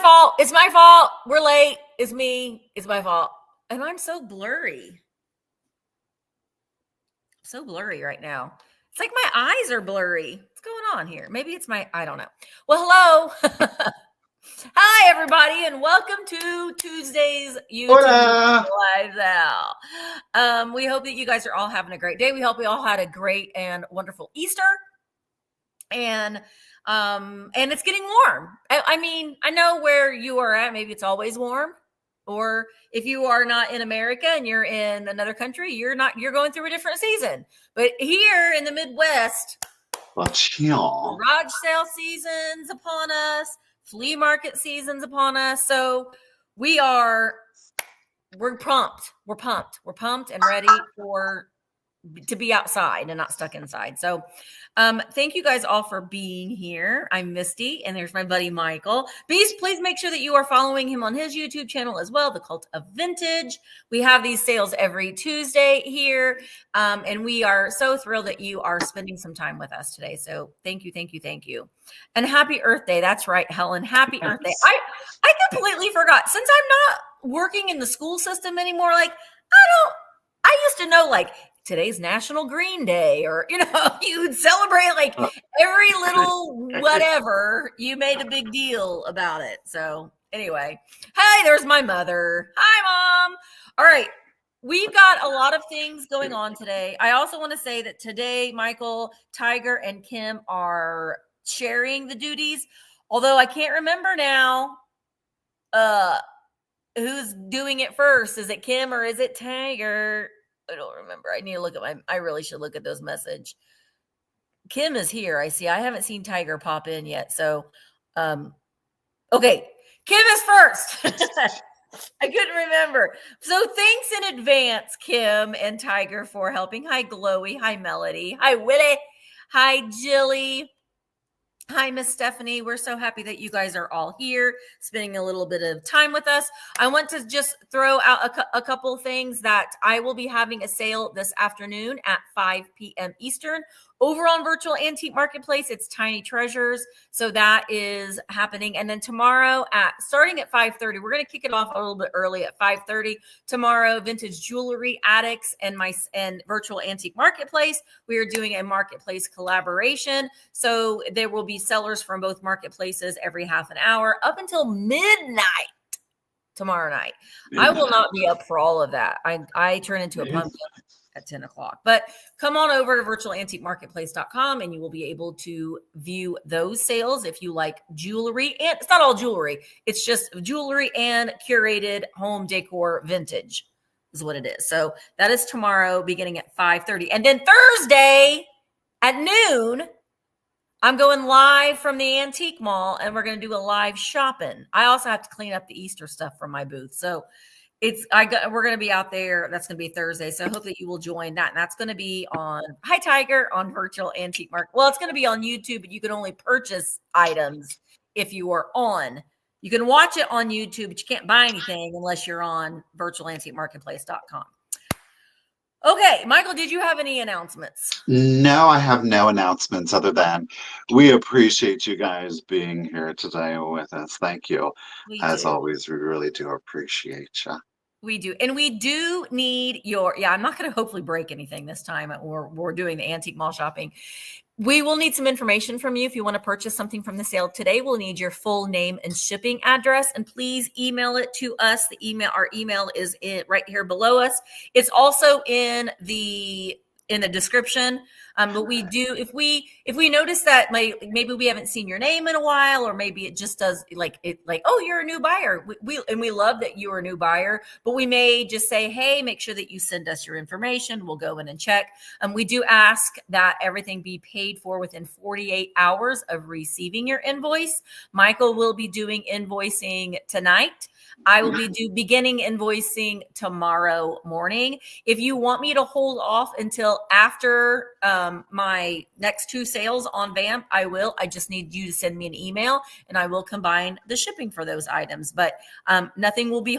fault. It's my fault. We're late. It's me. It's my fault. And I'm so blurry. So blurry right now. It's like my eyes are blurry. What's going on here? Maybe it's I don't know. Well, hello. Hi, everybody, and welcome to Tuesday's YouTube Live now. We hope that you guys are all having a great day. We hope we all had a great and wonderful Easter. And it's getting warm. I mean, I know where you are at. Maybe it's always warm. Or if you are not in America and you're in another country, you're going through a different season. But here in the Midwest, garage sale season's upon us, flea market season's upon us. So we're pumped. We're pumped and ready to be outside and not stuck inside. So thank you guys all for being here. I'm Misty, and there's my buddy Michael. Please make sure that you are following him on his YouTube channel as well, The Cult of Vintage. We have these sales every Tuesday here, and we are so thrilled that you are spending some time with us today. So thank you. And happy Earth Day. That's right, Helen. Happy Earth Day. I completely forgot. Since I'm not working in the school system anymore, I used to know, today's National Green Day, or, you'd celebrate every little whatever. You made a big deal about it. So anyway, hey, there's my mother. Hi, Mom. All right. We've got a lot of things going on today. I also want to say that today, Michael, Tiger, and Kim are sharing the duties, although I can't remember now who's doing it first. Is it Kim or is it Tiger? I don't remember. I need to look at I really should look at those messages. Kim is here. I see. I haven't seen Tiger pop in yet. So, okay. Kim is first. I couldn't remember. So thanks in advance, Kim and Tiger, for helping. Hi, Glowy. Hi, Melody. Hi, Willie. Hi, Jilly. Hi, Miss Stephanie. We're so happy that you guys are all here, spending a little bit of time with us. I want to just throw out a couple things that I will be having a sale this afternoon at 5 p.m. Eastern. Over on Virtual Antique Marketplace, it's Tiny Treasures. So that is happening. And then tomorrow starting at 5:30, we're going to kick it off a little bit early at 5:30. Tomorrow, Vintage Jewelry Addicts and Virtual Antique Marketplace, we are doing a marketplace collaboration. So there will be sellers from both marketplaces every half an hour up until midnight tomorrow night. I will not be up for all of that. I turn into a pumpkin at 10 o'clock. But come on over to virtualantiquemarketplace.com and you will be able to view those sales if you like jewelry. And it's not all jewelry. It's just jewelry and curated home decor vintage is what it is. So that is tomorrow beginning at 5:30. And then Thursday at noon, I'm going live from the antique mall and we're going to do a live shopping. I also have to clean up the Easter stuff from my booth. So we're going to be out there. That's going to be Thursday. So I hope that you will join that. And that's going to be on Tiger on Virtual Antique Market. Well, it's going to be on YouTube, but you can only purchase items if you are on. You can watch it on YouTube, but you can't buy anything unless you're on virtualantiquemarketplace.com. Okay, Michael, did you have any announcements? No, I have no announcements other than we appreciate you guys being here today with us. Thank you. As always, we really do appreciate you. We do. And we do need I'm not going to hopefully break anything this time. We're doing the antique mall shopping. We will need some information from you if you want to purchase something from the sale today. We'll need your full name and shipping address, and please email it to us. Our email is right here below us. It's also in the description. But we do, if we notice that maybe we haven't seen your name in a while, or maybe it just does oh, you're a new buyer. We love that you are a new buyer, but we may just say, hey, make sure that you send us your information. We'll go in and check. We do ask that everything be paid for within 48 hours of receiving your invoice. Michael will be doing invoicing tonight. I will be beginning invoicing tomorrow morning. If you want me to hold off until after my next two sales on VAMP, I will. I just need you to send me an email and I will combine the shipping for those items. But nothing will be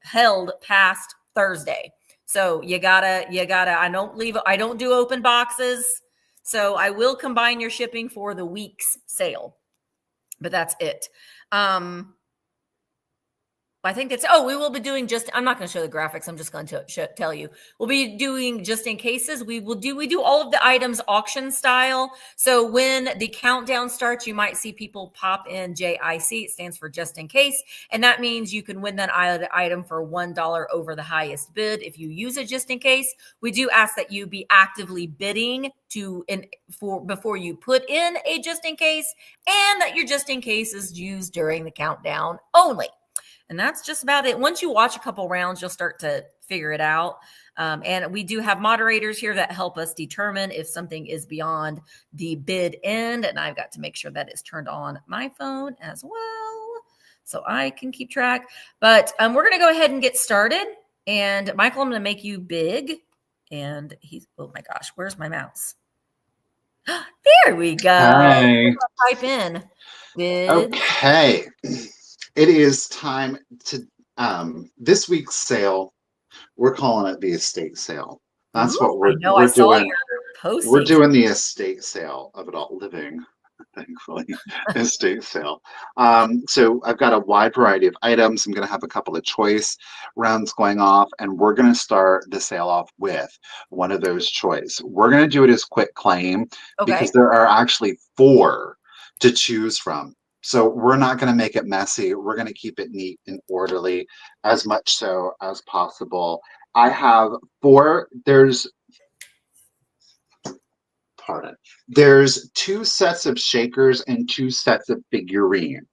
held past Thursday. So you gotta, I don't do open boxes. So I will combine your shipping for the week's sale, but that's it. I think that's, we will be doing I'm not going to show the graphics. I'm just going to tell you, we'll be doing just in cases. We do all of the items auction style. So when the countdown starts, you might see people pop in JIC. It stands for just in case. And that means you can win that item for $1 over the highest bid. If you use it just in case, we do ask that you be actively bidding before you put in a just in case, and that your just in case is used during the countdown only. And that's just about it. Once you watch a couple rounds, you'll start to figure it out. And we do have moderators here that help us determine if something is beyond the bid end. And I've got to make sure that is turned on my phone as well, so I can keep track. But we're going to go ahead and get started. And Michael, I'm going to make you big. And oh my gosh, where's my mouse? There we go. Hi. Type in bid. Okay. It is time to this week's sale. We're calling it the estate sale. That's what we're doing. We're doing the estate sale of it all, living, thankfully, estate sale. So I've got a wide variety of items. I'm going to have a couple of choice rounds going off, and we're going to start the sale off with one of those choice. We're going to do it as quick claim because there are actually 4 to choose from. So we're not going to make it messy. We're going to keep it neat and orderly as much so as possible. I have 4. There's 2 sets of shakers and 2 sets of figurines,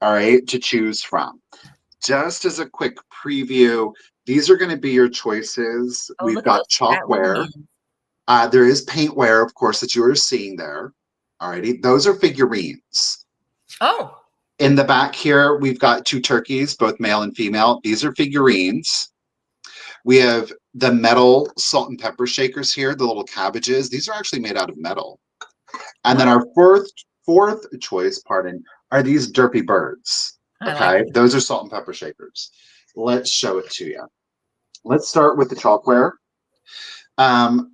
all right, to choose from. Just as a quick preview, these are going to be your choices. We've got chalkware. There is paintware, of course, that you are seeing there. All righty. Those are figurines. Oh. In the back here, we've got 2 turkeys, both male and female. These are figurines. We have the metal salt and pepper shakers here, the little cabbages. These are actually made out of metal. And then our fourth choice, are these derpy birds. Okay, those are salt and pepper shakers. Let's show it to you. Let's start with the chalkware. Oh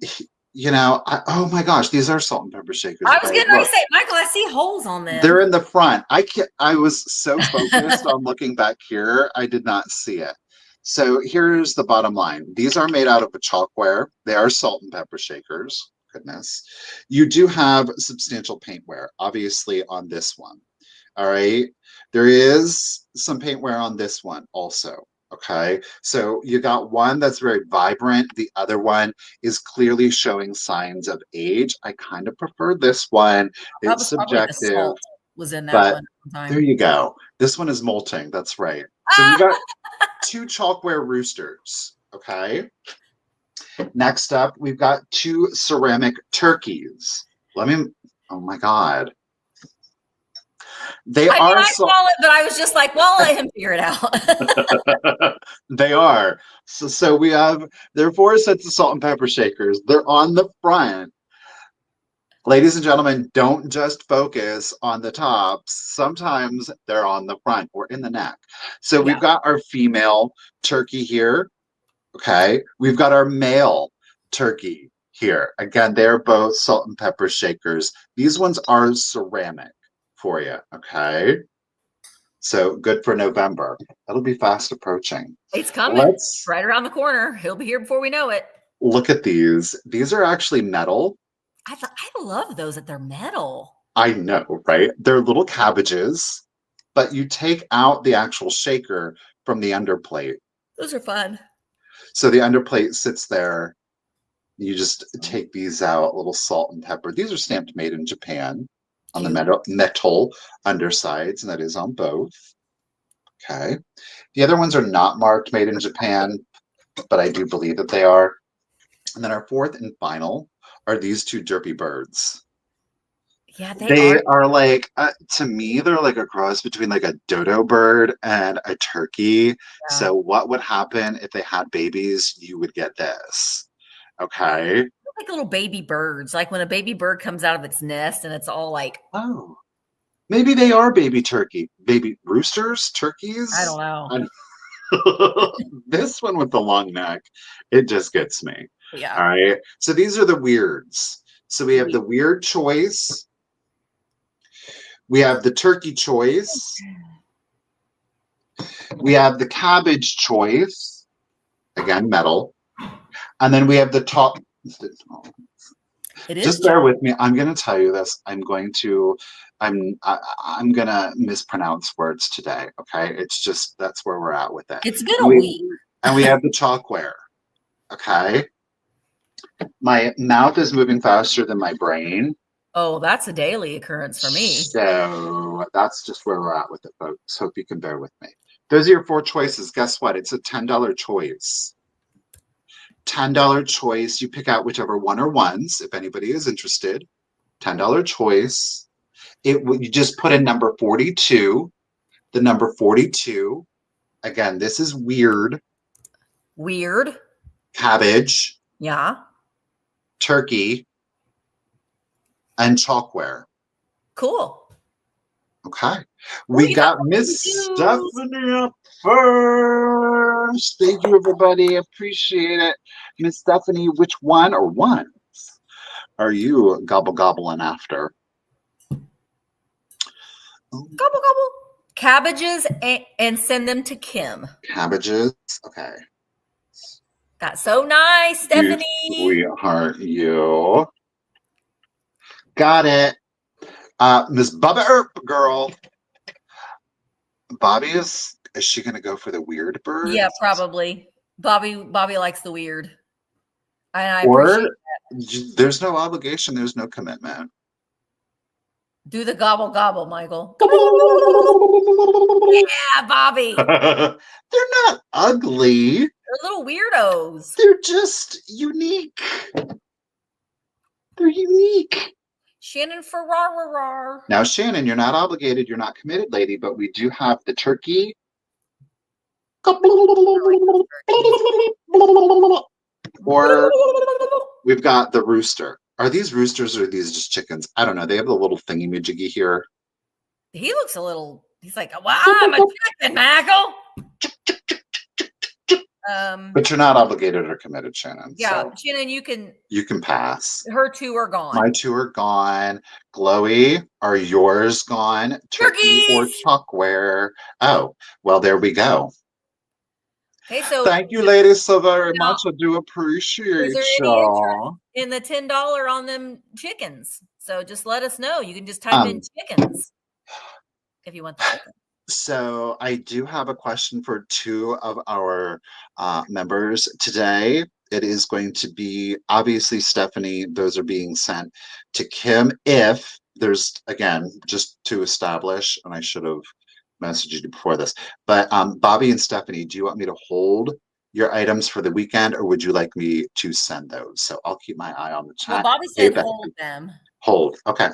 my gosh, these are salt and pepper shakers. I was getting ready to say, Michael, I see holes on them. They're in the front. I was so focused on looking back here, I did not see it. So here's the bottom line. These are made out of a chalkware. They are salt and pepper shakers. Goodness. You do have substantial paintware, obviously, on this one. All right. There is some paintware on this one also. Okay, so you got one that's very vibrant. The other one is clearly showing signs of age. I kind of prefer this one. It's subjective. Was in that but one there you go. This one is molting. That's right. So we got 2 chalkware roosters. Okay. Next up, we've got 2 ceramic turkeys. Oh my God. I saw it, but I was just like, well, let him figure it out. They are. So there are 4 sets of salt and pepper shakers. They're on the front. Ladies and gentlemen, don't just focus on the tops. Sometimes they're on the front or in the neck. So we've got our female turkey here. Okay. We've got our male turkey here. Again, they're both salt and pepper shakers. These ones are ceramic for you. Okay. So good for November. That'll be fast approaching. It's coming. It's right around the corner. He'll be here before we know it. Look at these. These are actually metal. I love those that they're metal. I know, right? They're little cabbages, but you take out the actual shaker from the underplate. Those are fun. So the underplate sits there. You just take these out, little salt and pepper. These are stamped made in Japan on the metal undersides, and that is on both. Okay. The other ones are not marked made in Japan, but I do believe that they are. And then our 4th and final are these 2 derpy birds. Yeah, they are like, to me, they're like a cross between like a dodo bird and a turkey. Yeah. So what would happen if they had babies? You would get this. Okay. Like little baby birds, like when a baby bird comes out of its nest and it's all like, oh, maybe they are baby roosters, turkeys. I don't know. This one with the long neck, it just gets me. Yeah. All right. So these are the weirds. So we have the weird choice. We have the turkey choice. We have the cabbage choice, again, metal. And then we have the top. Just bear with me. I'm going to tell you this. I'm going to mispronounce words today. Okay. It's just, that's where we're at with it. It's been a week. And we have the chalkware. Okay. My mouth is moving faster than my brain. Oh, that's a daily occurrence for me. So that's just where we're at with it, folks. Hope you can bear with me. Those are your 4 choices. Guess what? It's a $10 choice. $10 choice. You pick out whichever one or ones, if anybody is interested. $10 choice. You just put in number 42. The number 42. Again, this is weird. Weird. Cabbage. Yeah. Turkey. And chalkware. Cool. Okay. We got Miss Stephanie up first. Thank you, everybody. Appreciate it. Miss Stephanie, which one or ones are you gobbling after? Gobble, gobble. Cabbages and send them to Kim. Cabbages. Okay. That's so nice, Stephanie. Sweetheart, you. Got it. Miss Bubba Earp girl. Bobby is she gonna go for the weird bird? Yeah, probably. Bobby likes the weird. And I appreciate that. There's no obligation, there's no commitment. Do the gobble gobble, Michael. Yeah, Bobby. They're not ugly. They're little weirdos. They're just unique. They're unique. Shannon Ferrara. Now, Shannon, you're not obligated. You're not committed, lady, but we do have the turkey. Or we've got the rooster. Are these roosters or are these just chickens? I don't know. They have the little thingy-majiggy here. He looks a little, he's like, wow, I'm a chicken, Michael. But you're not obligated or committed, Shannon. Yeah, so Shannon, you can pass. Her 2 are gone. My 2 are gone. Glowy, are yours gone? Turkey or chalkware? Oh, well, there we go. Okay, so thank you, ladies, so very much. I do appreciate y'all. In the $10 on them chickens. So just let us know. You can just type in chickens if you want the chicken. So I do have a question for 2 of our members today. It is going to be, obviously, Stephanie, those are being sent to Kim. If there's, again, just to establish, and I should have messaged you before this, but Bobby and Stephanie, do you want me to hold your items for the weekend, or would you like me to send those? So I'll keep my eye on the chat. Well, Bobby said hold them. Hold, okay.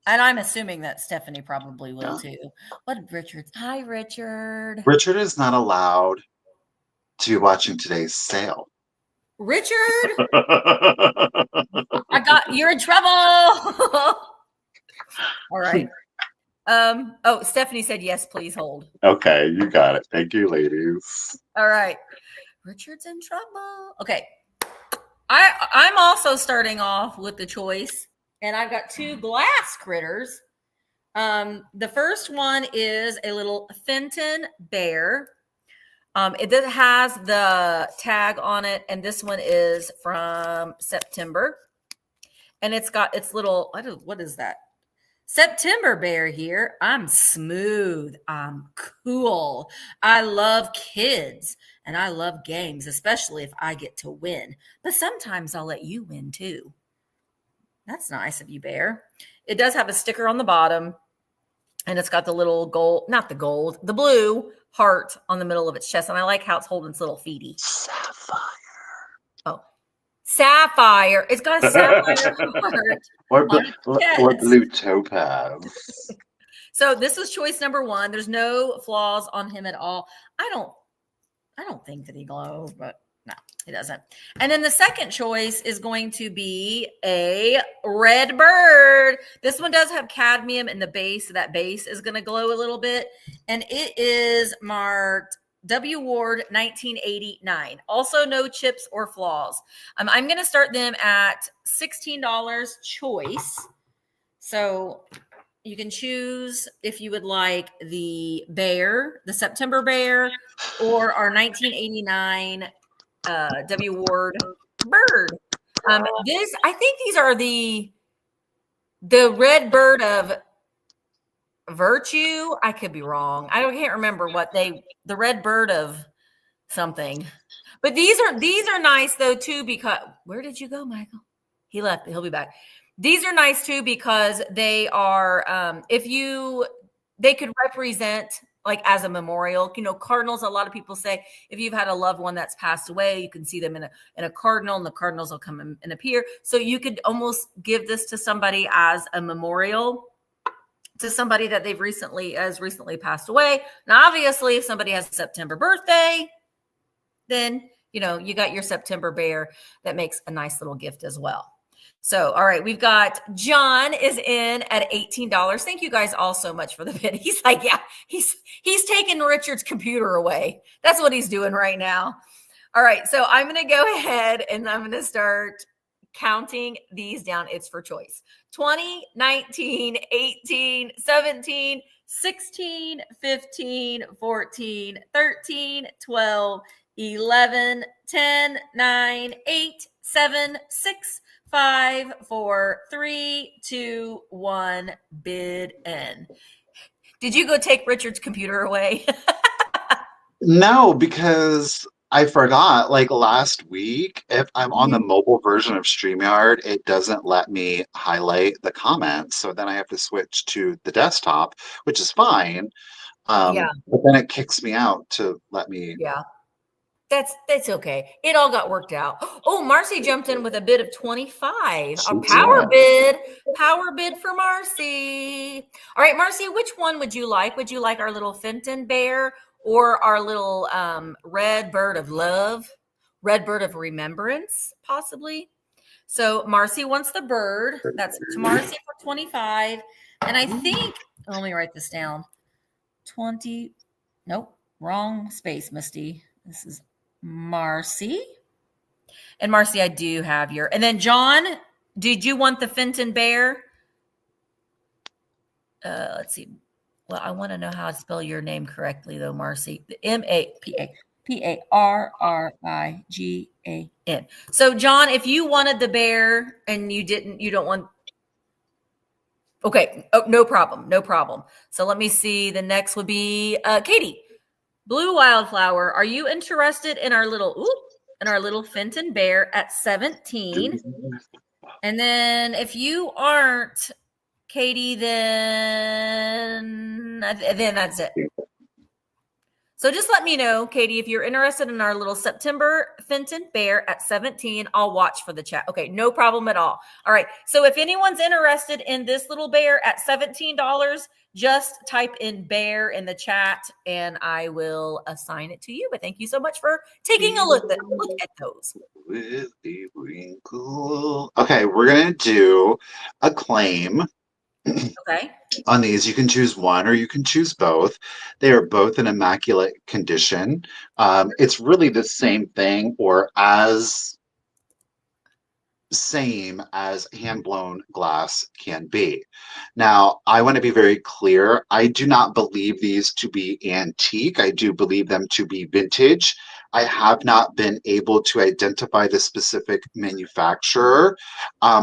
And I'm assuming that Stephanie probably will too. What did Richard? Hi, Richard. Richard is not allowed to be watching today's sale. Richard, you're in trouble. All right. Oh, Stephanie said yes, please hold. Okay, you got it. Thank you, ladies. All right. Richard's in trouble. Okay. I'm also starting off with the choice. And I've got 2 glass critters. The first one is a little Fenton bear. It has the tag on it, and this one is from September. And it's got its little, what is that? September bear here. I'm smooth. I'm cool. I love kids, and I love games, especially if I get to win. But sometimes I'll let you win too. That's nice of you, Bear. It does have a sticker on the bottom, and it's got the little gold, not the gold, the blue heart on the middle of its chest. And I like how it's holding its little feety. Sapphire. Oh, sapphire. It's got a sapphire heart. or blue topaz. So this was choice number 1. There's no flaws on him at all. I don't think that he glows, but no, it doesn't. And then the second choice is going to be a red bird. This one does have cadmium in the base. So that base is going to glow a little bit. And it is marked W. Ward 1989. Also no chips or flaws. I'm going to start them at $16 choice. So You can choose if you would like the bear, the September bear, or our 1989 W. Ward bird. I think these are the red bird of virtue. I could be wrong. Can't remember the red bird of something. But these are nice though too, because where did you go, Michael? He left. He'll be back. These are nice too because they are they could represent like as a memorial. You know, cardinals, a lot of people say if you've had a loved one that's passed away, you can see them in a cardinal, and the cardinals will come and appear. So you could almost give this to somebody as a memorial to somebody that they've recently passed away. Now, obviously, if somebody has a September birthday, then you know you got your September bear that makes a nice little gift as well. So, all right, we've got John is in at $18. Thank you guys all so much for the bid. He's like, yeah, he's taking Richard's computer away. That's what he's doing right now. All right, so I'm going to go ahead and I'm going to start counting these down. It's for choice. 20, 19, 18, 17, 16, 15, 14, 13, 12, 11, 10, 9, 8, 7, 6, 5, 4, 3, 2, 1, bid in. Did you go take Richard's computer away? No, because I forgot, like last week, if I'm on the mobile version of Streamyard, it doesn't let me highlight the comments. So then I have to switch to the desktop, which is fine. Yeah. But then it kicks me out to let me. Yeah. That's okay. It all got worked out. Oh, Marcy jumped in with a bid of 25. A power bid for Marcy. All right, Marcy, which one would you like? Would you like our little Fenton bear or our little red bird of love, red bird of remembrance, possibly? So Marcy wants the bird. That's to Marcy for 25. And I think, let me write this down. 20. Nope, wrong space, Misty. This is Marcy. And Marcy, I do have your. And then John, did you want the Fenton bear? Let's see. Well, I want to know how to spell your name correctly, though, Marcy. Marrigan. So, John, if you wanted the bear and you don't want. Okay. Oh, no problem. No problem. So let me see. The next would be Katie. Blue Wildflower, are you interested in our little Fenton bear at 17? And then if you aren't, Katie, then that's it. So just let me know, Katie, if you're interested in our little September Fenton bear at 17, I'll watch for the chat. Okay, no problem at all. All right, so if anyone's interested in this little bear at $17, just type in bear in the chat and I will assign it to you. But thank you so much for taking a look at those. With the wrinkle. Okay, we're going to do a claim. Okay. On these, you can choose one or you can choose both. They are both in immaculate condition. It's really the same thing or as same as hand-blown glass can be. Now, I want to be very clear. I do not believe these to be antique. I do believe them to be vintage. I have not been able to identify the specific manufacturer,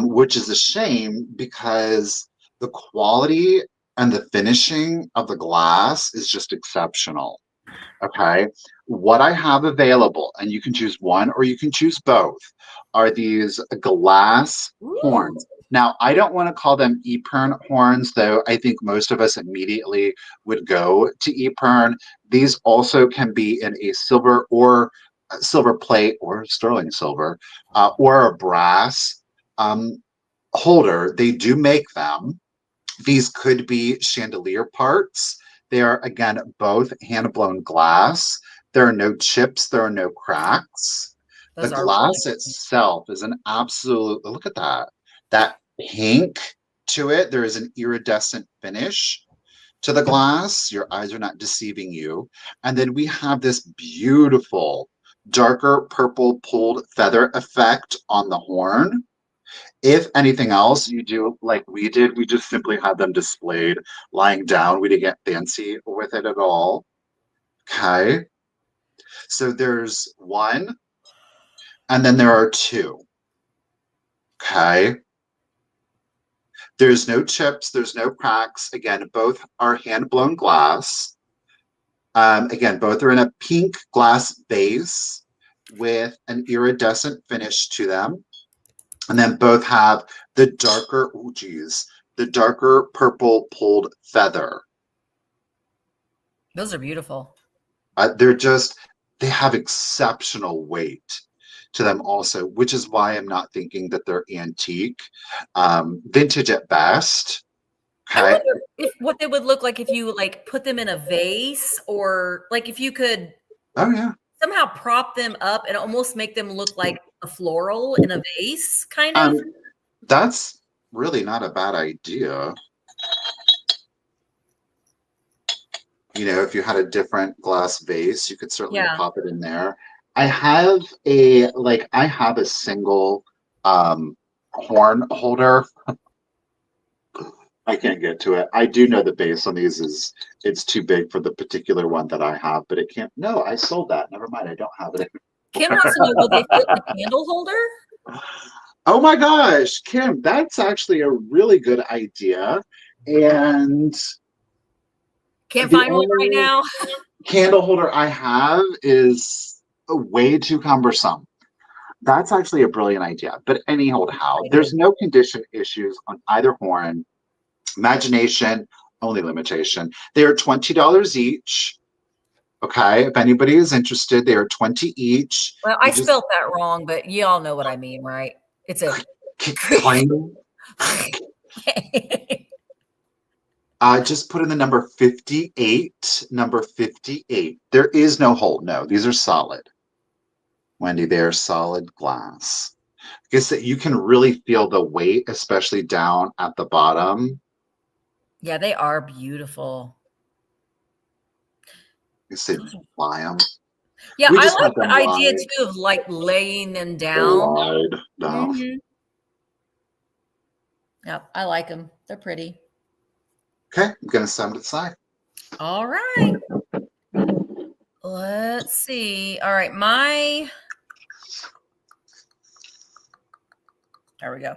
which is a shame because the quality and the finishing of the glass is just exceptional. Okay. What I have available, and you can choose one or you can choose both, are these glass horns. Now, I don't want to call them Epern horns, though I think most of us immediately would go to Epern. These also can be in a silver or silver plate or sterling silver or a brass holder. They do make them. These could be chandelier parts. They are, again, both hand-blown glass. There are no chips. There are no cracks. The glass itself is an absolute, look at that. That pink to it. There is an iridescent finish to the glass. Your eyes are not deceiving you. And then we have this beautiful darker purple pulled feather effect on the horn. If anything else, you do like we did, we just simply had them displayed lying down. We didn't get fancy with it at all. Okay. So there's one, and then there are two. Okay. There's no chips, there's no cracks. Again, both are hand-blown glass. Again, both are in a pink glass base with an iridescent finish to them. And then both have the darker, oh geez, the darker purple pulled feather. Those are beautiful. They have exceptional weight to them also, which is why I'm not thinking that they're antique. Vintage at best. Okay. I wonder what they would look like if you like put them in a vase, or like if you could somehow prop them up and almost make them look like a floral in a vase, kind of. That's really not a bad idea. You know, if you had a different glass vase, you could certainly pop it in there. I have a single horn holder. I can't get to it. I do know the base on these it's too big for the particular one that I have, but it can't. No, I sold that. Never mind. I don't have it. Kim wants to know, will they fit the candle holder? Oh my gosh, Kim, that's actually a really good idea. And can't find one right now. Candle holder I have is way too cumbersome. That's actually a brilliant idea. But anyhow, there's no condition issues on either horn. Imagination, only limitation. They are $20 each. Okay, if anybody is interested, they are $20 each. Well, I spelled that wrong, but you all know what I mean, right? It's a just put in the number 58. Number 58. There is no hole. No, these are solid. Wendy, they are solid glass. I guess that you can really feel the weight, especially down at the bottom. Yeah, they are beautiful. You say fly them. Yeah, I like the idea too of like laying them down. Yep, I like them. They're pretty. Okay, I'm going to set them to the side. All right. Let's see. All right, there we go.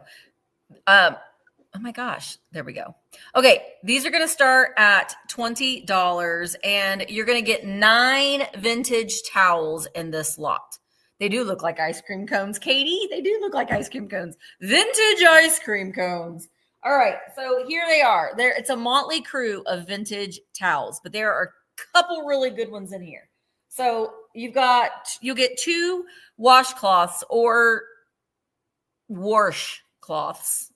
Oh my gosh, there we go. Okay, these are going to start at $20, and you're going to get 9 vintage towels in this lot. They do look like ice cream cones, Katie. They do look like ice cream cones. Vintage ice cream cones. All right, so here they are. It's a motley crew of vintage towels, but there are a couple really good ones in here. So you'll get 2 washcloths or wash cloths,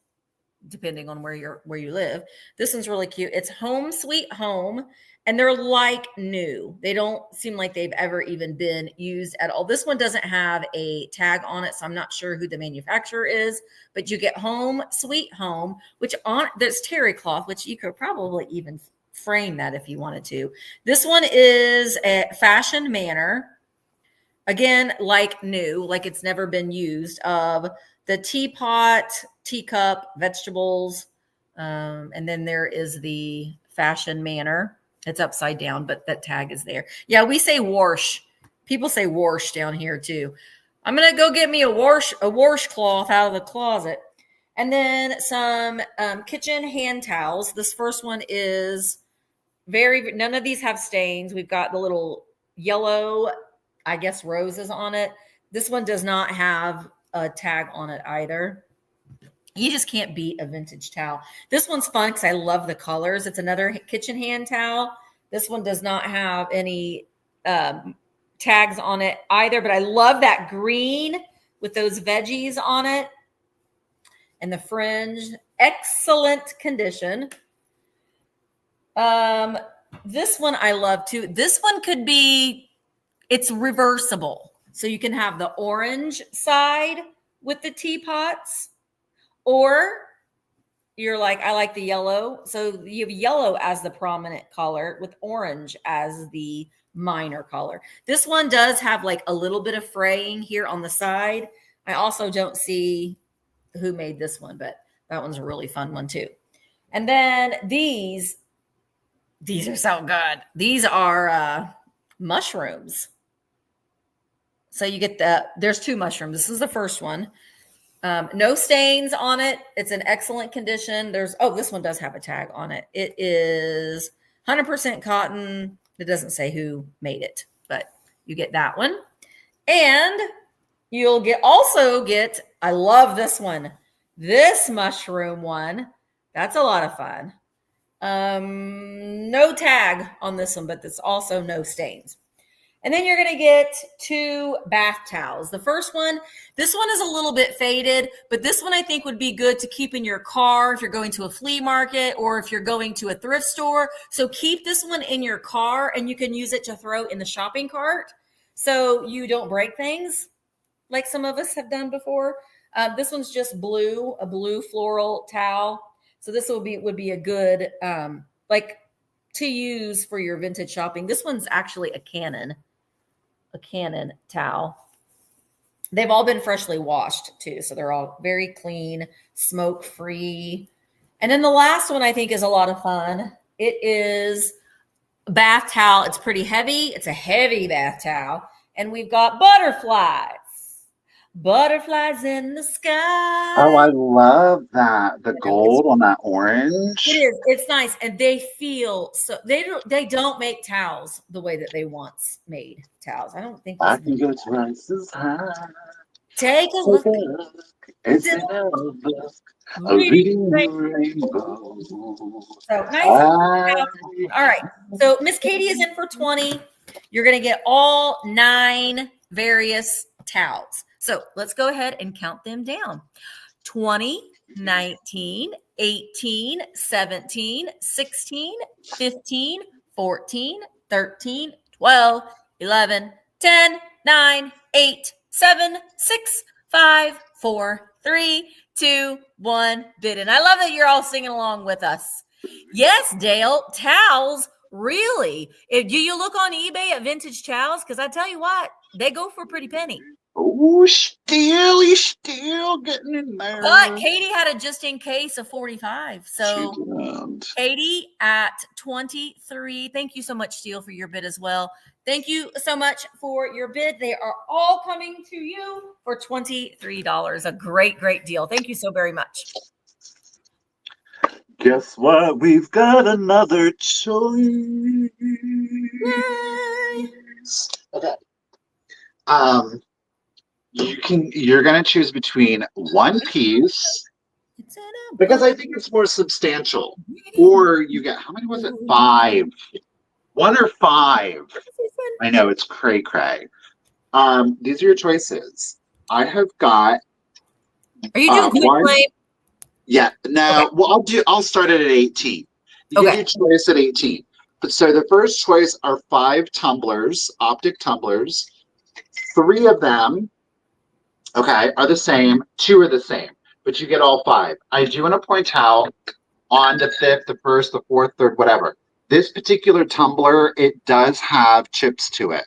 depending on where you live. This one's really cute. It's Home Sweet Home, and they're like new. They don't seem like they've ever even been used at all. This one doesn't have a tag on it, so I'm not sure who the manufacturer is, but you get Home Sweet Home, there's terry cloth, which you could probably even frame that if you wanted to. This one is a Fashion Manor. Again, like new, like it's never been used, of the teapot, teacup, vegetables, and then there is the Fashion Manor. It's upside down, but that tag is there. Yeah, we say wash. People say wash down here too. I'm gonna go get me a washcloth out of the closet, and then some kitchen hand towels. This first one is none of these have stains. We've got the little yellow, I guess, roses on it. This one does not have a tag on it either. You just can't beat a vintage towel. This one's fun because I love the colors. It's another kitchen hand towel. This one does not have any tags on it either, but I love that green with those veggies on it and the fringe. Excellent condition. This one I love too. This one it's reversible. So you can have the orange side with the teapots, or you're like, I like the yellow. So you have yellow as the prominent color with orange as the minor color. This one does have like a little bit of fraying here on the side. I also don't see who made this one, but that one's a really fun one too. And then these are so good. These are mushrooms. So you get there's 2 mushrooms. This is the first one. No stains on it. It's in excellent condition. This one does have a tag on it. It is 100% cotton. It doesn't say who made it, but you get that one. And you'll also get, I love this one. This mushroom one. That's a lot of fun. No tag on this one, but there's also no stains. And then you're going to get 2 bath towels. The first one, this one is a little bit faded, but this one I think would be good to keep in your car if you're going to a flea market or if you're going to a thrift store. So keep this one in your car and you can use it to throw in the shopping cart so you don't break things like some of us have done before. This one's just blue, a blue floral towel. So this would be a good, to use for your vintage shopping. This one's actually a Canon towel. They've all been freshly washed too. So they're all very clean, smoke free. And then the last one I think is a lot of fun. It is a bath towel. It's pretty heavy. It's a heavy bath towel. And we've got butterflies. Butterflies in the sky. Oh, I love that. The gold on that orange. It is. It's nice. And they feel so they don't make towels the way that they once made towels. I don't think I think it's rises high. Take a look. It's a reading the rainbow. So nice. All right. So Miss Katie is in for 20. You're gonna get all 9 various towels. So let's go ahead and count them down. 20, 19, 18, 17, 16, 15, 14, 13, 12, 11, 10, 9, 8, 7, 6, 5, 4, 3, 2, 1. Bid. And I love that you're all singing along with us. Yes, Dale, towels, really. If you look on eBay at vintage towels, because I tell you what, they go for a pretty penny. Oh, he's still getting in there. But Katie had a just in case of 45. So Katie at 23. Thank you so much, Steele, for your bid as well. Thank you so much for your bid. They are all coming to you for $23. A great, great deal. Thank you so very much. Guess what? We've got another choice. Yay. Okay. You're gonna choose between one piece because I think it's more substantial, or you get, how many was it? 5. 1 or 5. I know it's cray. These are your choices. I have got. Are you doing quick claim? Yeah. No. Okay. Well, I'll start it at 18. You get your choice at 18. So the first choice are 5 tumblers, optic tumblers. 3 of them, okay, are the same. 2 are the same, but you get all 5. I do want to point out on the 5th, the 1st, the 4th, 3rd, whatever. This particular tumbler, it does have chips to it.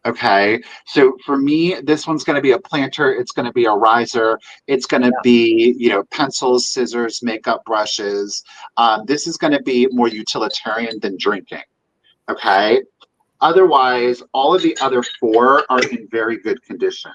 Okay, so for me, this one's going to be a planter. It's going to be a riser. It's going to be, pencils, scissors, makeup brushes. This is going to be more utilitarian than drinking. Okay. Otherwise, all of the other 4 are in very good condition.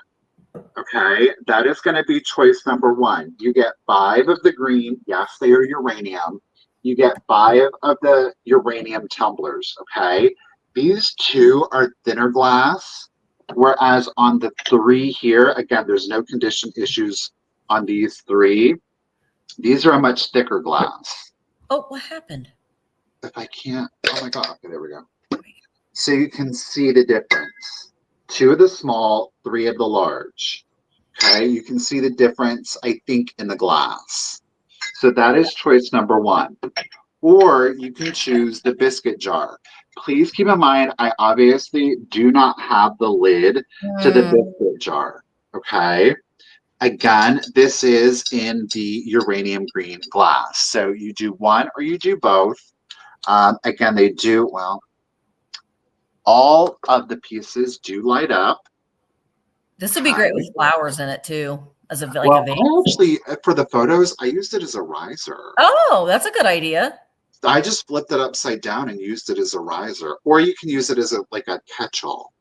Okay, that is going to be choice number 1. You get 5 of the green. Yes, they are uranium. You get 5 of the uranium tumblers. Okay, these 2 are thinner glass, whereas on the 3 here, again, there's no condition issues on these 3. These are a much thicker glass. Oh, what happened? If I can't, oh my God, okay, there we go. So you can see the difference. 2 of the small, 3 of the large. Okay, you can see the difference, I think, in the glass. So that is choice number 1. Or you can choose the biscuit jar. Please keep in mind, I obviously do not have the lid to the biscuit jar. Okay. Again, this is in the uranium green glass. So you do one or you do both. Again, they do, well, all of the pieces do light up. This would be great with flowers in it too. as a like well, a vase? I actually, for the photos, I used it as a riser. Oh, that's a good idea. I just flipped it upside down and used it as a riser, or you can use it as a catch-all.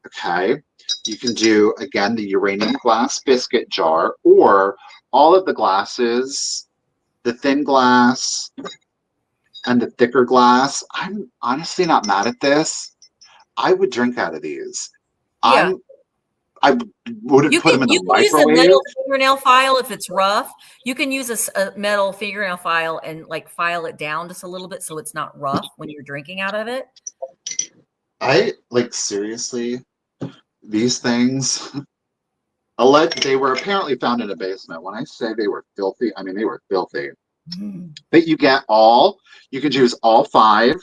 Okay, you can do again the uranium glass biscuit jar, or all of the glasses, the thin glass and the thicker glass. I'm honestly not mad at this. I would drink out of these. Yeah. I wouldn't put them in the use a microwave. metal fingernail file if it's rough. You can use a metal fingernail file and like file it down just a little bit so it's not rough when you're drinking out of it. I like seriously, these things. They were apparently found in a basement. When I say they were filthy, I mean they were filthy. But you can choose all 5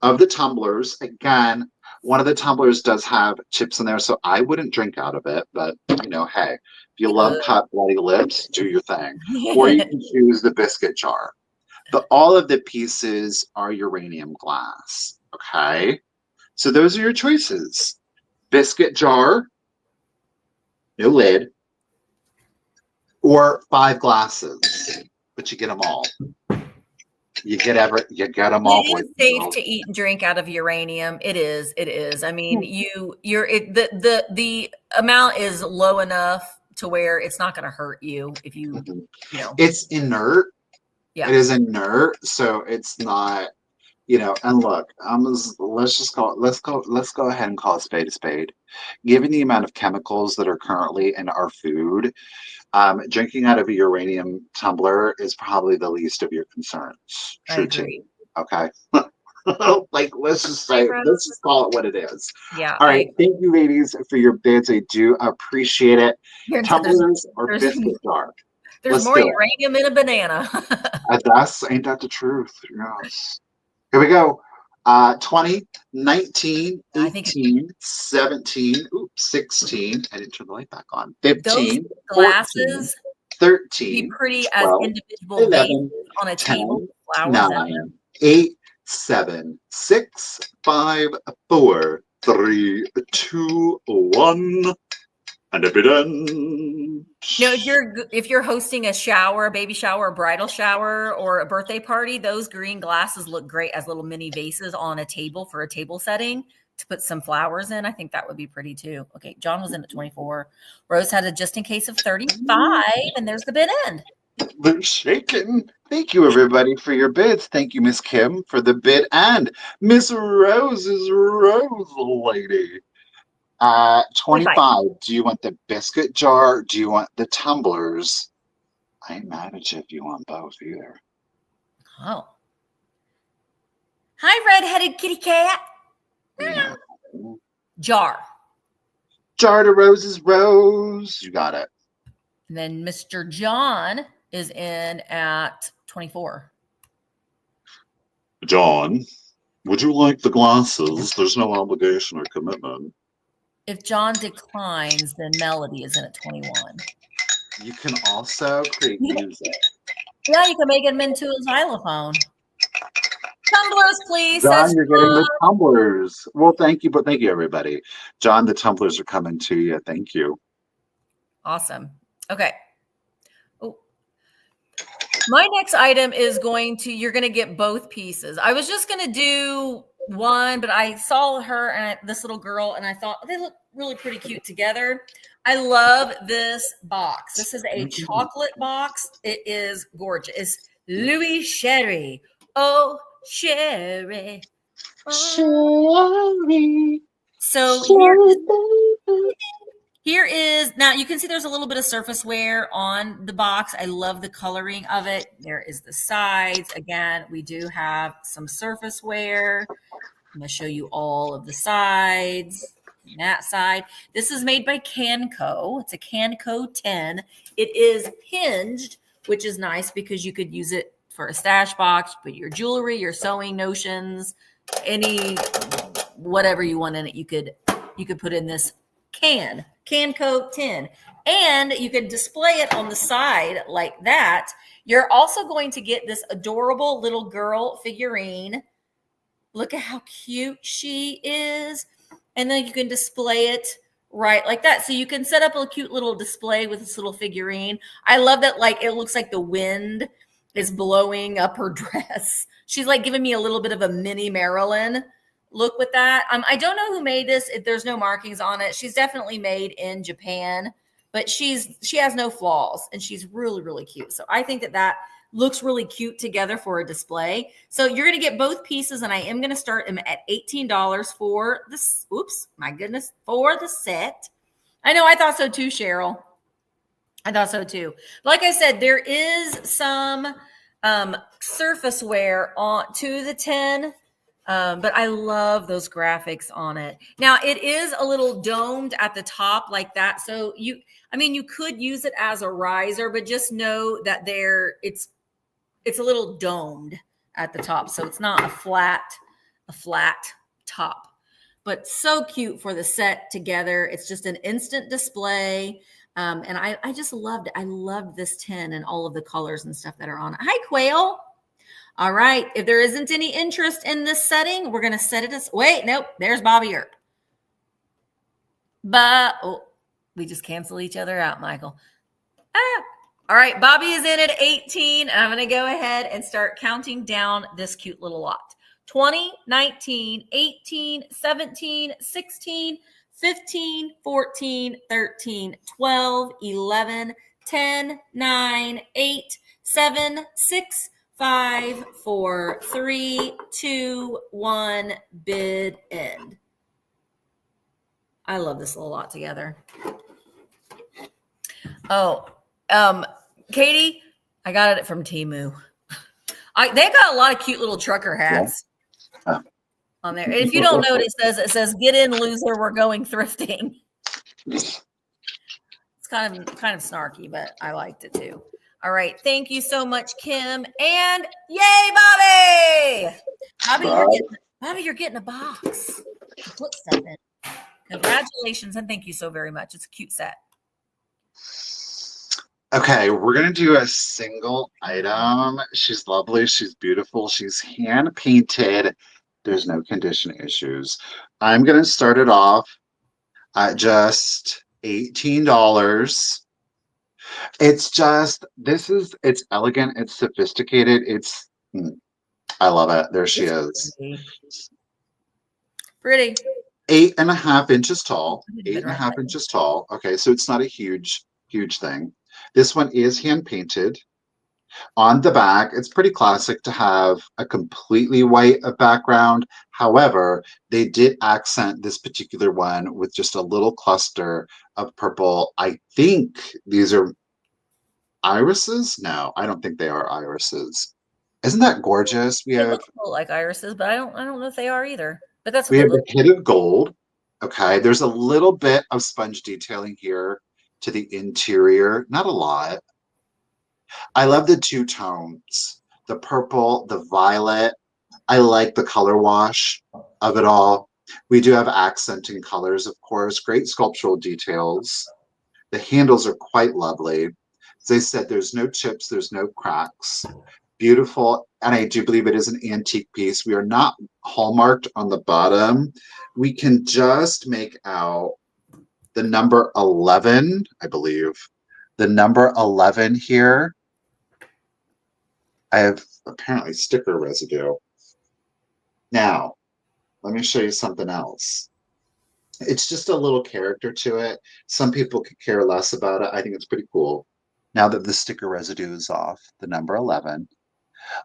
of the tumblers. Again, one of the tumblers does have chips in there, so I wouldn't drink out of it. But hey, if you love cut bloody lips, do your thing. Or you can choose the biscuit jar. But all of the pieces are uranium glass. Okay, so those are your choices: biscuit jar, no lid, or 5 glasses. But you get them all. You get them all. It is safe to eat and drink out of uranium. It is. I mean, the amount is low enough to where it's not going to hurt you if you It's inert. Yeah. It is inert, so it's not, and look, let's go ahead and call a spade a spade. Given the amount of chemicals that are currently in our food, drinking out of a uranium tumbler is probably the least of your concerns. I agree. Okay. Let's just call it what it is. Yeah. All right. Thank you, ladies, for your bids. I do appreciate it. Tumblers or biscuit jar? There's more uranium in a banana. Ain't that the truth? Yes. Here we go. 20, 19, 18, 17, 16. I didn't turn the light back on. 15, those glasses 14, 13, be pretty 12, as individual 11, vases on a 10, table. 9, 8, 7, 6, 5, 4, 3, 2, 1. And a bit end. If you're hosting a shower, a baby shower, a bridal shower, or a birthday party, those green glasses look great as little mini vases on a table for a table setting to put some flowers in. I think that would be pretty too. Okay, John was in at 24. Rose had a just in case of 35, and there's the bid end. They're shaking. Thank you, everybody, for your bids. Thank you, Miss Kim, for the bid, and Miss Rose is Rose Lady. 25. Do you want the biscuit jar? Do you want the tumblers? I ain't mad at you if you want both either. Oh. Hi, red-headed kitty cat. Yeah. Jar. Jar to Rose's Rose. You got it. And then Mr. John is in at 24. John, would you like the glasses? There's no obligation or commitment. If John declines, then Melody is in at 21. You can also create music. Yeah, you can make him into a xylophone. Tumblers, please. John, you're getting the tumblers. Well, thank you, but thank you, everybody. John, the tumblers are coming to you. Thank you. Awesome. Okay. Oh. My next item is you're going to get both pieces. I was just going to do one, but I saw her and this little girl, and I thought they look really pretty cute together. I love this box. This is a chocolate box. It is gorgeous. Louis Sherry. Oh, Sherry. Sherry. So here is, now you can see there's a little bit of surface wear on the box. I love the coloring of it. There is the sides. Again, we do have some surface wear. I'm going to show you all of the sides. That side. This is made by Canco. It's a Canco 10. It is hinged, which is nice because you could use it for a stash box, put your jewelry, your sewing notions, whatever you want in it. You could put in this Canco 10, and you could display it on the side like that. You're also going to get this adorable little girl figurine. Look at how cute she is. And then you can display it Right, like that. So you can set up a cute little display with this little figurine. I love that, like, it looks like the wind is blowing up her dress. She's like giving me a little bit of a mini Marilyn look with that. I don't know who made this. There's no markings on it. She's definitely made in Japan, but she has no flaws, and she's really, really cute. So I think that looks really cute together for a display. So you're going to get both pieces, and I am going to start them at $18 for this. Oops, my goodness, for the set. I know, I thought so too, Cheryl. I thought so too. Like I said, there is some surface wear on to the 10, but I love those graphics on it. Now it is a little domed at the top like that. So you could use it as a riser, but just know that it's a little domed at the top. So it's not a flat top, but so cute for the set together. It's just an instant display. And I just loved it. I loved this 10 and all of the colors and stuff that are on it. Hi, Quail. All right. If there isn't any interest in this setting, we're going to set it as, wait, nope. There's Bobby Earp. We just cancel each other out, Michael. All right, Bobby is in at 18. I'm going to go ahead and start counting down this cute little lot. 20, 19, 18, 17, 16, 15, 14, 13, 12, 11, 10, 9, 8, 7, 6, 5, 4, 3, 2, 1, bid end. I love this little lot together. Katie, I got it from Temu. They got a lot of cute little trucker hats on there. If you don't know what it says, "Get in, loser. We're going thrifting." It's kind of snarky, but I liked it too. All right, thank you so much, Kim, and yay, Bobby! Bobby, you're getting a box to put stuff in. Congratulations, and thank you so very much. It's a cute set. Okay, we're going to do a single item. She's lovely. She's beautiful. She's hand painted. There's no condition issues. I'm going to start it off at just $18. It's elegant. It's sophisticated. I love it. There she is. Pretty. 8.5 inches tall. 8.5 inches tall. Okay, so it's not a huge thing. This one is hand painted. On the back, it's pretty classic to have a completely white background. However, they did accent this particular one with just a little cluster of purple. I think these are irises. No, I don't think they are irises. Isn't that gorgeous? They look like irises, but I don't know if they are either. But that's we have a hit of gold. Okay, there's a little bit of sponge detailing here to the interior, not a lot. I love the two tones, the purple, the violet. I like the color wash of it all. We do have accenting colors, of course, great sculptural details. The handles are quite lovely. As I said, there's no chips, there's no cracks. Beautiful, and I do believe it is an antique piece. We are not hallmarked on the bottom. We can just make out the number 11, I believe. The number 11 here. I have apparently sticker residue. Now, let me show you something else. It's just a little character to it. Some people could care less about it. I think it's pretty cool. Now that the sticker residue is off, the number 11.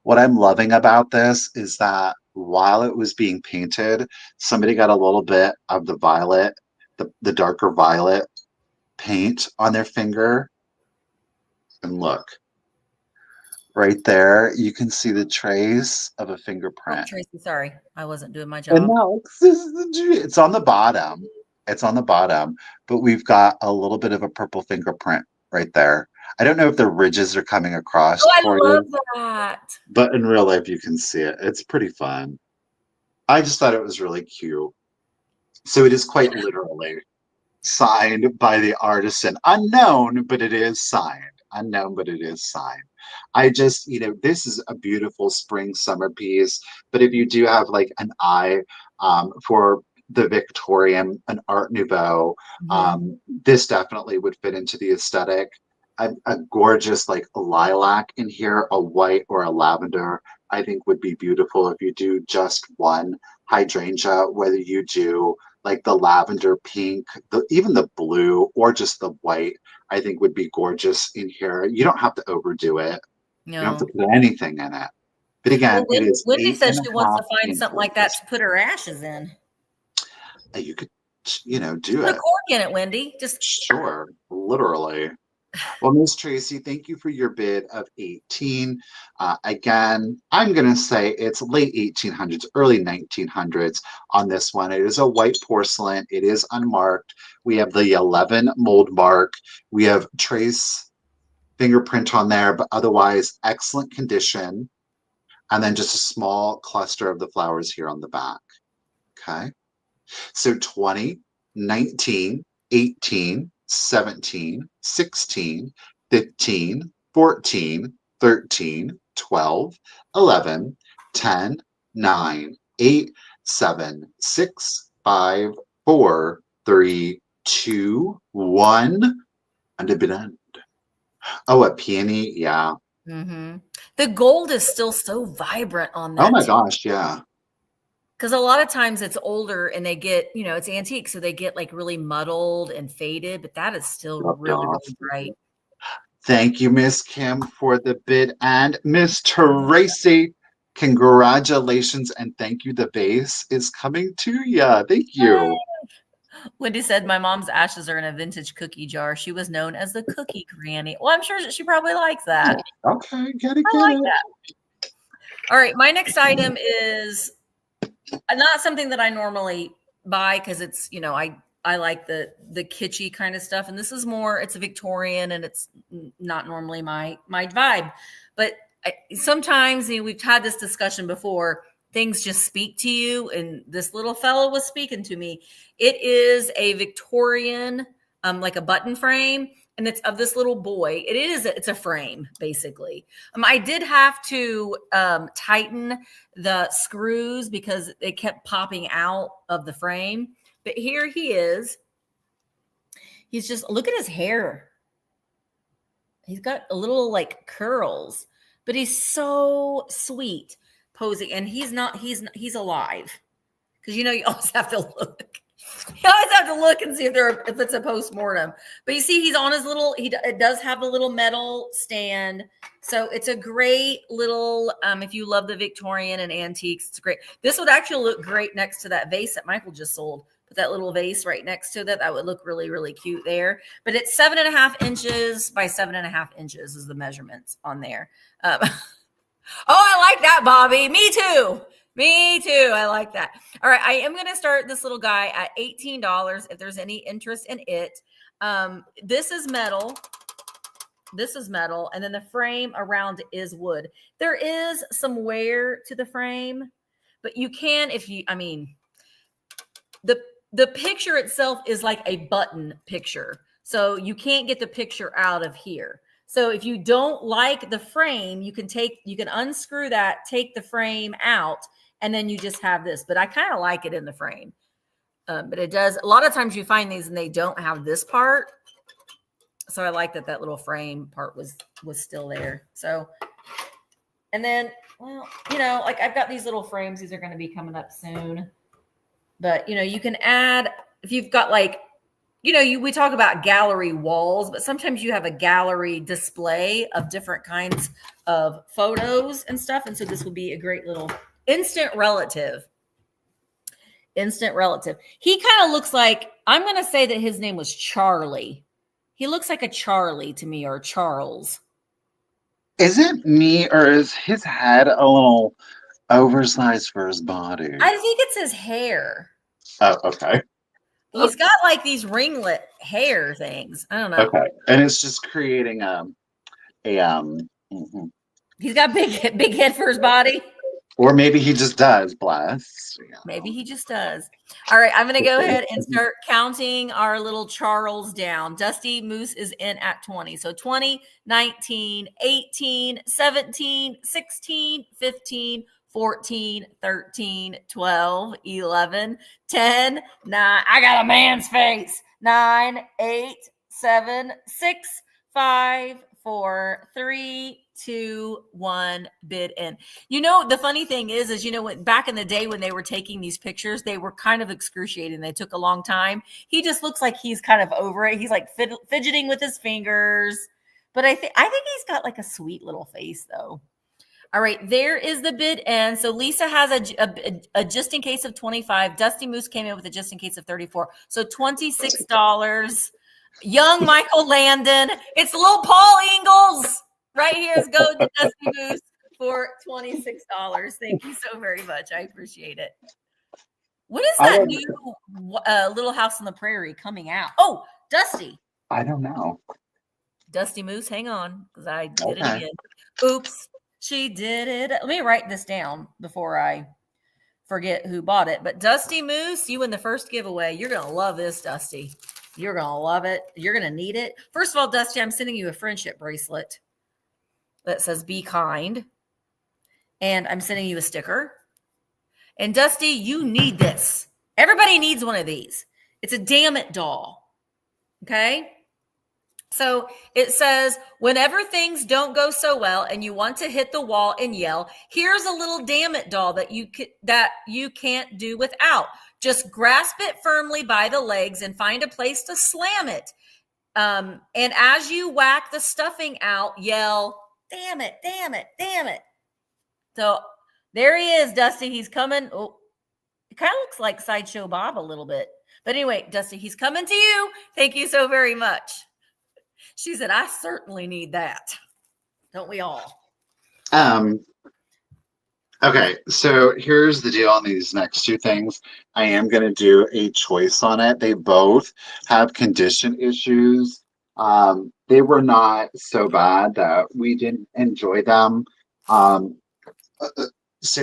What I'm loving about this is that while it was being painted, somebody got a little bit of the violet, the darker violet paint on their finger. And look, right there, you can see the trace of a fingerprint. Oh, Tracy, sorry, I wasn't doing my job. And no, it's on the bottom. It's on the bottom, but we've got a little bit of a purple fingerprint right there. I don't know if the ridges are coming across. Oh, I love that. But in real life, you can see it. It's pretty fun. I just thought it was really cute. So it is quite literally signed by the artisan. Unknown, but it is signed. Unknown, but it is signed. I just, this is a beautiful spring summer piece. But if you do have like an eye for the Victorian, an Art Nouveau. This definitely would fit into the aesthetic. A gorgeous like lilac in here, a white or a lavender, I think would be beautiful if you do just one hydrangea, whether you do like the lavender pink, even the blue or just the white, I think would be gorgeous in here. You don't have to overdo it. No. You don't have to put anything in it. But again, it is Wendy says she wants to find inches. something like that to put her ashes in. You could, do put it. a cork in it, Wendy. Just sure, literally. Well, Miss Tracy, thank you for your bid of 18. Again, I'm going to say it's late 1800s, early 1900s on this one. It is a white porcelain. It is unmarked. We have the 11 mold mark. We have trace fingerprint on there, but otherwise excellent condition. And then just a small cluster of the flowers here on the back. Okay. So 20, 19, 18, 17, 16, 15, 14, 13, 12, 11, 10, 9, 8, 7, 6, 5, 4, 3, 2, 1. And a bit end. Oh, a peony. Yeah. The gold is still so vibrant on that. Oh my gosh. Yeah. Because a lot of times it's older and they get, it's antique. So they get like really muddled and faded, but that is still really, really bright. Thank you, Miss Kim, for the bid. And Miss Tracy, congratulations and thank you. The vase is coming to you. Thank you. Wendy said, my mom's ashes are in a vintage cookie jar. She was known as the cookie granny. Well, I'm sure she probably likes that. Okay, get it. That. All right, my next item is not something that I normally buy because it's, I like the kitschy kind of stuff. And this is more, it's a Victorian and it's not normally my vibe. But sometimes, we've had this discussion before, things just speak to you. And this little fellow was speaking to me. It is a Victorian, like a button frame. And it's of this little boy. It's a frame, basically. I did have to tighten the screws because they kept popping out of the frame. But here he is. He's just, look at his hair. He's got a little like curls, but he's so sweet posing. And he's he's alive. Because, you always have to look. You always have to look and see if it's a post-mortem. But you see, he's on his little, it does have a little metal stand. So it's a great little, if you love the Victorian and antiques, it's great. This would actually look great next to that vase that Michael just sold. Put that little vase right next to that. That would look really, really cute there. But it's 7.5 inches by 7.5 inches is the measurements on there. Oh, I like that, Bobby. Me too. Me too. I like that. All right. I am going to start this little guy at $18 if there's any interest in it. This is metal. This is metal. And then the frame around is wood. There is some wear to the frame, but you can, the picture itself is like a button picture. So you can't get the picture out of here. So if you don't like the frame, you can unscrew that, take the frame out, and then you just have this. But I kind of like it in the frame. But it does, a lot of times you find these and they don't have this part. So I like that little frame part was still there. So, and then, well, like I've got these little frames. These are going to be coming up soon. But, you can add, if you've got like, we talk about gallery walls, but sometimes you have a gallery display of different kinds of photos and stuff. And so this would be a great little instant relative. Instant relative. He kind of looks like, I'm going to say that his name was Charlie. He looks like a Charlie to me, or Charles. Is it me, or is his head a little oversized for his body? I think it's his hair. Oh, okay. He's got like these ringlet hair things. I don't know. Okay, and it's just creating He's got big head for his body. Or maybe he just does, bless. Maybe he just does. All right, I'm going to go ahead and start counting our little Charles down. Dusty Moose is in at 20. So 20, 19, 18, 17, 16, 15, 14, 13, 12, 11, 10, 9. I got a man's face. 9, 8, 7, 6, 5, 4, 3, 2, 1, bid in. You know, the funny thing is, back in the day when they were taking these pictures, they were kind of excruciating. They took a long time. He just looks like he's kind of over it. He's like fidgeting with his fingers. But I think he's got like a sweet little face though. All right, there is the bid end. So Lisa has a just in case of 25. Dusty Moose came in with a just in case of 34. So $26. Young Michael Landon. It's little Paul Ingalls right here is going to Dusty Moose for $26. Thank you so very much. I appreciate it. When is that new Little House on the Prairie coming out? Oh, Dusty. I don't know. Dusty Moose, hang on, because I did it again. Oops. She did it. Let me write this down before I forget who bought it. But Dusty Moose, you win the first giveaway. You're going to love this, Dusty. You're going to love it. You're going to need it. First of all, Dusty, I'm sending you a friendship bracelet that says be kind. And I'm sending you a sticker. And Dusty, you need this. Everybody needs one of these. It's a damn it doll. Okay? So it says, whenever things don't go so well and you want to hit the wall and yell, here's a little damn it doll that you can't do without. Just grasp it firmly by the legs and find a place to slam it. And as you whack the stuffing out, yell, damn it, damn it, damn it. So there he is, Dusty. He's coming. Oh, it kind of looks like Sideshow Bob a little bit. But anyway, Dusty, he's coming to you. Thank you so very much. She said, I certainly need that. Don't we all? Okay, so here's the deal on these next two things. I am going to do a choice on it. They both have condition issues. They were not so bad that we didn't enjoy them. So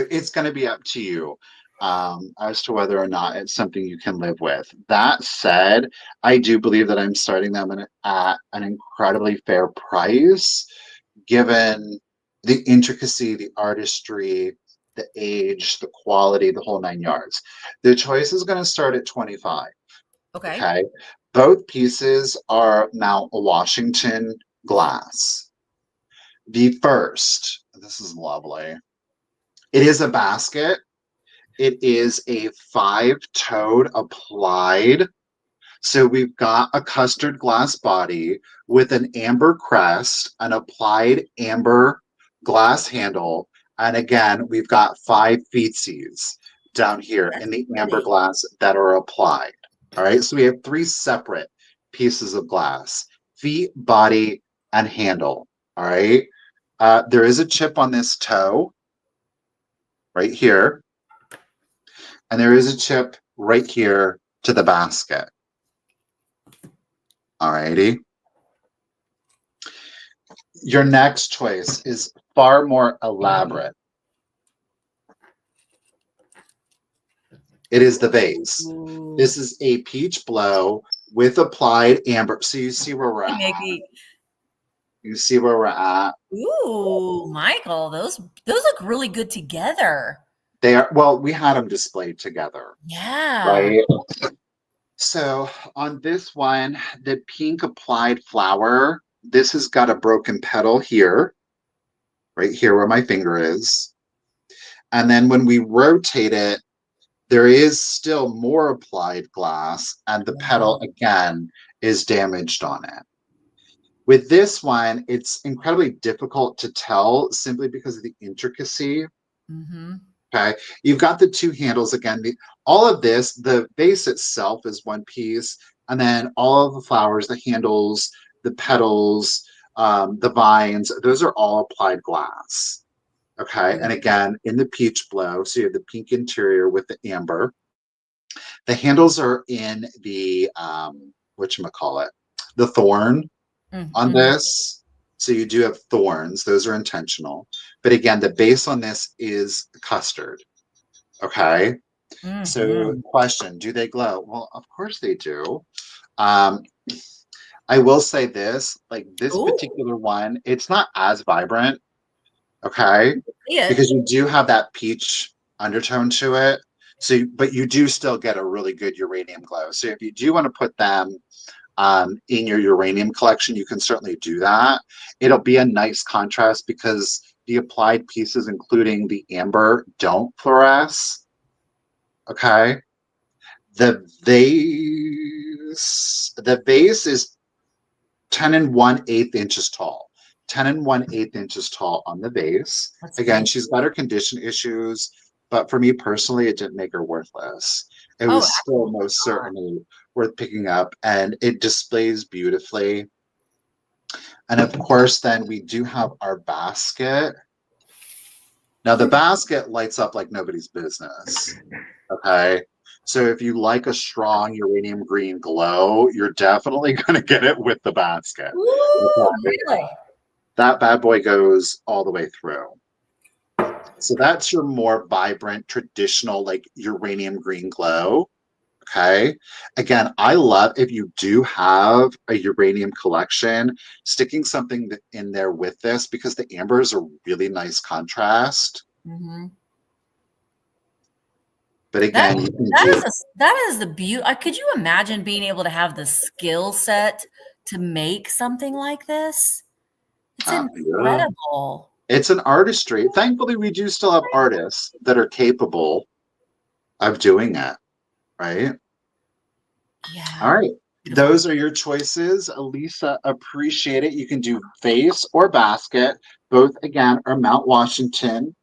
it's going to be up to you as to whether or not it's something you can live with. That said, I do believe that I'm starting them at an incredibly fair price, given the intricacy, the artistry, the age, the quality, the whole 9 yards. The choice is going to start at 25. Okay. Both pieces are Mount Washington glass. The first, this is lovely. It is a basket. It is a 5-toed applied. So we've got a custard glass body with an amber crest, an applied amber glass handle. And again, we've got 5 feetsies down here in the amber glass that are applied. All right. So we have 3 separate pieces of glass: feet, body, and handle. All right. There is a chip on this toe right here. And there is a chip right here to the basket. All righty. Your next choice is far more elaborate. It is the vase. Ooh. This is a peach blow with applied amber. So you see where we're at. You see where we're at. Ooh, Michael, those look really good together. They are, well, we had them displayed together. Yeah. Right. So on this one, the pink applied flower, this has got a broken petal here, right here where my finger is. And then when we rotate it, there is still more applied glass, and the petal again is damaged on it. With this one, it's incredibly difficult to tell simply because of the intricacy. Mm-hmm. Okay, you've got the 2 handles again. All of this, the vase itself is one piece, and then all of the flowers, the handles, the petals, the vines, those are all applied glass. Okay, and again, in the peach blow, so you have the pink interior with the amber. The handles are in the, whatchamacallit, the thorn on this. So you do have thorns. Those are intentional. But again, the base on this is custard. Okay. Mm-hmm. So question, do they glow? Well, of course they do. I will say this, like this particular one, it's not as vibrant Okay. Because you do have that peach undertone to it. So, but you do still get a really good uranium glow. So if you do want to put them in your uranium collection, you can certainly do that. It'll be a nice contrast because the applied pieces, including the amber, don't fluoresce. Okay. The vase is 10 and 1/8 inches tall. 10 and 1/8 inches tall on the vase. Again, she's got her condition issues, but for me personally, it didn't make her worthless. It was still most certainly worth picking up, and it displays beautifully. And of course, then we do have our basket. Now, the basket lights up like nobody's business. Okay. So if you like a strong uranium green glow, you're definitely going to get it with the basket. Ooh, really? That bad boy goes all the way through. So that's your more vibrant, traditional, like uranium green glow. Okay. Again, I love if you do have a uranium collection, sticking something in there with this because the amber is a really nice contrast. Mm-hmm. But again, that is the beauty. Could you imagine being able to have the skill set to make something like this? It's incredible. Yeah. It's an artistry. Thankfully, we do still have artists that are capable of doing it, right? Yeah. All right. Those are your choices. Elisa, appreciate it. You can do vase or basket. Both, again, are Mount Washington,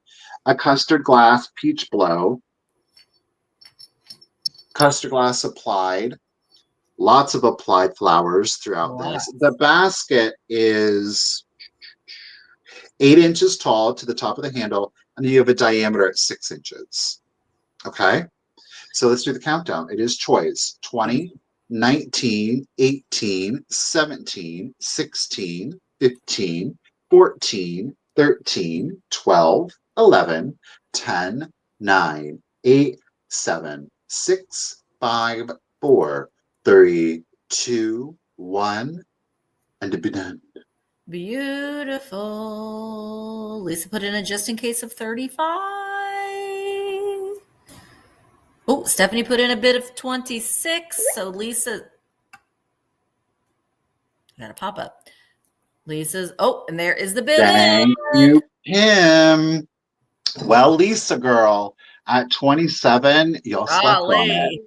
a custard glass peach blow. Custard glass applied, lots of applied flowers throughout this. The basket is 8 inches tall to the top of the handle, and you have a diameter at 6 inches. Okay, so let's do the countdown. It is choice 20, 19, 18, 17, 16, 15, 14, 13, 12, 11, 10, 9, 8, 7, 6, 5, 4, 3, 2, 1, and to be done. Beautiful. Lisa put in a just in case of 35. Oh, Stephanie put in a bid of 26. So Lisa got a pop up. Lisa's, and there is the bid. Thank you, Kim. Well, Lisa girl, at 27, you'll slept on it.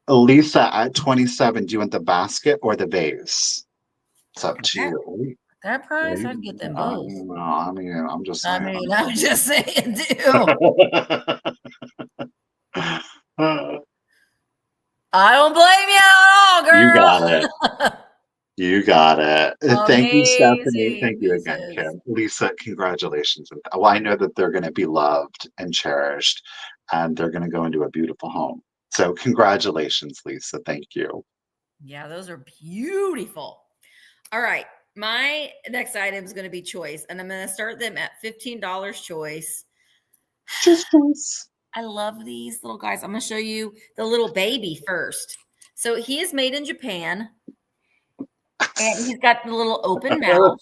Lisa, at 27, do you want the basket or the vase? It's up to you. That price, I'd get them both. I mean, I'm just saying. I'm just saying, too. I don't blame you at all, girl. You got it. You got it. Amazing. Thank you, Stephanie. Thank you again, Kim. Lisa, congratulations. Well, I know that they're going to be loved and cherished, and they're going to go into a beautiful home. So congratulations, Lisa. Thank you. Yeah, those are beautiful. All right. My next item is going to be choice, and I'm going to start them at $15 choice. Just choice. I love these little guys. I'm going to show you the little baby first. So he is made in Japan, and he's got the little open mouth.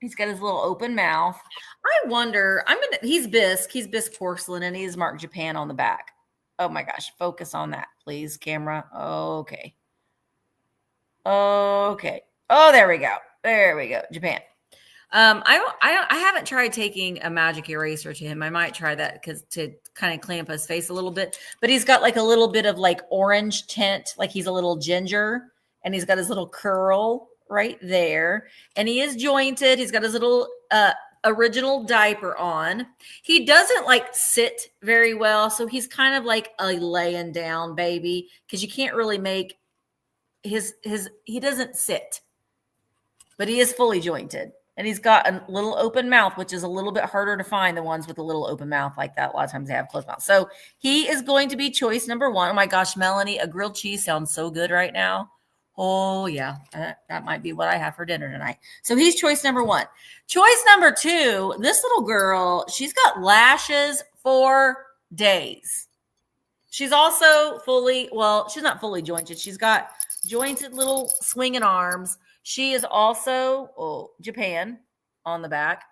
He's got his little open mouth. I wonder, he's bisque porcelain, and he's marked Japan on the back. Oh my gosh. Focus on that, please, camera. Okay. Okay. Oh, there we go. There we go. Japan. I haven't tried taking a magic eraser to him. I might try that to kind of clamp his face a little bit, but he's got like a little bit of like orange tint, like he's a little ginger, and he's got his little curl right there, and he is jointed. He's got his little original diaper on. He doesn't like sit very well, so he's kind of like a laying down baby because you can't really make he doesn't sit, but he is fully jointed. And he's got a little open mouth, which is a little bit harder to find, the ones with a little open mouth like that. A lot of times they have closed mouth. So he is going to be choice number 1. Oh my gosh, Melanie, a grilled cheese sounds so good right now. Oh yeah, that might be what I have for dinner tonight. So he's choice number 1. Choice number 2, this little girl, she's got lashes for days. She's also she's not fully jointed. She's got jointed little swinging arms. She is also Japan on the back.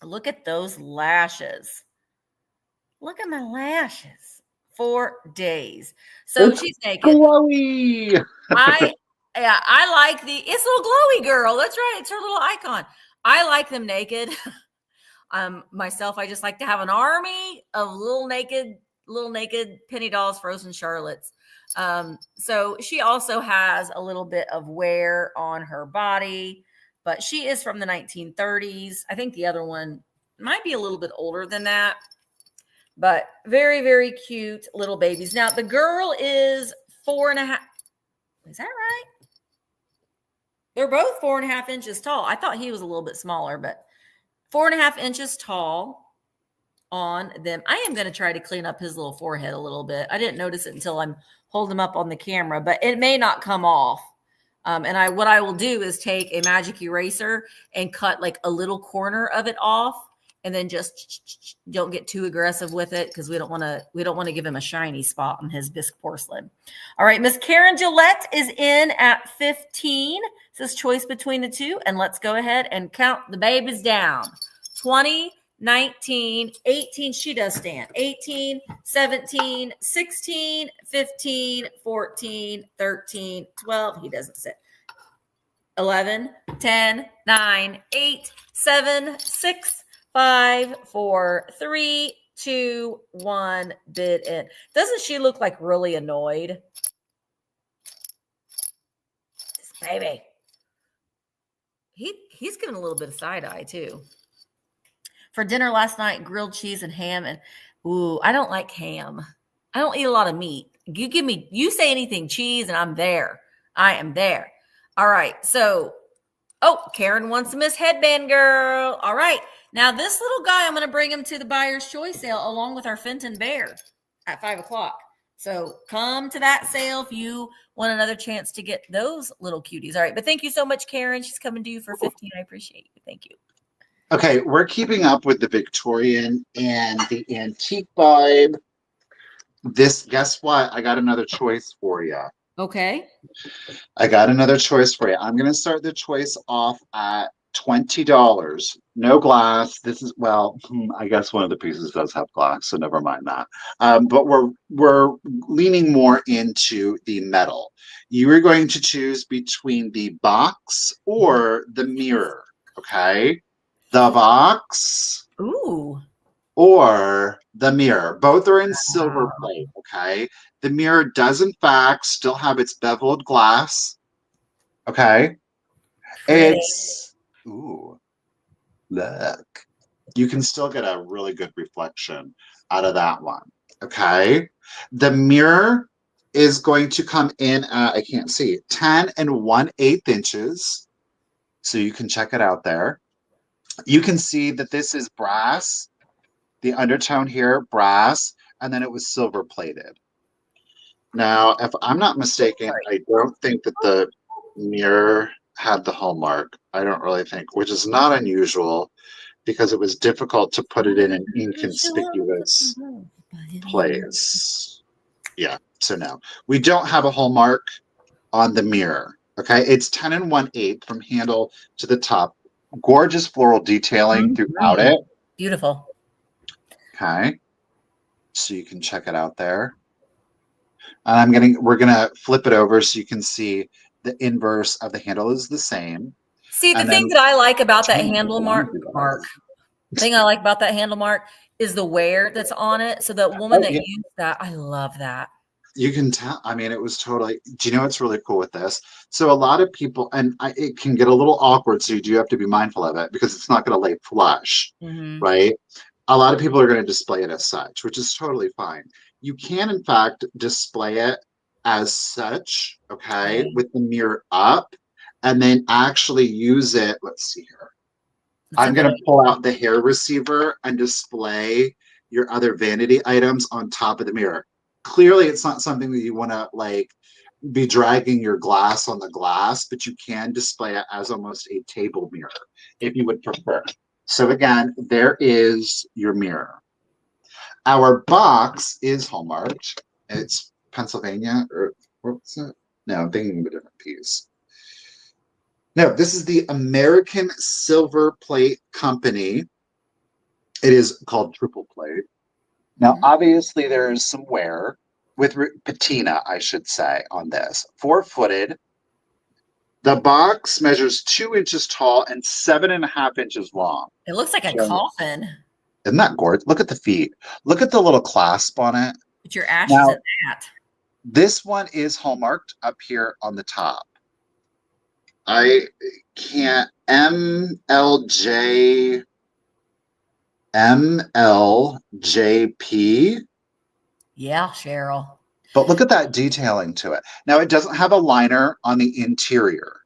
Look at those lashes. Look at my lashes. 4 days. So It's she's naked. glowy. I like it's a little glowy girl. That's right. It's her little icon. I like them naked. Myself, I just like to have an army of little naked penny dolls, frozen Charlottes. So she also has a little bit of wear on her body, but she is from the 1930s. I think the other one might be a little bit older than that, but very, very cute little babies. Now the girl is 4.5. Is that right? They're both 4.5 inches tall. I thought he was a little bit smaller, but 4.5 inches tall on them. I am going to try to clean up his little forehead a little bit. I didn't notice it until I'm holding him up on the camera, but it may not come off. What I will do is take a magic eraser and cut like a little corner of it off, and then just don't get too aggressive with it because we don't want to give him a shiny spot on his bisque porcelain. All right, Miss Karen Gillette is in at 15. Says choice between the two, and let's go ahead and count the babies down. 20, 19, 18, she does stand. 18, 17, 16, 15, 14, 13, 12, he doesn't sit. 11, 10, 9, 8, 7, 6, 5, 4, 3, 2, 1, bid in. Doesn't she look like really annoyed? This baby. He's giving a little bit of side eye too. For dinner last night, grilled cheese and ham. And ooh, I don't like ham. I don't eat a lot of meat. You say anything cheese and I'm there. I am there. All right. So, Karen wants a Miss Headband Girl. All right. Now this little guy, I'm going to bring him to the buyer's choice sale along with our Fenton Bear at 5:00. So come to that sale if you want another chance to get those little cuties. All right. But thank you so much, Karen. She's coming to you for 15. I appreciate you. Thank you. Okay, we're keeping up with the Victorian and the antique vibe. Guess what? I got another choice for you. Okay. I got another choice for you. I'm going to start the choice off at $20. No glass. This is, well, I guess one of the pieces does have glass, so never mind that. But we're leaning more into the metal. You are going to choose between the box or the mirror. Okay. The box. Ooh. Or the mirror. Both are in silver plate, okay? The mirror does, in fact, still have its beveled glass, okay? Pretty. Ooh, look. You can still get a really good reflection out of that one, okay? The mirror is going to come in, I can't see, 10 1/8 inches. So you can check it out there. You can see that this is brass. The undertone here, brass, and then it was silver plated. Now, if I'm not mistaken, I don't think that the mirror had the hallmark. I don't really think, which is not unusual because it was difficult to put it in an inconspicuous place. Yeah, so no. We don't have a hallmark on the mirror, okay? It's 10 1/8 from handle to the top. Gorgeous floral detailing throughout it. Beautiful. Okay, so you can check it out there. And we're gonna flip it over so you can see the inverse of the handle is the same. See, the thing that I like about that handle mark, is the wear that's on it. So the woman that used that, I love that. You can tell. I mean, it was totally. Do you know what's really cool with this? So a lot of people, and it can get a little awkward. So you do have to be mindful of it because it's not going to lay flush, right? A lot of people are going to display it as such, which is totally fine. You can, in fact, display it as such, okay, with the mirror up, and then actually use it. Let's see here. I'm going to pull out the hair receiver and display your other vanity items on top of the mirror. Clearly, it's not something that you want to like be dragging your glass on the glass, but you can display it as almost a table mirror if you would prefer. So again, there is your mirror. Our box is hallmarked. It's Pennsylvania, or what's it? No, I'm thinking of a different piece. No, this is the American Silver Plate Company. It is called triple plate. Now, obviously, there's some wear with patina, I should say, on this. 4-footed. The box measures 2 inches tall and 7.5 inches long. It looks like a coffin. Isn't that gorgeous? Look at the feet. Look at the little clasp on it. Put your ashes in that. This one is hallmarked up here on the top. I can't. MLJP. Yeah, Cheryl. But look at that detailing to it. Now, it doesn't have a liner on the interior.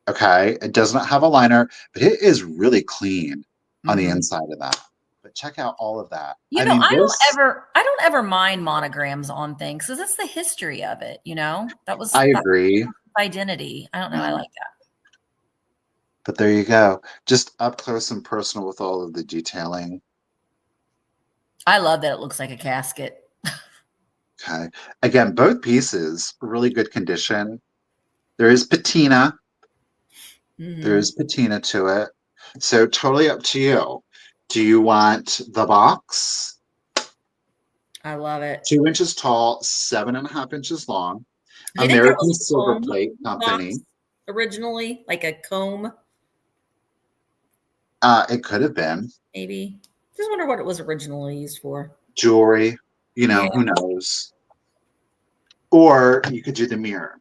Okay? It does not have a liner, but it is really clean on the inside of that. But check out all of that. I don't ever mind monograms on things because it's the history of it, I agree. Identity. I don't know. I like that. But there you go. Just up close and personal with all of the detailing. I love that it looks like a casket. Okay. Again, both pieces, really good condition. There is patina. There is patina to it. So totally up to you. Do you want the box? I love it. 2 inches tall, 7.5 inches long. American Silver Plate Company. Originally, like a comb. It could have been. Maybe. Just wonder what it was originally used for. Jewelry. Who knows? Or you could do the mirror.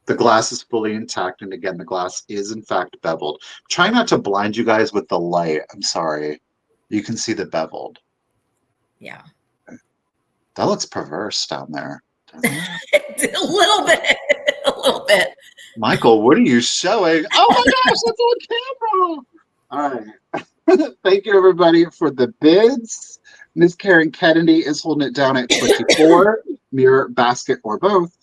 The glass is fully intact. And again, the glass is in fact beveled. Try not to blind you guys with the light. I'm sorry. You can see the beveled. Yeah. That looks perverse down there. A little bit. A little bit. Michael, what are you showing? Oh my gosh, it's on camera. All right. Thank you, everybody, for the bids. Miss Karen Kennedy is holding it down at 24. Mirror, basket, or both.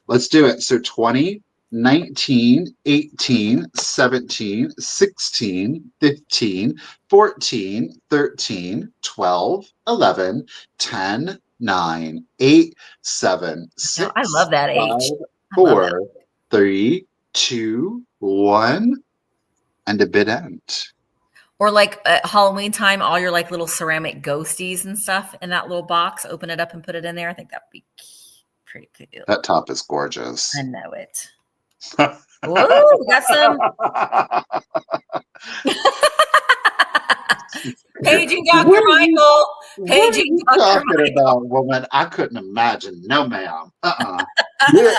Let's do it. So 20, 19, 18, 17, 16, 15, 14, 13, 12, 11, 10, 9, 8, 7, 6, I love that 5, age. 4, 3, 2, 1, and a bid end. Or like at Halloween time, all your like little ceramic ghosties and stuff in that little box. Open it up and put it in there. I think that would be pretty cool. That top is gorgeous. I know it. Ooh, we got some. Paging Dr. Michael. Paging Dr. Talking about, woman, I couldn't imagine. No, ma'am. No.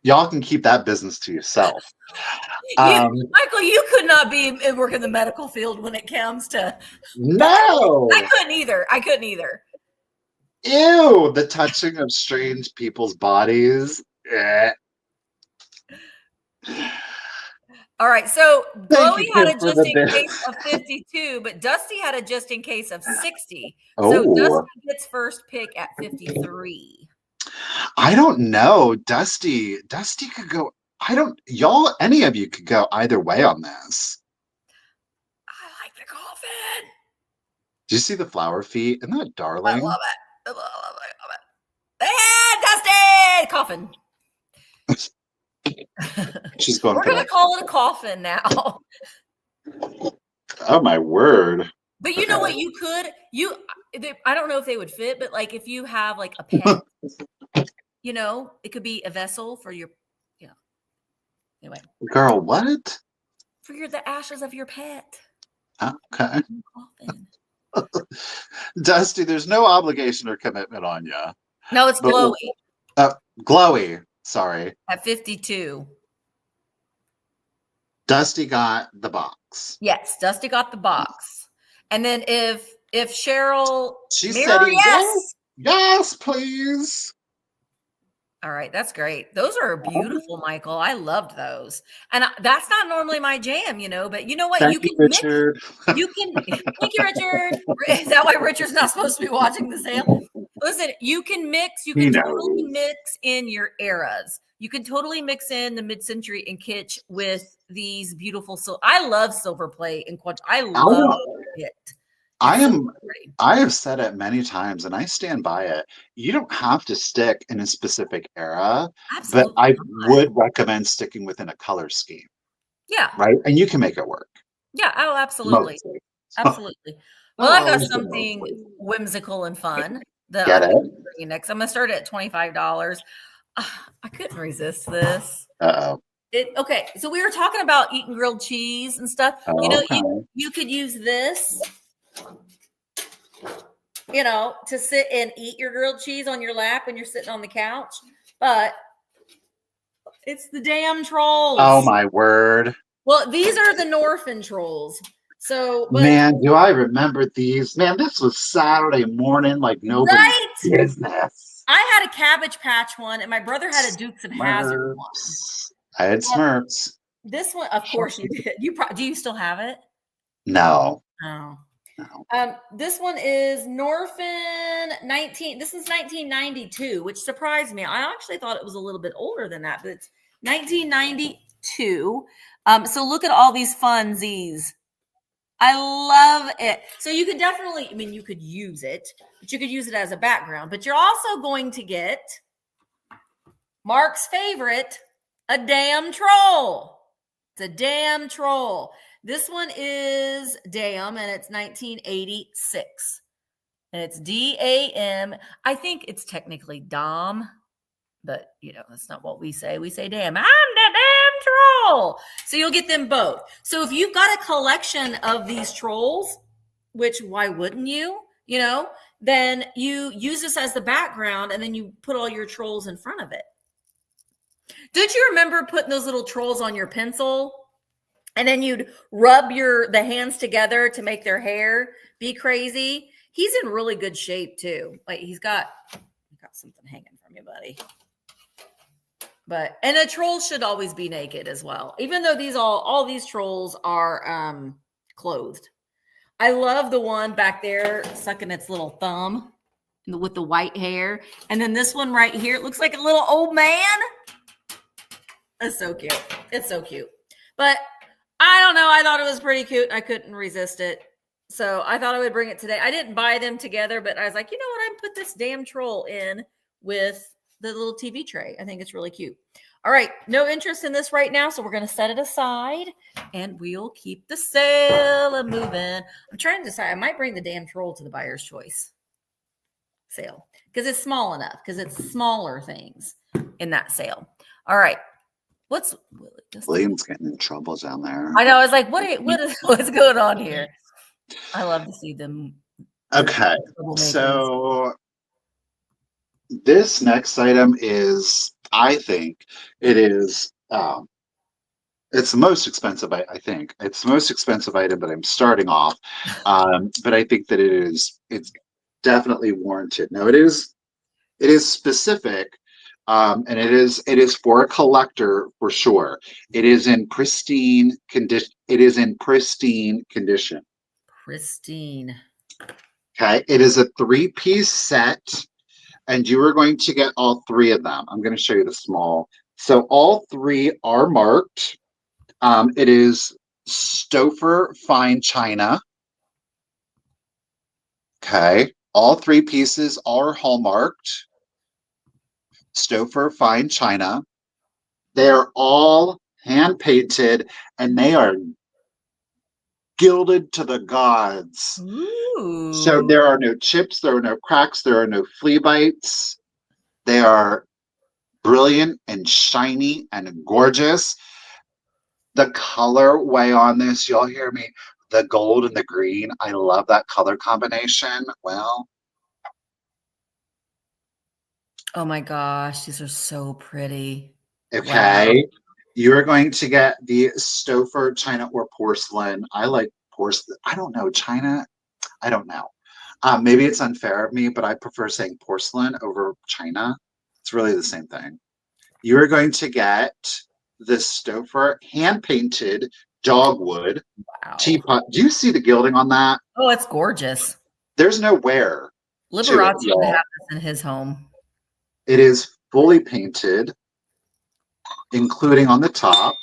Y'all can keep that business to yourself. Michael, you could not be work in the medical field when it comes to. No. I couldn't either. Ew, the touching of strange people's bodies. All right, so Chloe had a just in case of 52, but Dusty had a just in case of 60. So Dusty gets first pick at 53. I don't know. Dusty could go. Y'all, any of you could go either way on this. I like the coffin. Do you see the flower feet? Isn't that darling? I love it. Hey, Dusty! Coffin. She's going. We're gonna call it a coffin now. Oh my word! But you know what? You could. I don't know if they would fit, but like if you have like a pet, it could be a vessel for your. Anyway. Girl, what? For the ashes of your pet. Okay. Dusty, there's no obligation or commitment on you. No, it's glowy. Glowy. Sorry. At 52. Dusty got the box. Yes, Dusty got the box. And then if Cheryl, she said yes, please. All right, that's great. Those are beautiful, Michael. I loved those. And that's not normally my jam, but you know what? Thank you, Richard. Thank you, Richard. Is that why Richard's not supposed to be watching the sale? Listen, you can totally mix in your eras. You can totally mix in the mid-century and kitsch with these beautiful. I love silver plate and quadruple. I love it. I have said it many times and I stand by it. You don't have to stick in a specific era, but I would recommend sticking within a color scheme. Yeah. Right? And you can make it work. Yeah. Oh, absolutely. Mostly. Absolutely. Well, I've got something whimsical and fun that I'm going to bring you next. I'm going to start at $25. I couldn't resist this. Uh-oh. Okay, so we were talking about eating grilled cheese and stuff. Oh, you know, okay. you could use this, to sit and eat your grilled cheese on your lap when you're sitting on the couch. But it's the damn trolls. Oh my word. Well, these are the Norfin trolls. So, man, do I remember these? Man, this was Saturday morning, like nobody's business. I had a Cabbage Patch one, and my brother had a Dukes of Hazzard one. I had Smurfs. This one, of course, you did. Do you still have it? No. Oh. No. This one is Norfin 19. This is 1992, which surprised me. I actually thought it was a little bit older than that, but it's 1992. So look at all these funsies. I love it. So you could definitely, you could use it, but you could use it as a background. But you're also going to get Mark's favorite, a damn troll. It's a damn troll. This one is Dam, and it's 1986. And it's DAM. I think it's technically Dom, but, that's not what we say. We say Dam. I'm the damn troll. So you'll get them both. So if you've got a collection of these trolls, which why wouldn't you, then you use this as the background, and then you put all your trolls in front of it. Don't you remember putting those little trolls on your pencil? And then you'd rub the hands together to make their hair be crazy. He's in really good shape too. Like you got something hanging from you, buddy. And a troll should always be naked as well. Even though all these trolls are clothed. I love the one back there sucking its little thumb with the white hair. And then this one right here, it looks like a little old man. That's so cute. It's so cute. But I don't know. I thought it was pretty cute. I couldn't resist it. So I thought I would bring it today. I didn't buy them together, but I was like, you know what? I put this damn troll in with the little TV tray. I think it's really cute. All right. No interest in this right now. So we're going to set it aside and we'll keep the sale moving. I'm trying to decide. I might bring the damn troll to the buyer's choice sale because it's small enough, because it's smaller things in that sale. All right. William's getting in trouble down there. I know. I was like, what's going on here? I love to see them. Okay. So this next item is, I think it is, it's the most expensive, I think. It's the most expensive item, but I'm starting off. But I think that it's definitely warranted. Now it is specific. And it is for a collector for sure. It is in pristine condition. Pristine. Okay. It is a 3-piece set, and you are going to get all 3 of them. I'm going to show you the small. So all 3 are marked. It is Stoofer fine china. Okay. All 3 pieces are hallmarked. Stoofer fine china. They are all hand painted, and they are gilded to the gods. Ooh. So there are no chips, there are no cracks, there are no flea bites. They are brilliant and shiny and gorgeous. The colorway on this, you'll hear me, the gold and the green. I love that color combination. Well, oh my gosh, these are so pretty. Okay. Wow. You're going to get the Stoofer china or porcelain. I like porcelain. I don't know. China? I don't know. Maybe it's unfair of me, but I prefer saying porcelain over china. It's really the same thing. You're going to get the Stoofer hand-painted dogwood teapot. Do you see the gilding on that? Oh, it's gorgeous. There's no wear. Liberace would have this in his home. It is fully painted, including on the top.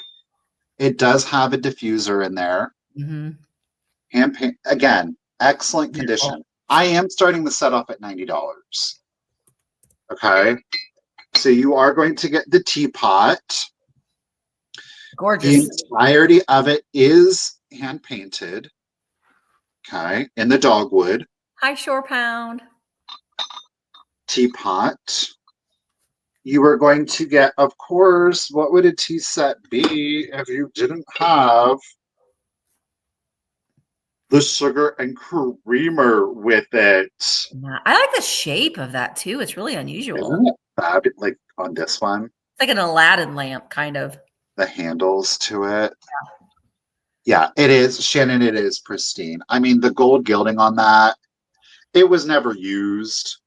It does have a diffuser in there. Mm-hmm. Hand paint, again, excellent condition. I am starting the set off at $90. Okay. So you are going to get the teapot. Gorgeous. The entirety of it is hand painted. Okay, in the dogwood. Hi, Shore Pound. Teapot. You are going to get, of course, what would a tea set be if you didn't have the sugar and creamer with it? Yeah, I like the shape of that too. It's really unusual. Isn't it fab? Like on this one, it's like an Aladdin lamp, kind of. The handles to it. Yeah, it is, Shannon. It is pristine. I mean, the gold gilding on that, it was never used.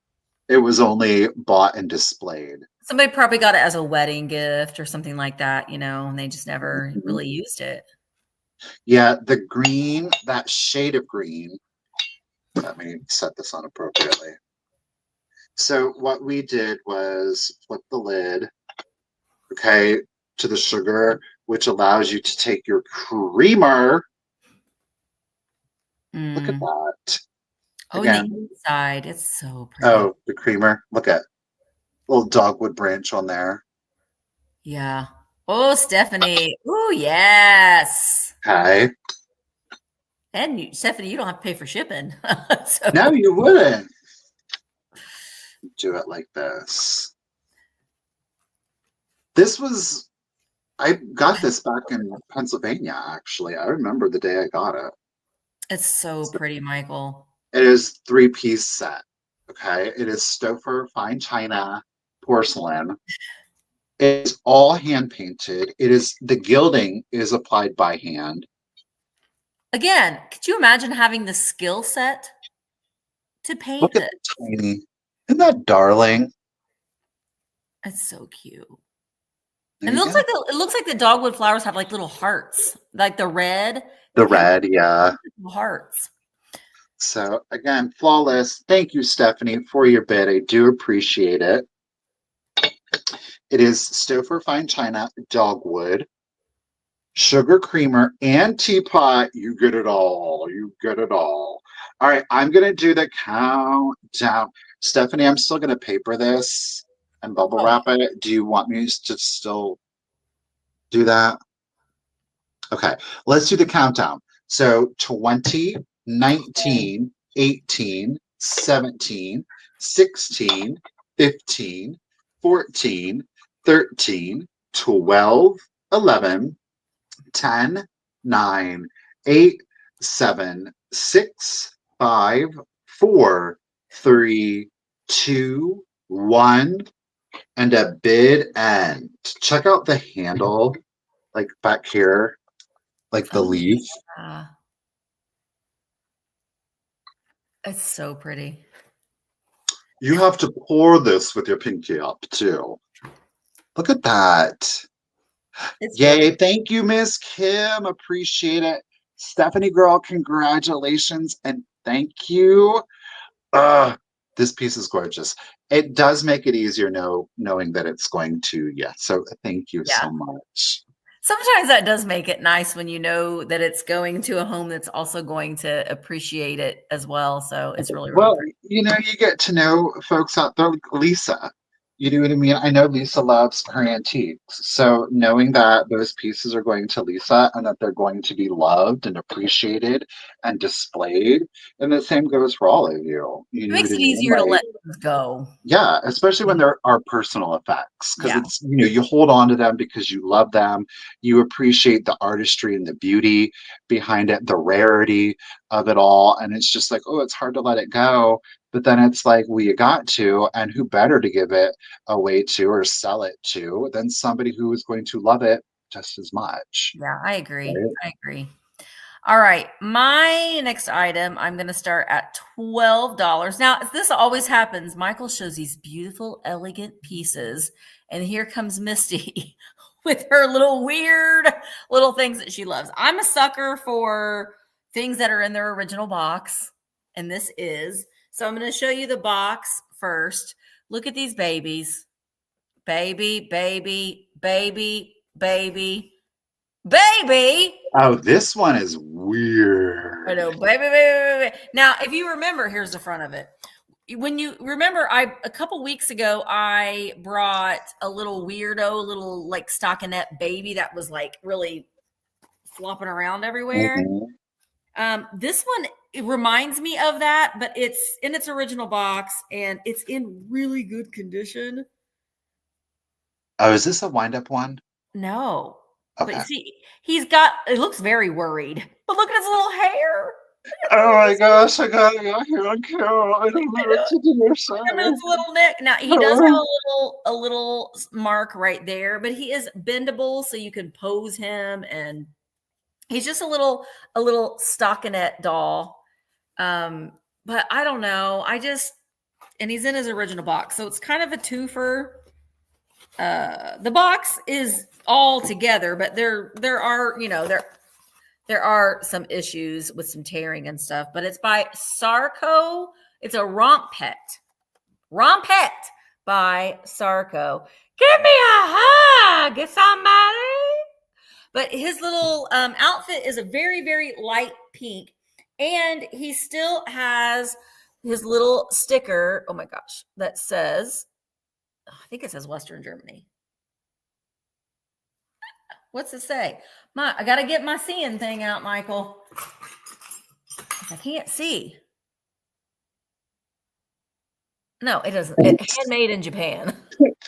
It was only bought and displayed. Somebody probably got it as a wedding gift or something like that, you know, and they just never really used it. Yeah, the green, that shade of green. Let me set this on appropriately. So what we did was flip the lid, okay, to the sugar, which allows you to take your creamer. Look at that. Oh, again, the inside, it's so pretty. Oh, the creamer. Look at little dogwood branch on there. Yeah. Oh, Stephanie. Oh, yes. Okay. And Stephanie, you don't have to pay for shipping. So. No, you wouldn't. Do it like this. This was, I got this back in Pennsylvania, actually. I remember the day I got it. It's so pretty, Michael. It is 3-piece set. Okay. It is Stoofer, fine china, porcelain. It's all hand painted. It is, the gilding is applied by hand. Again, could you imagine having the skill set to paint Look at the tiny. Isn't that darling? It's so cute. And it looks like the dogwood flowers have like little hearts, like the red. The red, yeah. Hearts. So again, flawless. Thank you, Stephanie, for your bid. I do appreciate it. It is Stoofer fine china, dogwood, sugar creamer, and teapot. You get it all. You get it all. All right, I'm going to do the countdown. Stephanie, I'm still going to paper this and bubble wrap it. Do you want me to still do that? Okay, let's do the countdown. So 20, 19, 18, 17, 16, 15, 14, 13, 12, 11, 10, 9, 8, 7, 6, 5, 4, 3, 2, 1, and a bid end. Check out the handle, like back here, like the leaf. Yeah. It's so pretty. You have to pour this with your pinky up too. Look at that. Yay. Thank you, Miss Kim. Appreciate it. Stephanie girl, congratulations and thank you. This piece is gorgeous. It does make it easier knowing that it's going to, so thank you so much. Sometimes that does make it nice when you know that it's going to a home that's also going to appreciate it as well. So it's really, really great. You know, you get to know folks out there like Lisa. You know what I mean? I know Lisa loves her antiques. So knowing that those pieces are going to Lisa and that they're going to be loved and appreciated and displayed, and the same goes for all of you. It makes it easier to let things go. Yeah, especially when there are personal effects, because it's, you hold on to them because you love them. You appreciate the artistry and the beauty behind it, the rarity of it all. And it's just like, oh, it's hard to let it go. But then it's like, well, you got to, and who better to give it away to or sell it to than somebody who is going to love it just as much. Yeah, I agree. Right? I agree. All right. My next item, I'm going to start at $12. Now, this always happens. Michael shows these beautiful, elegant pieces. And here comes Misty with her little weird little things that she loves. I'm a sucker for things that are in their original box. And this is. So I'm going to show you the box first. Look at these babies. Baby, baby, baby, baby, baby. Oh, this one is weird. I know, baby, baby, baby. Now, if you remember, here's the front of it. when you remember, a couple weeks ago I brought a little weirdo, little like stockinette baby that was like really flopping around everywhere. This one, it reminds me of that, but it's in its original box and it's in really good condition. Oh, is this a wind-up one? No. Okay. But see, it looks very worried. But look at his little hair. Oh my gosh, I got here on camera. I don't know what to do. Sorry. And his little neck. Now he does have a little mark right there, but he is bendable, so you can pose him, and he's just a little stockinette doll. But I don't know. And he's in his original box, so it's kind of a twofer. The box is all together, but there are some issues with some tearing and stuff. But it's by Sarco. It's a rompet by Sarco. Give me a hug, somebody. But his little outfit is a very, very light pink. And he still has his little sticker, oh my gosh, that says, I think it says Western Germany. What's it say? I got to get my seeing thing out, Michael. I can't see. No, it doesn't. It's handmade in Japan.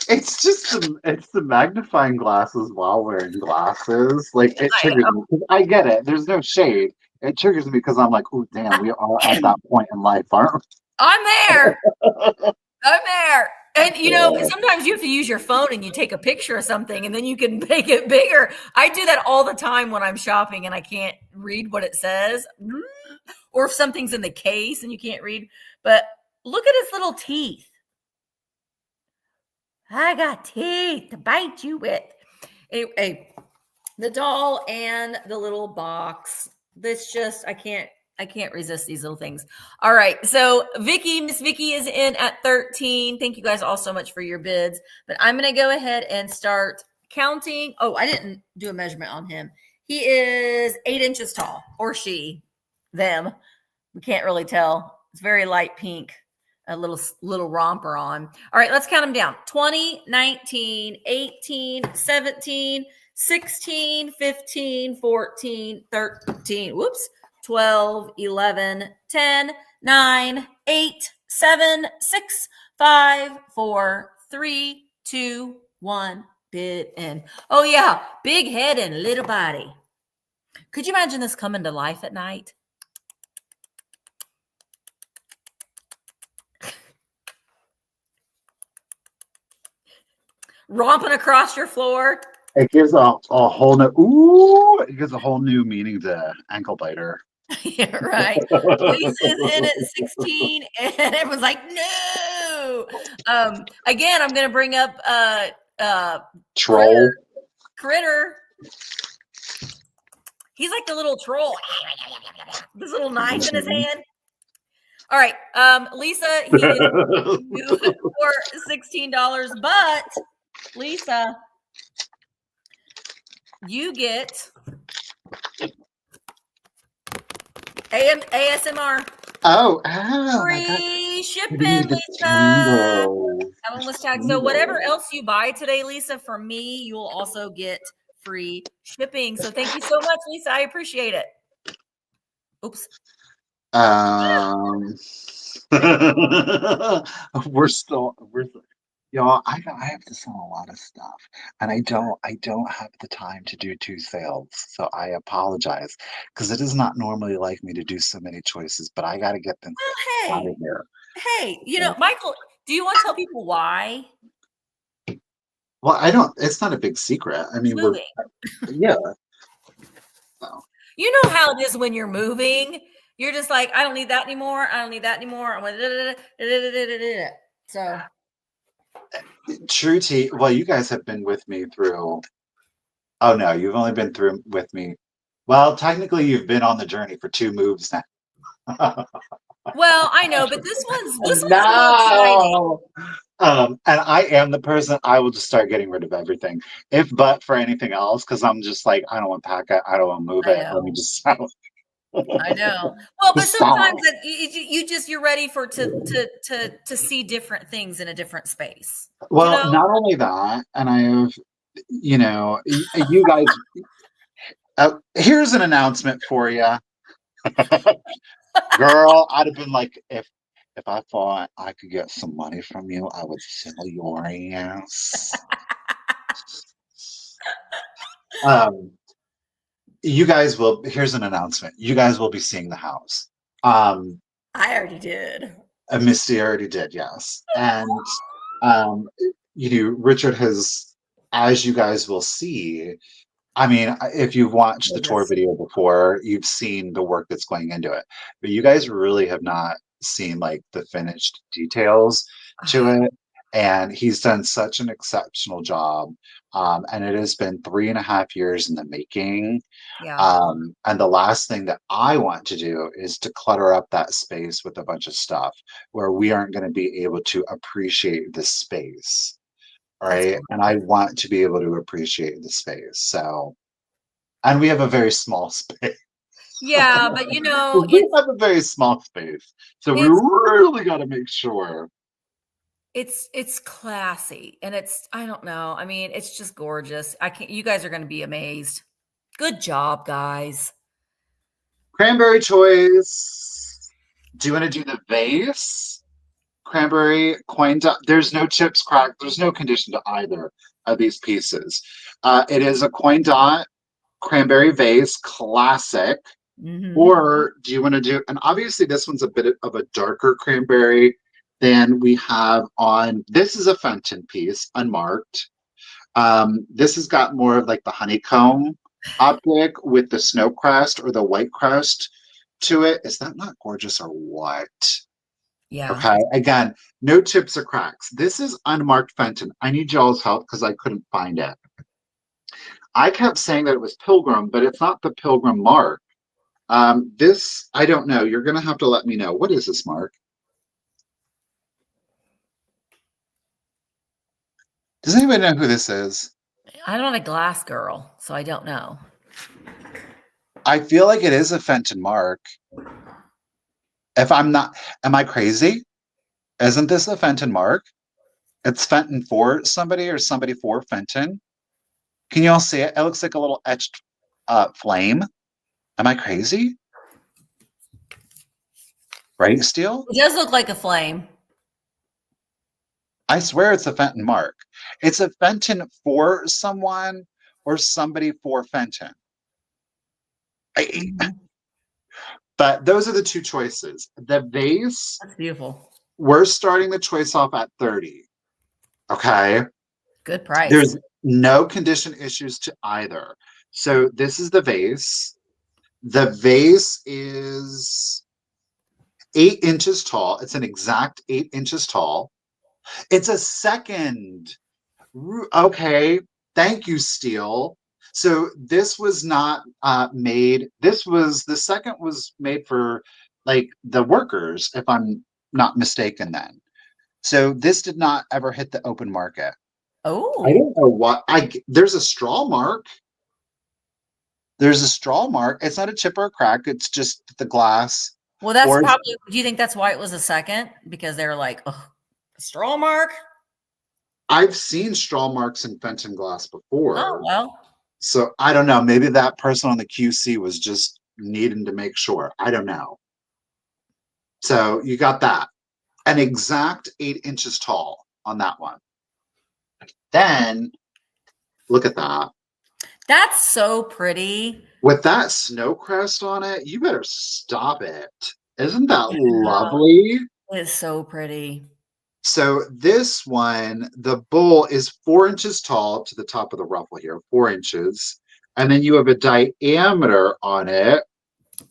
It's just it's the magnifying glasses while wearing glasses. Like it triggers me. I get it. There's no shade. It triggers me because I'm like, oh damn, we are at that point in life, aren't we? I'm there. I'm there. And sometimes you have to use your phone and you take a picture of something and then you can make it bigger. I do that all the time when I'm shopping and I can't read what it says. Or if something's in the case and you can't read. But look at his little teeth. I got teeth to bite you with. Anyway, the doll and the little box. This just, I can't resist these little things. All right. So Miss Vicky is in at 13. Thank you guys all so much for your bids. But I'm going to go ahead and start counting. Oh, I didn't do a measurement on him. He is 8 inches tall, or she, them. We can't really tell. It's very light pink. A little romper on. All right, let's count them down. 20, 19, 18, 17, 16, 15, 14, 13. Whoops. 12, 11, 10, 9, 8, 7, 6, 5, 4, 3, 2, 1. Bid in. Oh, yeah. Big head and little body. Could you imagine this coming to life at night? Romping across your floor. It gives a whole new it gives a whole new meaning to ankle biter. Yeah, right. Lisa's in at 16 and everyone's like, no. Again, I'm gonna bring up troll critter. He's like the little troll. This little knife in his hand. All right. Lisa, he is for $16, but Lisa, you get ASMR. Free shipping, Lisa. Have on list tag. So whatever else you buy today, Lisa, from me, you will also get free shipping. So thank you so much, Lisa. I appreciate it. Oops. We're y'all, I have to sell a lot of stuff, and I don't have the time to do 2 sales, so I apologize because it is not normally like me to do so many choices, but I got to get them out of here. Hey, Michael, do you want to tell people why? Well, I don't. It's not a big secret. I mean, yeah. So. You know how it is when you're moving. You're just like, I don't need that anymore. I don't need that anymore. So. True tea. Well, you guys have been with me through. Oh no, you've only been through with me. Well, technically, you've been on the journey for 2 moves now. Well, I know, but this one's no. And I am the person. I will just start getting rid of everything, if but for anything else, because I'm just like, I don't want to pack it. I don't want to move it. Let me just sell it. I know. Well, but Stop. sometimes you're ready for to see different things in a different space. You Well, know? not only that, and I have, you guys. Here's an announcement for you, girl. I'd have been like, if I thought I could get some money from you, I would sell your ass. Um, you guys will. Here's an announcement. You guys will be seeing the house. Um, I already did. Misty already did, yes, and um, Richard has, as you guys will see. I mean, if you've watched the tour Gorgeous. video before, you've seen the work that's going into it. But you guys really have not seen like the finished details to Ah, it. And he's done such an exceptional job. And it has been 3.5 years in the making. yeah. And the last thing that I want to do is to clutter up that space with a bunch of stuff where we aren't going to be able to appreciate the space. That's Right. And I gorgeous. want to be able to appreciate the space. So, and we have a very small space. Yeah, but We have a very small space. So we it's really got to make sure. it's classy and it's I don't know. I mean, it's just gorgeous. I can't you guys are going to be amazed. Good job, guys. Cranberry choice. Do you want to do the vase? Cranberry coin dot. There's no chips cracked. There's no condition to either of these pieces. It is a coin dot cranberry vase, classic. Mhm. Or do you want to do, and obviously this one's a bit of a darker cranberry than we have on, this is a Fenton piece, unmarked. This has got more of like the honeycomb optic with the snow crust or the white crust to it. Is that not gorgeous or what? Yeah. Okay, again, no chips or cracks. This is unmarked Fenton. I need y'all's help because I couldn't find it. I kept saying that it was Pilgrim, but it's not the Pilgrim mark. This, I don't know. You're going to have to let me know. What is this mark? Does anybody know who this is? I'm not a glass girl, so I don't know. I feel like it is a Fenton mark. If I'm not, am I crazy? Isn't this a Fenton mark? It's Fenton for somebody or somebody for Fenton. Can you all see it? It looks like a little etched flame. Am I crazy? Right, Steele? It does look like a flame. I swear it's a Fenton mark. It's a Fenton for someone or somebody for Fenton. Mhm. But those are the two choices. The vase, That's beautiful. we're starting the choice off at 30. Okay. Good price. There's no condition issues to either. So this is the vase. The vase is 8 inches tall. It's an exact 8 inches tall. It's a second. Okay. Thank you, Steele. So this was not made. The second was made for like the workers, if I'm not mistaken then. So this did not ever hit the open market. I Oh. don't know what there's a straw mark. There's a straw mark. It's not a chip or a crack. It's just the glass. Well, that's Or probably do you think that's why it was a second? Because they were like, oh, straw mark? I've seen straw marks in Fenton glass Oh, before. well. So I don't know. Maybe that person on the QC was just needing to make sure. I don't know. So you got that. An exact 8 inches tall on that one. Then look at that. That's so pretty. With that snow crest on it, you better stop it. Isn't that Yeah, lovely? it's so pretty. So this one, the bowl is 4 inches tall to the top of the ruffle here, 4 inches. And then you have a diameter on it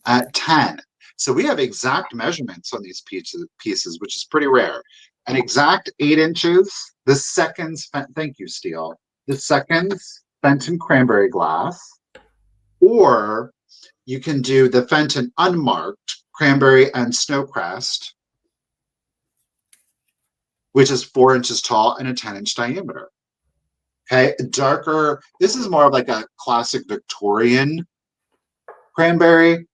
at 10. So we have exact measurements on these pieces, which is pretty rare. An exact 8 inches. The seconds, thank you, Steele. The seconds Fenton cranberry glass. Or you can do the Fenton unmarked cranberry and snowcrest, which is 4 inches tall and a 10-inch diameter. Okay, darker. This is more of like a classic Victorian cranberry.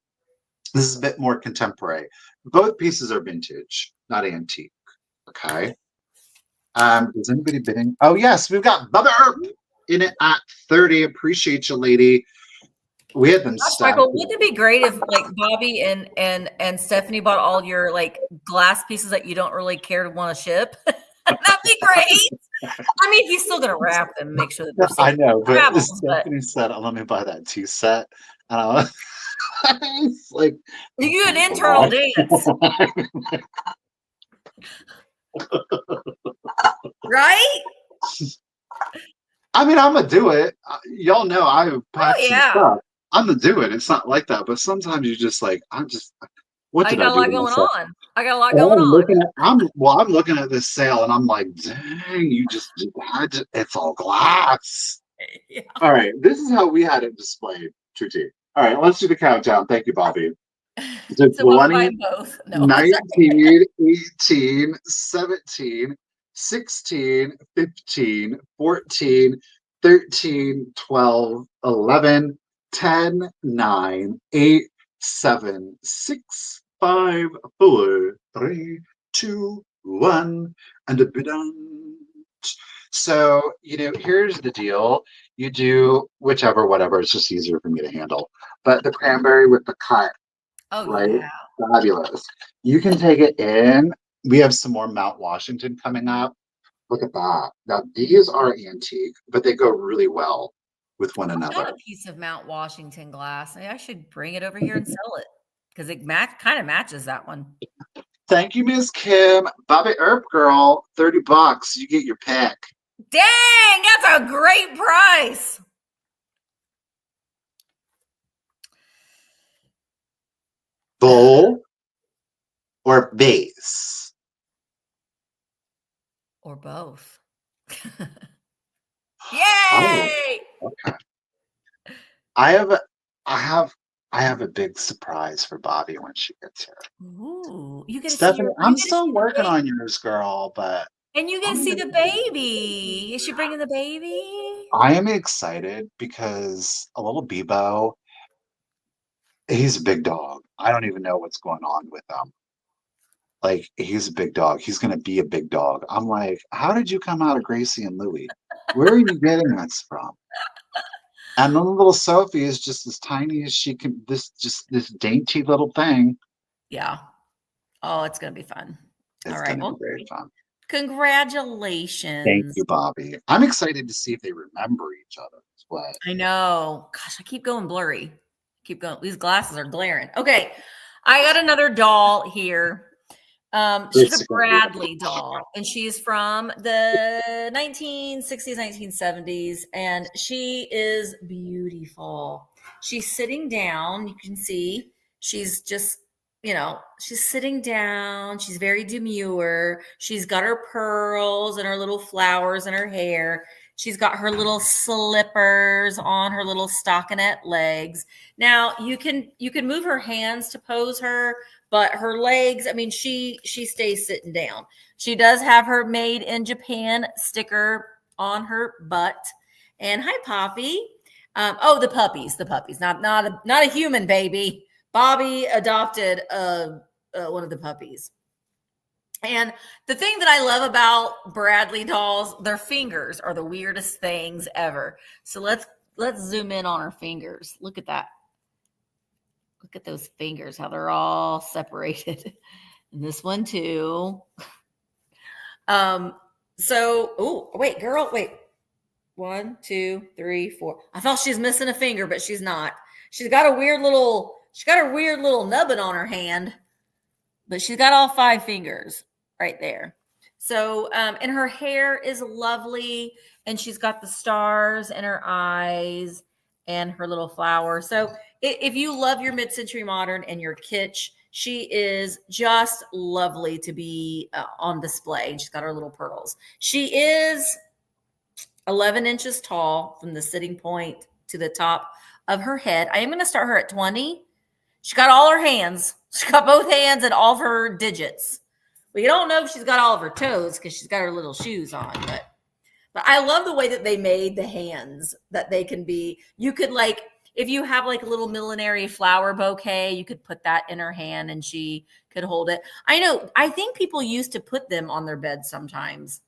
This is a bit more contemporary. Both pieces are vintage, not antique. Okay. Is anybody bidding? Oh yes, we've got Bubba Earp in it at 30. Appreciate you, lady. We had them Gosh, stacked. Michael, wouldn't it be great if like Bobby and Stephanie bought all your like glass pieces that you don't really care to want to ship? That'd be great. I mean, he's still gonna wrap them, make sure that they're safe. I know, but Travels, Stephanie said, "Let me buy that 2 set." It's like you do an internal dance, right? I mean, I'm gonna do it. Y'all know I've packed some stuff. I'm gonna do it. It's not like that, but sometimes you just like, what did I do? I got a lot going on. I got a lot going on. I'm looking at this sale and I'm like, dang, you had to, it's all glass. Yeah. All right, this is how we had it displayed, Trudy. All right, let's do the countdown. Thank you, Bobby. So 20, both. No, 19, 18, 17, 16, 15, 14, 13, 12, 11, 10, 9, 8, 7, 6, 5, 4, 3, 2, 1, and a bit on. So, here's the deal. You do whatever. It's just easier for me to handle. But the cranberry with the cut. Oh, right? Yeah. Fabulous. You can take it in. We have some more Mount Washington coming up. Look at that. Now, these are antique, but they go really well with one another. Got a piece of Mount Washington glass. I should bring it over here and sell it because it kind of matches that one. Thank you, Ms. Kim. Bobby Earp girl, $30. You get your pick. Dang, that's a great price. Bowl or vase? Or both. Yay! Oh, okay. I have a big surprise for Bobby when she gets here. Ooh, you get Stephanie, I'm still working on yours, girl, but and you get to see the baby. Is she bringing the baby? I am excited because a little Bebo, he's a big dog. I don't even know what's going on with him. Like, he's a big dog. He's going to be a big dog. I'm like, how did you come out of Gracie and Louie? Where are you getting this from? And then little Sophie is just as tiny as she can. This dainty little thing. Yeah. Oh, it's going to be fun. All right. Well, very fun. Congratulations. Thank you, Bobby. I'm excited to see if they remember each other. I know. Gosh, I keep going blurry. Keep going. These glasses are glaring. Okay. I got another doll here. She's a Bradley doll, and she's from the 1960s, 1970s, and she is beautiful. She's sitting down. You can see she's just, she's sitting down. She's very demure. She's got her pearls and her little flowers in her hair. She's got her little slippers on her little stockinette legs. Now you can move her hands to pose her, but her legs, I mean, she stays sitting down. She does have her made in Japan sticker on her butt. And hi, Poppy. The puppies, not a human baby. Bobby adopted one of the puppies. And the thing that I love about Bradley dolls, their fingers are the weirdest things ever. So let's zoom in on her fingers. Look at that. Look at those fingers, how they're all separated. And this one too. Wait, girl, wait. 1, 2, 3, 4. I thought she's missing a finger, but she's not. She's got a weird little nubbin on her hand, but she's got all 5 fingers right there. So, and her hair is lovely, and she's got the stars in her eyes and her little flower. So if you love your mid-century modern and your kitsch, she is just lovely to be on display. She's got her little pearls. She is 11 inches tall from the sitting point to the top of her head. I am going to start her at 20. She got all her hands. She got both hands and all of her digits. We don't know if she's got all of her toes because she's got her little shoes on, but I love the way that they made the hands, that they can be, you could like, if you have like a little millinery flower bouquet, you could put that in her hand and she could hold it. I know, I think people used to put them on their bed sometimes,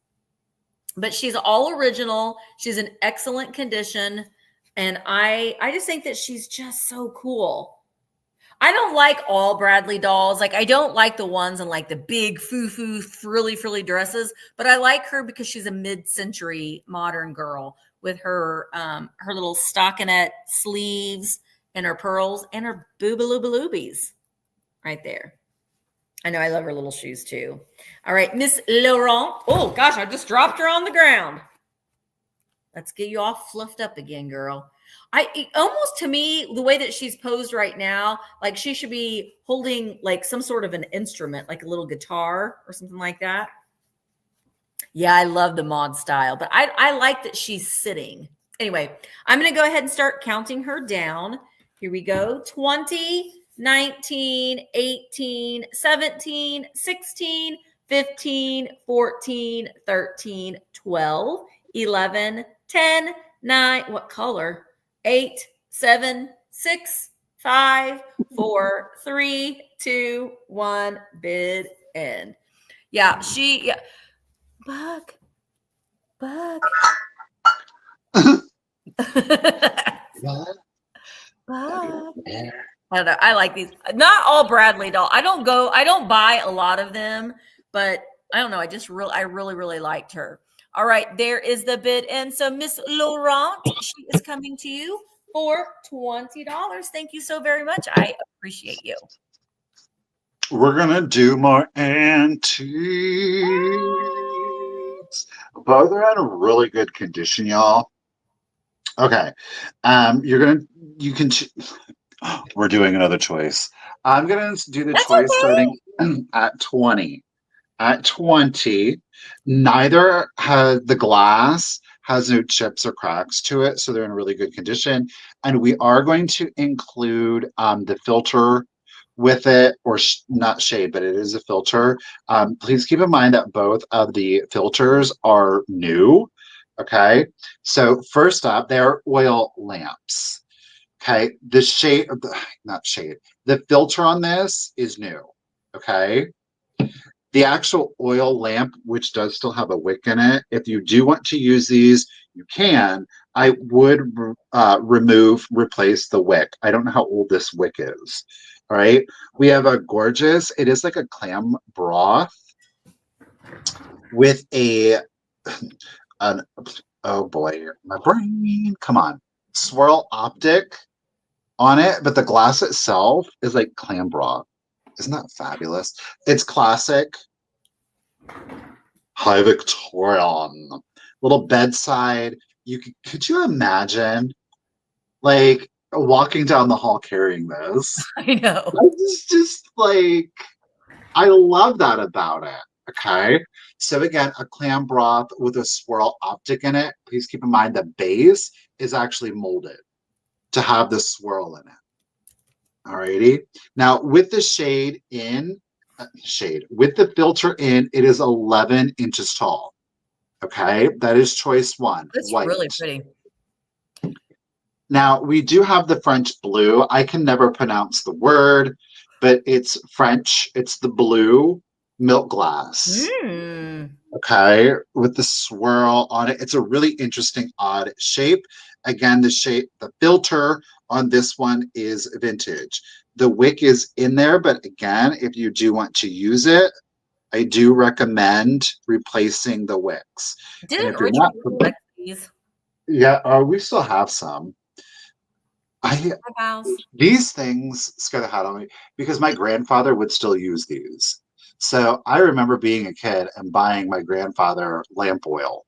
but she's all original. She's in excellent condition. And I just think that she's just so cool. I don't like all Bradley dolls. Like, I don't like the ones in like the big foo-foo frilly dresses, but I like her because she's a mid-century modern girl with her her little stockinette sleeves and her pearls and her boobaloobaloobies right there. I know, I love her little shoes too. All right, Miss Laurent. Oh gosh, I just dropped her on the ground. Let's get you all fluffed up again, girl. Almost, to me, the way that she's posed right now, like she should be holding like some sort of an instrument, like a little guitar or something like that. Yeah, I love the mod style, but I like that she's sitting. Anyway, I'm going to go ahead and start counting her down. Here we go. 20, 19, 18, 17, 16, 15, 14, 13, 12, 11, 10, 9. What color? 8, 7, 6, 5, 4, 3, 2, 1. Bid end. Yeah, Bug. Bug. What? Bug. I don't know. I like these. Not all Bradley doll. I don't buy a lot of them, but I don't know. I really liked her. All right, there is the bid. And so Miss Laurent, she is coming to you for $20. Thank you so very much. I appreciate you. We're gonna do more antiques. Both are in a really good condition, y'all. Okay. You can we're doing another choice. I'm gonna do the choice starting at 20. At 20, neither has the glass has no chips or cracks to it, so they're in really good condition. And we are going to include the filter with it, or not shade, but it is a filter. Please keep in mind that both of the filters are new. Okay, so first up, they're oil lamps. Okay, the shade, not shade, the filter on this is new. Okay. The actual oil lamp, which does still have a wick in it, if you do want to use these, you can. I would replace the wick. I don't know how old this wick is. All right. We have a gorgeous, it is like a clam broth with oh boy, my brain, come on, swirl optic on it, but the glass itself is like clam broth. Isn't that fabulous? It's classic. Hi, Victorian. Little bedside. Could you imagine, like, walking down the hall carrying this? I know. It's just like, I love that about it. Okay. So again, a clam broth with a swirl optic in it. Please keep in mind the base is actually molded to have the swirl in it. Alrighty. Now with the with the filter in, it is 11 inches tall. Okay, that is choice one. That's white. Really pretty. Now we do have the French blue. I can never pronounce the word, but it's French. It's the blue milk glass. Okay, with the swirl on it. It's a really interesting, odd shape. Again, the filter on this one is vintage. The wick is in there, but again, if you do want to use it, I do recommend replacing the wicks. Didn't Richard collect these? Yeah, we still have some. These things scare the hell out of me because my grandfather would still use these. So I remember being a kid and buying my grandfather lamp oil.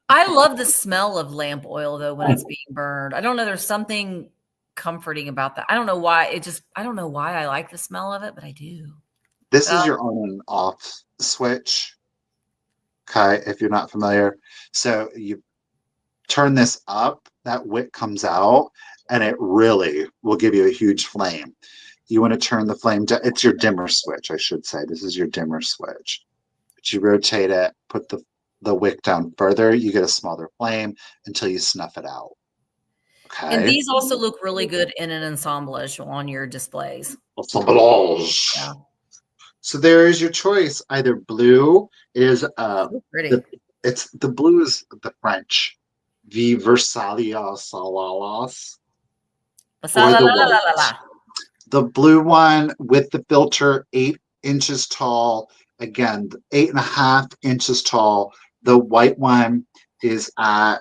I love the smell of lamp oil though when it's being burned. I don't know. There's something comforting about that. I don't know why. I don't know why I like the smell of it, but I do. This is your on and off switch. Okay, if you're not familiar. So you turn this up, that wick comes out, and it really will give you a huge flame. You want to turn the flame down. It's your dimmer switch, I should say. This is your dimmer switch. But you rotate it, put the wick down further, you get a smaller flame until you snuff it out. Okay. And these also look really good in an assemblage on your displays. Assemblage. Yeah. So there is your choice. Either blue is pretty. The blue is the French. The Versailles Salalas. Or the white. The blue one with the filter, 8 inches tall. Again, 8.5 inches tall. The white one is at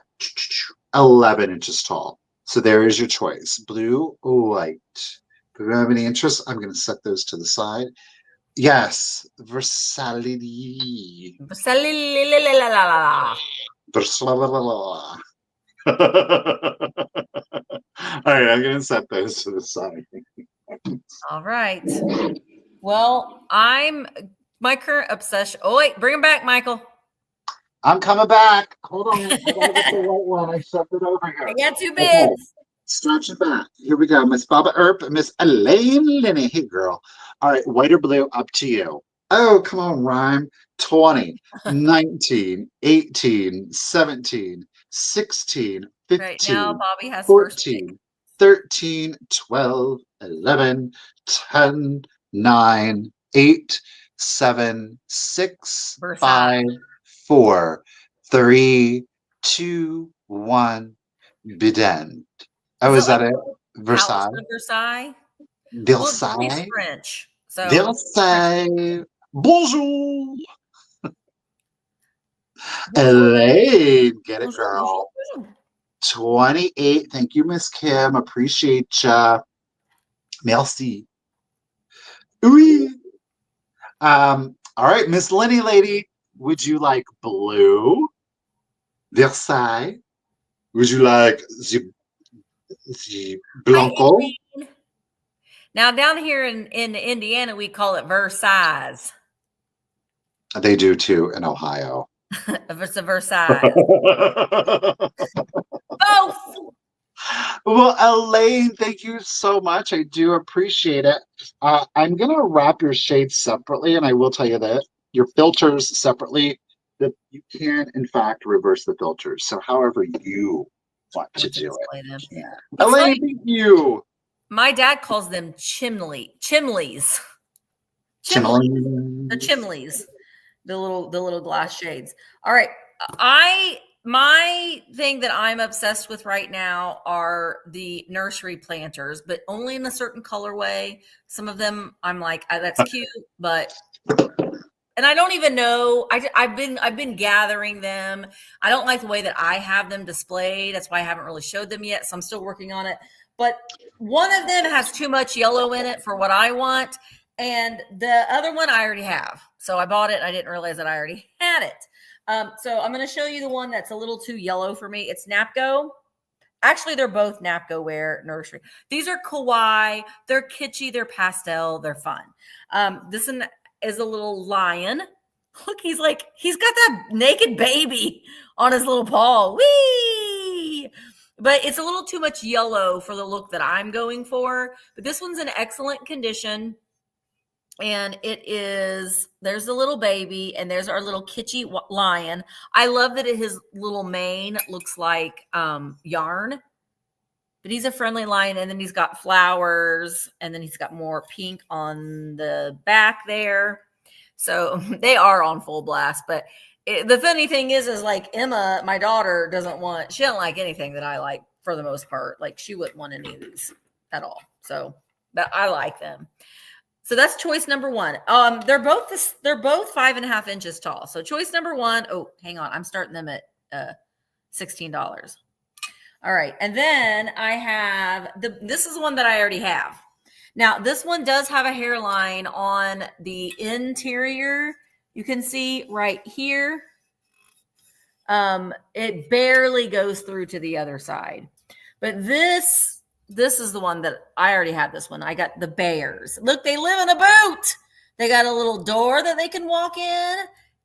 11 inches tall. So there is your choice. Blue or white. If you don't have any interest, I'm going to set those to the side. Yes, Versailles. Versailles. Versailles. All right, I'm going to set those to the side. All right. Well, my current obsession. Oh, wait, bring him back, Michael. I'm coming back. Hold on. I gotta get the right one. I shoved it over here. I got 2 bids. Okay. Stretch it back. Here we go. Miss Baba Earp and Miss Elaine Linney. Hey, girl. All right, white or blue, up to you. Oh, come on, rhyme. 20, 19, 18, 17, 16, 15, right now, Bobby has 14, 13, 12, 11, 10, 9, 8, 7, 6, 5, 4, 3, 2, 1. Bidend. Oh, is that it? Versailles. Versailles. Versailles. Well, it's French. So Versailles. Bonjour. Elaine, get it, girl. 28. Thank you, Miss Kim. Appreciate ya. Merci. Oui. All right, Miss Lenny lady, would you like blue? Versailles? Would you like the Blanco? Now, down here in Indiana, we call it Versailles. They do too in Ohio. It's a Versailles. Both. Well, Elaine, thank you so much. I do appreciate it. I'm going to wrap your shades separately, and I will tell you that your filters separately, that you can, in fact, reverse the filters. So however you want to do it. Yeah. Elaine, thank you. My dad calls them chimleys. The chimleys. The little glass shades. All right. My thing that I'm obsessed with right now are the nursery planters, but only in a certain colorway. Some of them I'm like, that's cute, but and I don't even know. I've been gathering them. I don't like the way that I have them displayed. That's why I haven't really showed them yet. So I'm still working on it. But one of them has too much yellow in it for what I want. And the other one I already have. So I bought it. I didn't realize that I already had it. So I'm going to show you the one that's a little too yellow for me. It's Napco. Actually, they're both Napco Wear Nursery. These are kawaii. They're kitschy. They're pastel. They're fun. This one is a little lion. Look, he's got that naked baby on his little paw. Whee! But it's a little too much yellow for the look that I'm going for. But this one's in excellent condition. And there's the little baby, and there's our little kitschy lion. I love that his little mane looks like yarn, but he's a friendly lion. And then he's got flowers, and then he's got more pink on the back there. So they are on full blast. But the funny thing is like Emma, my daughter, she doesn't like anything that I like for the most part. Like she wouldn't want any of these at all. So, but I like them. So that's choice number one. They're both 5.5 inches tall. So choice number one. Oh, hang on. I'm starting them at $16. All right. And then I have this is one that I already have. Now, this one does have a hairline on the interior. You can see right here. It barely goes through to the other side. But this is the one that I already have. This one. I got the bears. Look, they live in a boot. They got a little door that they can walk in.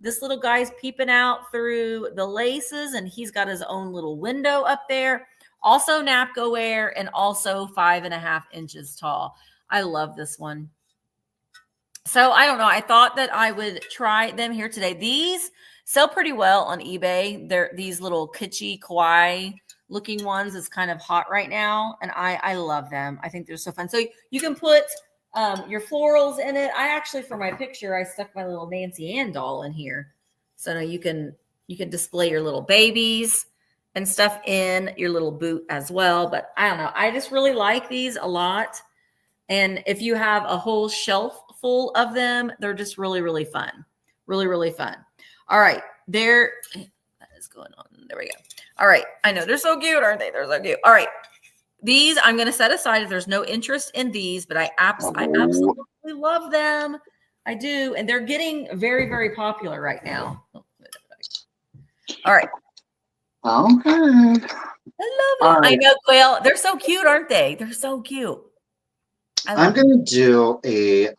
This little guy's peeping out through the laces, and he's got his own little window up there. Also Napco Wear, and also 5.5 inches tall. I love this one. So I don't know. I thought that I would try them here today. These sell pretty well on eBay. They're these little kitschy kawaii looking ones is kind of hot right now, and I love them. I think they're so fun. So you can put your florals in it. I actually, for my picture, I stuck my little Nancy Ann doll in here, so now you can display your little babies and stuff in your little boot as well. But I don't know, I just really like these a lot. And if you have a whole shelf full of them, they're just really fun. Really fun. All right, what is going on? There we go. All right, I know they're so cute, aren't they? They're so cute. All right, these I'm going to set aside if there's no interest in these, but I absolutely love them. I do, and they're getting very popular right now. All right. Okay. I love them. Right. I know, Quail. They're so cute, aren't they? They're so cute. I'm going to do a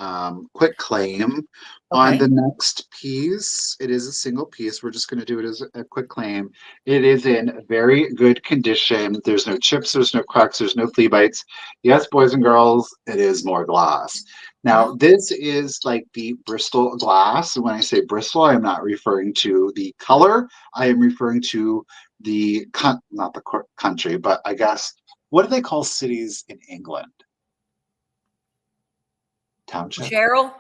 quick claim on the next piece. It is a single piece. We're just going to do it as a quick claim. It is in very good condition. There's no chips, there's no cracks, there's no flea bites. Yes, boys and girls, it is more glass. Now, this is like the Bristol glass. When I say Bristol, I'm not referring to the color. I am referring to the, not the country, but I guess, what do they call cities in England? Township? Cheryl.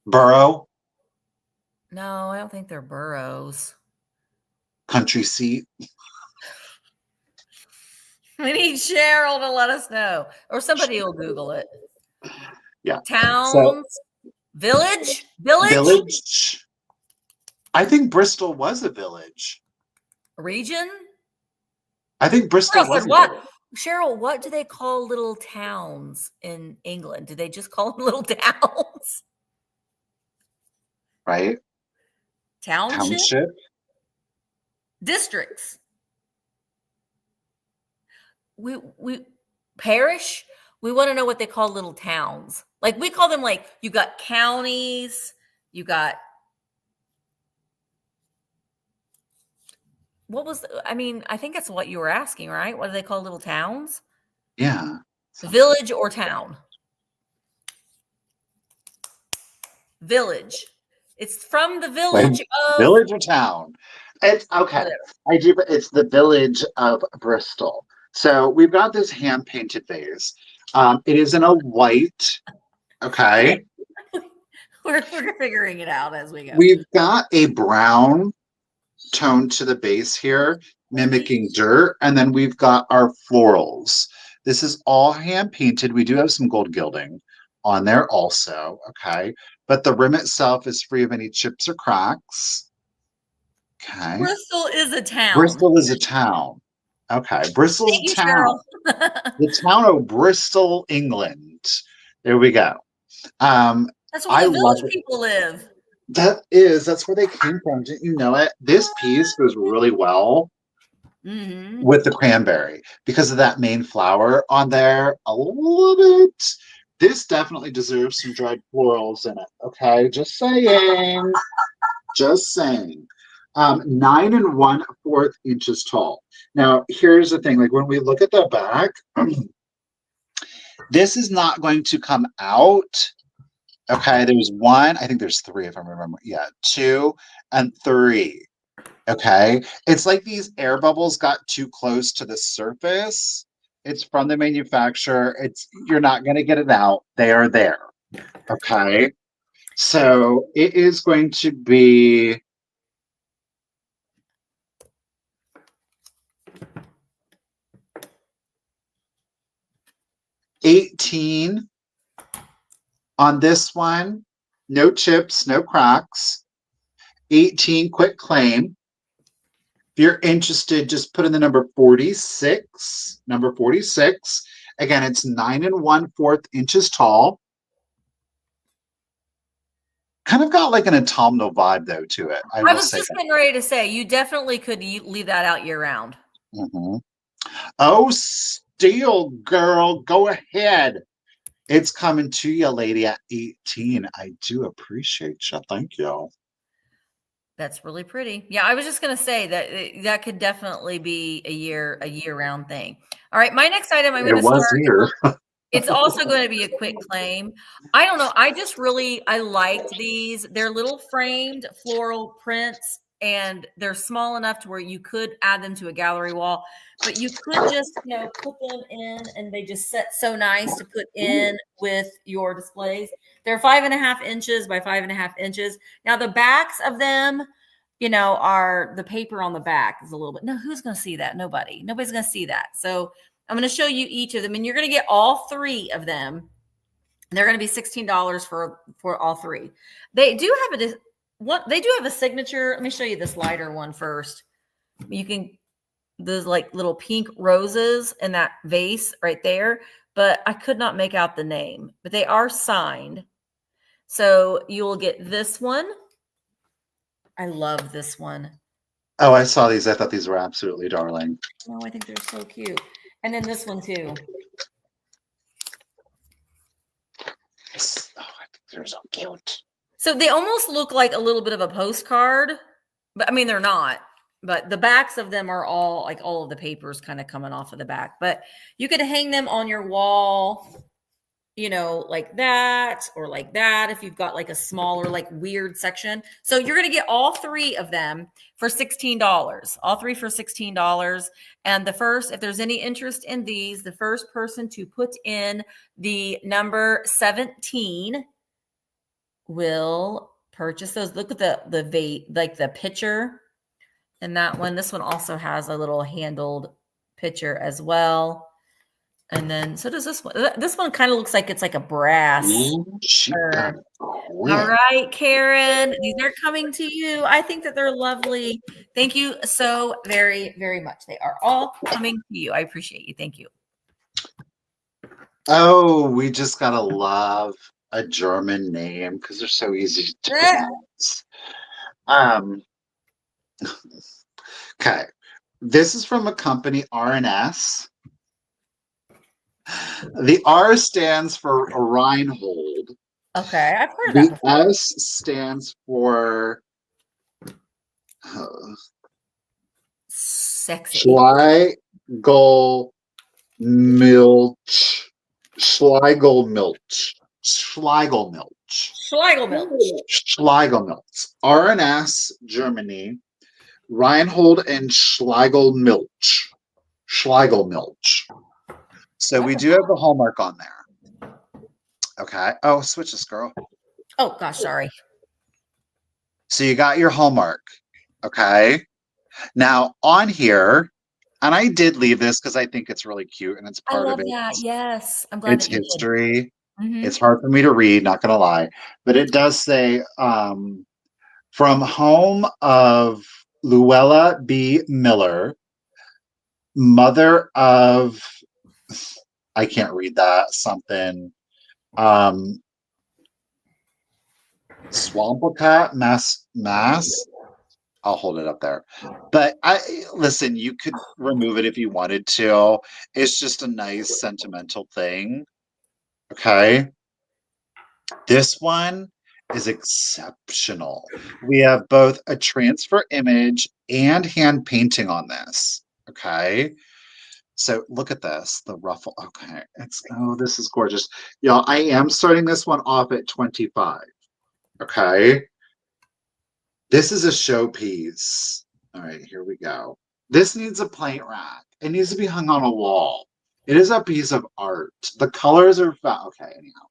Borough? No, I don't think they're boroughs. Country seat? We need Cheryl to let us know, or somebody will Google it. Yeah. Towns, village. I think Bristol was a village. Region. I think Bristol was. What? Cheryl, what do they call little towns in England? Do they just call them little towns? Right. Township? Districts. We parish. We want to know what they call little towns. Like we call them, like, you got counties, you got, I think that's what you were asking, right? What do they call little towns? Yeah. Village or town? Village. It's from the village of... Village or town? It's okay. Whatever. But it's the village of Bristol. So we've got this hand-painted vase. It is in a white, okay? We're figuring it out as we go. We've got a brown tone to the base here, mimicking dirt, and then we've got our florals. This is all hand-painted. We do have some gold gilding on there also, okay? But the rim itself is free of any chips or cracks. Okay. Bristol is a town. Bristol is a town. Okay. Bristol's a town. The town of Bristol, England. There we go. That's where the village people live. That's where they came from. Didn't you know it? This piece goes really well with the cranberry because of that main flower on there. I love it. This definitely deserves some dried florals in it. Okay, just saying. Just saying. 9 1/4 inches tall. Now, here's the thing. Like when we look at the back, this is not going to come out. Okay, there's one. I think there's three if I remember. Yeah, 2 and 3. Okay, it's like these air bubbles got too close to the surface. It's from the manufacturer. You're not going to get it out. They are there. Okay, so it is going to be 18 on this one. No chips, no cracks. 18, quick claim. If you're interested, just put in the number 46. Number 46. Again, it's 9 1/4 inches tall. Kind of got like an autumnal vibe though to it. I was just getting ready to say, you definitely could leave that out year round. Oh, Steel Girl, go ahead. It's coming to you, lady, at 18. I do appreciate you. Thank you. That's really pretty. Yeah, I was just going to say that could definitely be a year-round thing. All right, my next item I'm going to start. Here. It's also going to be a quick claim. I don't know. I liked these. They're little framed floral prints. and they're small enough to where you could add them to a gallery wall, but you could just, put them in, and they just set so nice to put in with your displays. They're 5.5 inches by 5.5 inches. Now the backs of them, are the paper on the back is a little bit. No, who's going to see that? Nobody's going to see that. So I'm going to show you each of them, and you're going to get all 3 of them. They're going to be $16 for all 3. They do have they do have a signature. Let me show you this lighter one first. Those like little pink roses in that vase right there, but I could not make out the name, but they are signed. So you will get this one. I love this one. Oh, I saw these. I thought these were absolutely darling. Oh, I think they're so cute. And then this one too. Oh, I think they're so cute. So they almost look like a little bit of a postcard, but I mean, they're not. But the backs of them are all like all of the papers kind of coming off of the back. But you could hang them on your wall, like that or like that if you've got like a smaller, like weird section. So you're going to get all 3 of them for $16. All 3 for $16. And if there's any interest in these, the first person to put in the number 17 will purchase those. Look at the picture. And that one, this one also has a little handled picture as well. And then, so does this one. This one kind of looks like it's like a brass. All right, Karen, these are coming to you. I think that they're lovely. Thank you so very, very much. They are all coming to you. I appreciate you. Thank you. Oh, we just got to love a German name because they're so easy to pronounce. Okay, this is from a company, R&S. The R stands for Reinhold. Okay, I've heard of that before. The S stands for sexy. Schleigelmilch. R&S, Germany. Reinhold and Schleigelmilch. So we do have the hallmark on there. Okay. Oh, switch this, girl. Oh, gosh, sorry. So you got your hallmark. Okay. Now on here, and I did leave this because I think it's really cute and it's part of it. That. Yes. I'm glad it's that you history. Mm-hmm. It's hard for me to read, not going to lie. But it does say, from home of Luella B. Miller, mother of, I can't read that, something, Swampicott, Mass. I'll hold it up there. But listen, you could remove it if you wanted to. It's just a nice sentimental thing. Okay. This one is exceptional. We have both a transfer image and hand painting on this. Okay. So look at this, the ruffle. Okay. This is gorgeous. Y'all, I am starting this one off at 25. Okay. This is a showpiece. All right, here we go. This needs a plant rack. It needs to be hung on a wall. It is a piece of art. The colors are okay, anyhow.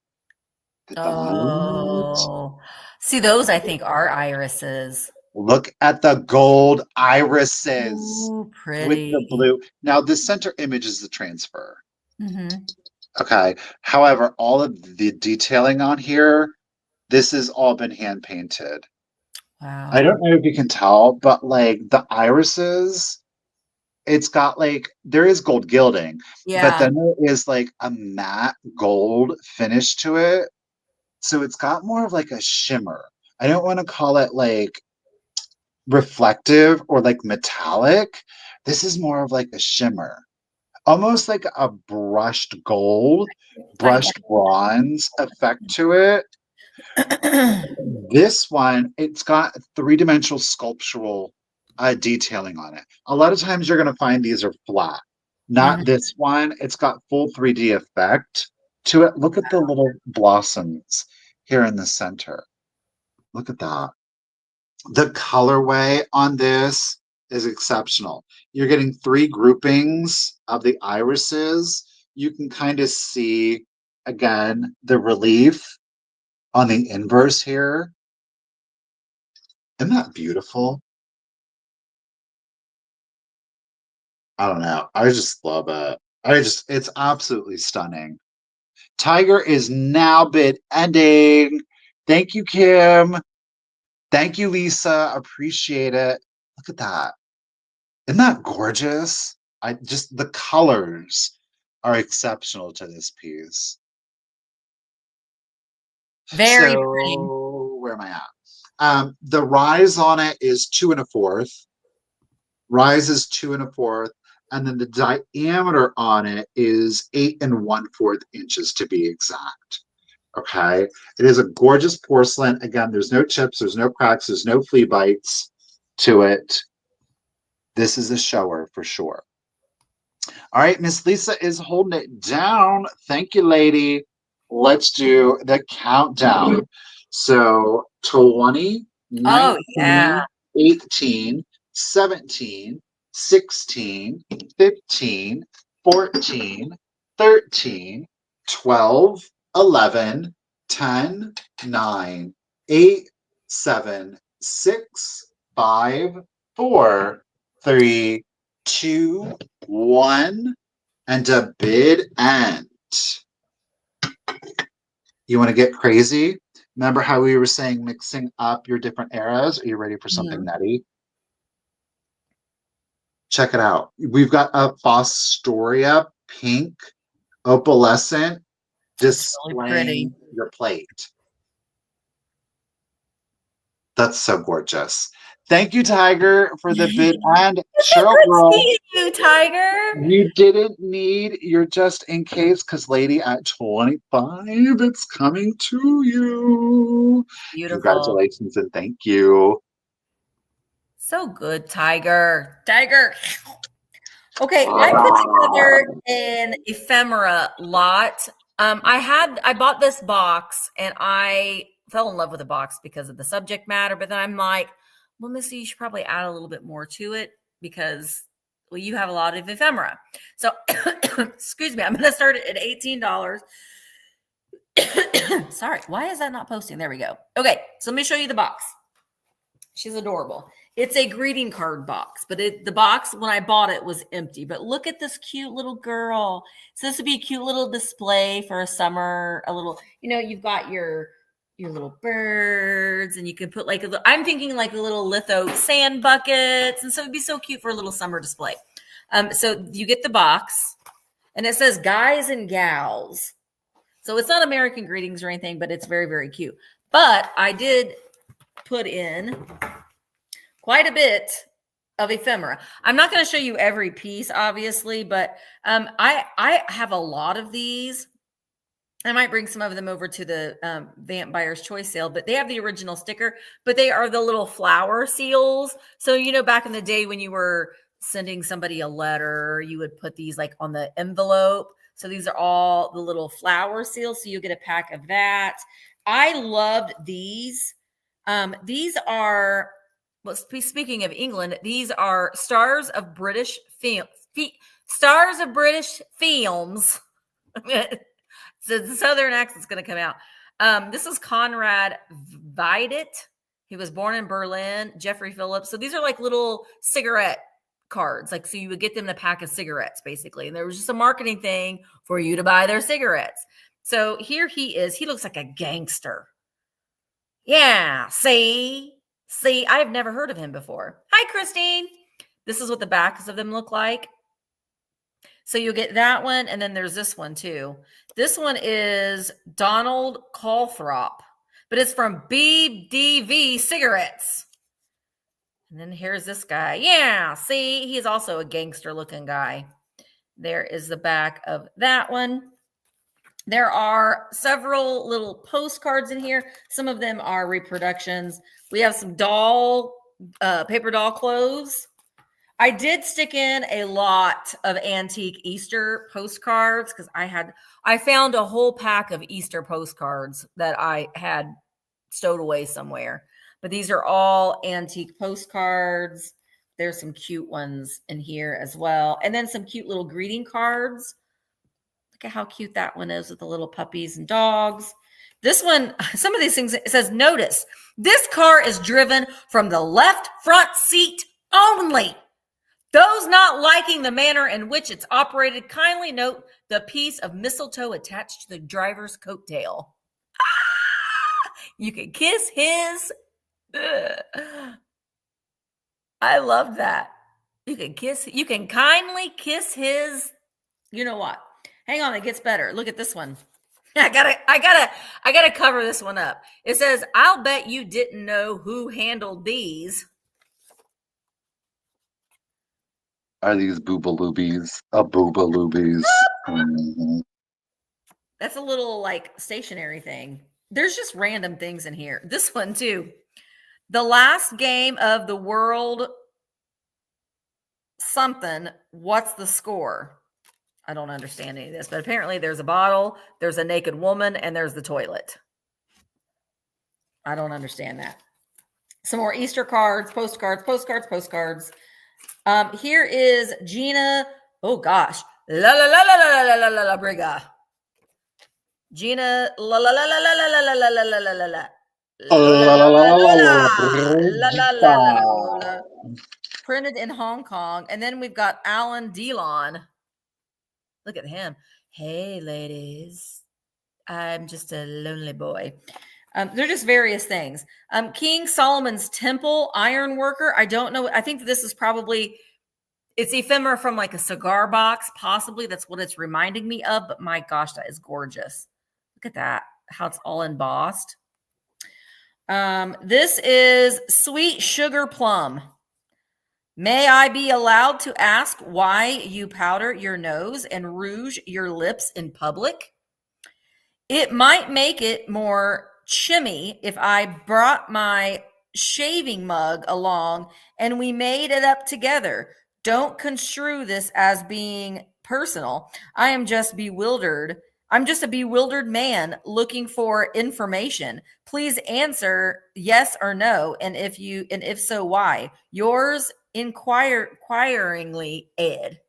Oh, see, those I think are irises. Look at the gold irises. Ooh, pretty. With the blue. Now, the center image is the transfer. Mm-hmm. Okay. However, all of the detailing on here, this has all been hand painted. Wow. I don't know if you can tell, but like the irises, it's got like, there is gold gilding, but then there is like a matte gold finish to it. So it's got more of like a shimmer. I don't want to call it like reflective or like metallic. This is more of like a shimmer, almost like a brushed gold, brushed bronze effect to it. This one, it's got 3-dimensional sculptural detailing on it. A lot of times you're going to find these are flat. Not this one. It's got full 3D effect to it. Look at the little blossoms here in the center. Look at that. The colorway on this is exceptional. You're getting 3 groupings of the irises. You can kind of see, again, the relief on the inverse here. Isn't that beautiful? I don't know. I just love it. It's absolutely stunning. Tiger is now bid ending. Thank you, Kim. Thank you, Lisa. Appreciate it. Look at that. Isn't that gorgeous? The colors are exceptional to this piece. Very pretty. Where am I at? The rise on it is 2 1/4. Rise is 2 1/4, and then the diameter on it is 8 1/4 inches to be exact. Okay, it is a gorgeous porcelain. Again, there's no chips, there's no cracks, there's no flea bites to it. This is a shower for sure. All right, Miss Lisa is holding it down. Thank you, lady. Let's do the countdown. So 20, 19, 18, 17, 16, 15, 14, 13, 12, 11, 10, 9, 8, 7, 6, 5, 4, 3, 2, 1, and a bid end. You want to get crazy? Remember how we were saying mixing up your different eras? Are you ready for something nutty? Check it out. We've got a Fostoria pink opalescent displaying your plate. That's so gorgeous. Thank you, Tiger, for the bid end. Cheryl, girl, you, Tiger. You didn't need your just in case, because lady, at 25, it's coming to you. Beautiful. Congratulations and thank you. So good, Tiger. Tiger. Okay, I put together an ephemera lot. I bought this box and I fell in love with the box because of the subject matter, but then I'm like, well, Missy, you should probably add a little bit more to it because, well, you have a lot of ephemera. So, excuse me, I'm going to start it at $18. Sorry, why is that not posting? There we go. Okay, so let me show you the box. She's adorable. It's a greeting card box, but the box, when I bought it, was empty. But look at this cute little girl. So this would be a cute little display for a summer, a little, you've got your little birds, and you can put I'm thinking like a little litho sand buckets. And so it'd be so cute for a little summer display. So you get the box, and it says guys and gals. So it's not American greetings or anything, but it's very, very cute. But I did put in quite a bit of ephemera. I'm not going to show you every piece, obviously, but I have a lot of these. I might bring some of them over to the VAMP Buyer's Choice sale, but they have the original sticker, but they are the little flower seals. So, back in the day when you were sending somebody a letter, you would put these like on the envelope. So these are all the little flower seals. So you get a pack of that. I loved these. These are, well, speaking of England, these are stars of British films. So the Southern accent's going to come out. This is Conrad Veidt. He was born in Berlin. Jeffrey Phillips. So these are like little cigarette cards. So you would get them in a pack of cigarettes, basically. And there was just a marketing thing for you to buy their cigarettes. So here he is. He looks like a gangster. Yeah. See, I've never heard of him before. Hi, Christine. This is what the backs of them look like. So you'll get that one. And then there's this one too. This one is Donald Calthrop, but it's from BDV Cigarettes. And then here's this guy. Yeah. See, he's also a gangster looking guy. There is the back of that one. There are several little postcards in here. Some of them are reproductions. We have some paper doll clothes. I did stick in a lot of antique Easter postcards because I found a whole pack of Easter postcards that I had stowed away somewhere. But these are all antique postcards. There's some cute ones in here as well. And then some cute little greeting cards. Look at how cute that one is with the little puppies and dogs. This one, some of these things, it says, notice, this car is driven from the left front seat only. Those not liking the manner in which it's operated, kindly note the piece of mistletoe attached to the driver's coattail. You can kiss his. I love that. You can kindly kiss his. You know what? Hang on, it gets better. Look at this one. I gotta cover this one up. It says, I'll bet you didn't know who handled these. Are these boobaloobies? Boobaloobies. Mm-hmm. That's a little like stationary thing. There's just random things in here. This one too. The last game of the world something. What's the score? I don't understand any of this, but apparently there's a bottle, there's a naked woman, and there's the toilet. I don't understand that. Some more Easter cards, postcards. Here is Gina. Oh gosh. La la la la la la la la la briga. Gina la la la la la la la la la la la la la. Printed in Hong Kong. And then we've got Alan Delon. Look at him. Hey, ladies. I'm just a lonely boy. They're just various things. King Solomon's Temple ironworker. I don't know. I think this is probably, it's ephemera from like a cigar box. Possibly that's what it's reminding me of. But my gosh, that is gorgeous. Look at that. How it's all embossed. This is Sweet Sugar Plum. May I be allowed to ask why you powder your nose and rouge your lips in public? It might make it more chimmy if I brought my shaving mug along and we made it up together. Don't construe this as being personal. I'm just a bewildered man looking for information. Please answer yes or no, and if so, why? Yours inquiringly, Ed.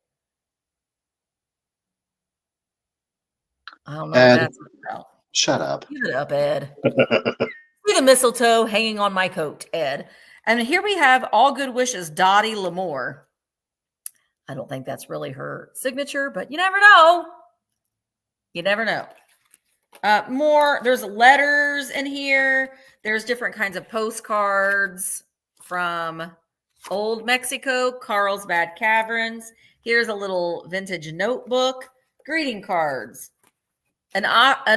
I don't know Ed, what that's about. Shut up. Give it up, Ed. See the mistletoe hanging on my coat, Ed. And here we have All Good Wishes, Dottie L'Amour. I don't think that's really her signature, but you never know. You never know. There's letters in here. There's different kinds of postcards from Old Mexico, Carlsbad Caverns. Here's a little vintage notebook, greeting cards, an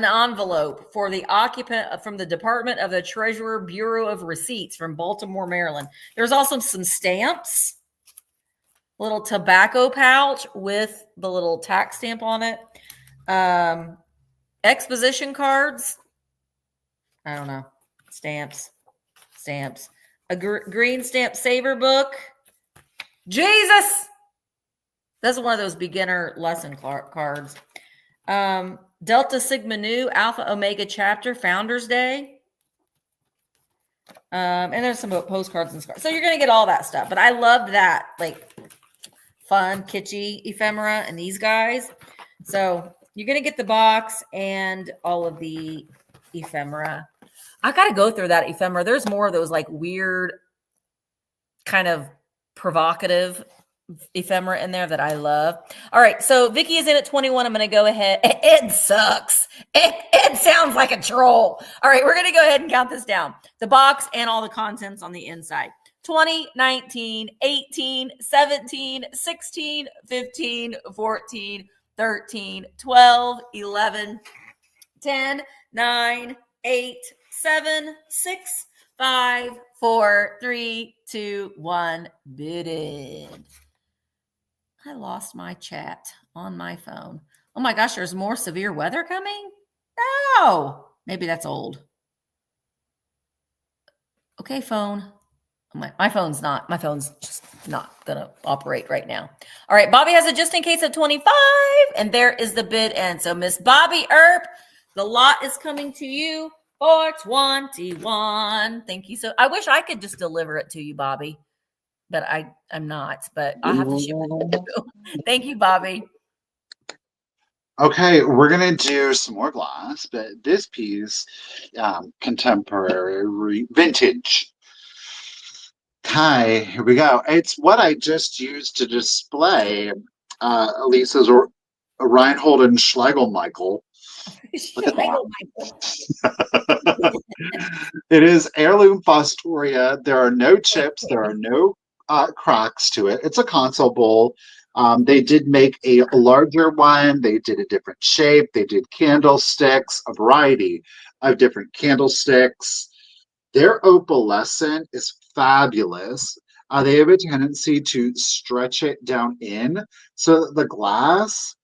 envelope for the occupant from the Department of the Treasurer Bureau of Receipts from Baltimore, Maryland. There's also some stamps, little tobacco pouch with the little tax stamp on it. Exposition cards. I don't know. Stamps. A green stamp saver book. Jesus! That's one of those beginner lesson cards. Delta Sigma Nu, Alpha Omega Chapter, Founders Day. And there's some postcards and cards. So you're going to get all that stuff. But I love that, like, fun, kitschy ephemera and these guys. So you're going to get the box and all of the ephemera. I got to go through that ephemera. There's more of those like weird, kind of provocative ephemera in there that I love. All right. So Vicky is in at 21. I'm going to go ahead. Ed sucks. Ed sounds like a troll. All right. We're going to go ahead and count this down. The box and all the contents on the inside. 20, 19, 18, 17, 16, 15, 14, 13, 12, 11, 10, 9, 8, 7, 6, 5, 4, 3, 2, 1. Bidded. I lost my chat on my phone. Oh my gosh, there's more severe weather coming? No. Maybe that's old. Okay, phone. My phone's just not going to operate right now. All right, Bobby has a just in case of 25, and there is the bid end. So Miss Bobby Earp, the lot is coming to you. 421. Thank you. So I wish I could just deliver it to you, Bobby, but I'm not, but I'll have to ship it to you. Thank you, Bobby. Okay, we're gonna do some more glass, but this piece, contemporary vintage. Hi, here we go. It's what I just used to display Lisa's Reinhold and Schlegelmichael. Look at that. It is heirloom Fostoria. There are no chips. There are no cracks to it. It's a console bowl. They did make a larger one. They did a different shape. They did candlesticks, a variety of different candlesticks. Their opalescent is fabulous. They have a tendency to stretch it down in so that the glass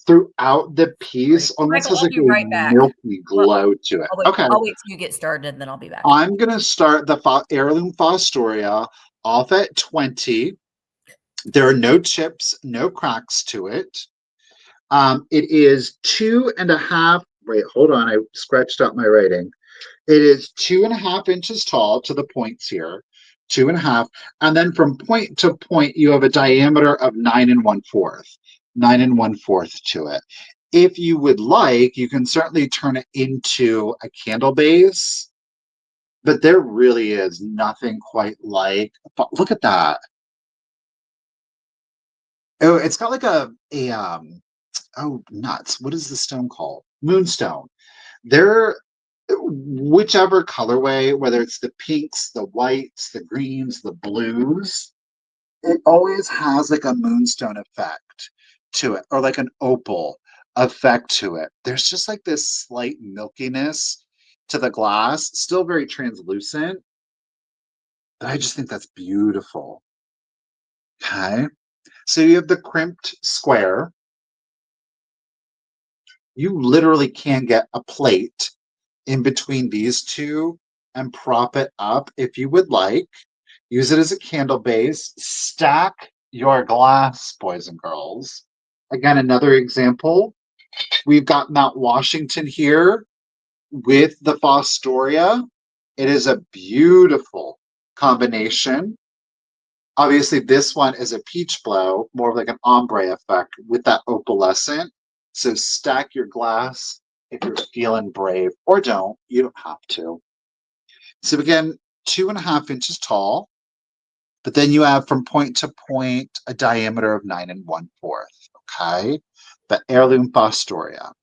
throughout the piece almost has like a milky glow to it. Okay. I'll wait till you get started and then I'll be back. I'm going to start the heirloom Fostoria off at 20. There are no chips, no cracks to it. It is 2.5. Wait, hold on. I scratched out my writing. It is 2.5 inches tall to the points here, 2.5. And then from point to point, you have a diameter of 9 1/4, 9 1/4 to it. If you would like, you can certainly turn it into a candle base, but there really is nothing quite like, look at that. Oh, it's got like oh, nuts. What is the stone called? Moonstone. They're whichever colorway, whether it's the pinks, the whites, the greens, the blues, it always has like a moonstone effect to it, or like an opal effect to it. There's just like this slight milkiness to the glass, still very translucent. But I just think that's beautiful. Okay. So you have the crimped square. You literally can get a plate in between these two and prop it up if you would like. Use it as a candle base. Stack your glass, boys and girls. Again, another example. We've got Mount Washington here with the Fostoria. It is a beautiful combination. Obviously, this one is a peach blow, more of like an ombre effect with that opalescent. So stack your glass if you're feeling brave, or don't. You don't have to. So again, 2.5 inches tall, but then you have from point to point a diameter of 9 1/4. Okay, but heirloom Fostoria.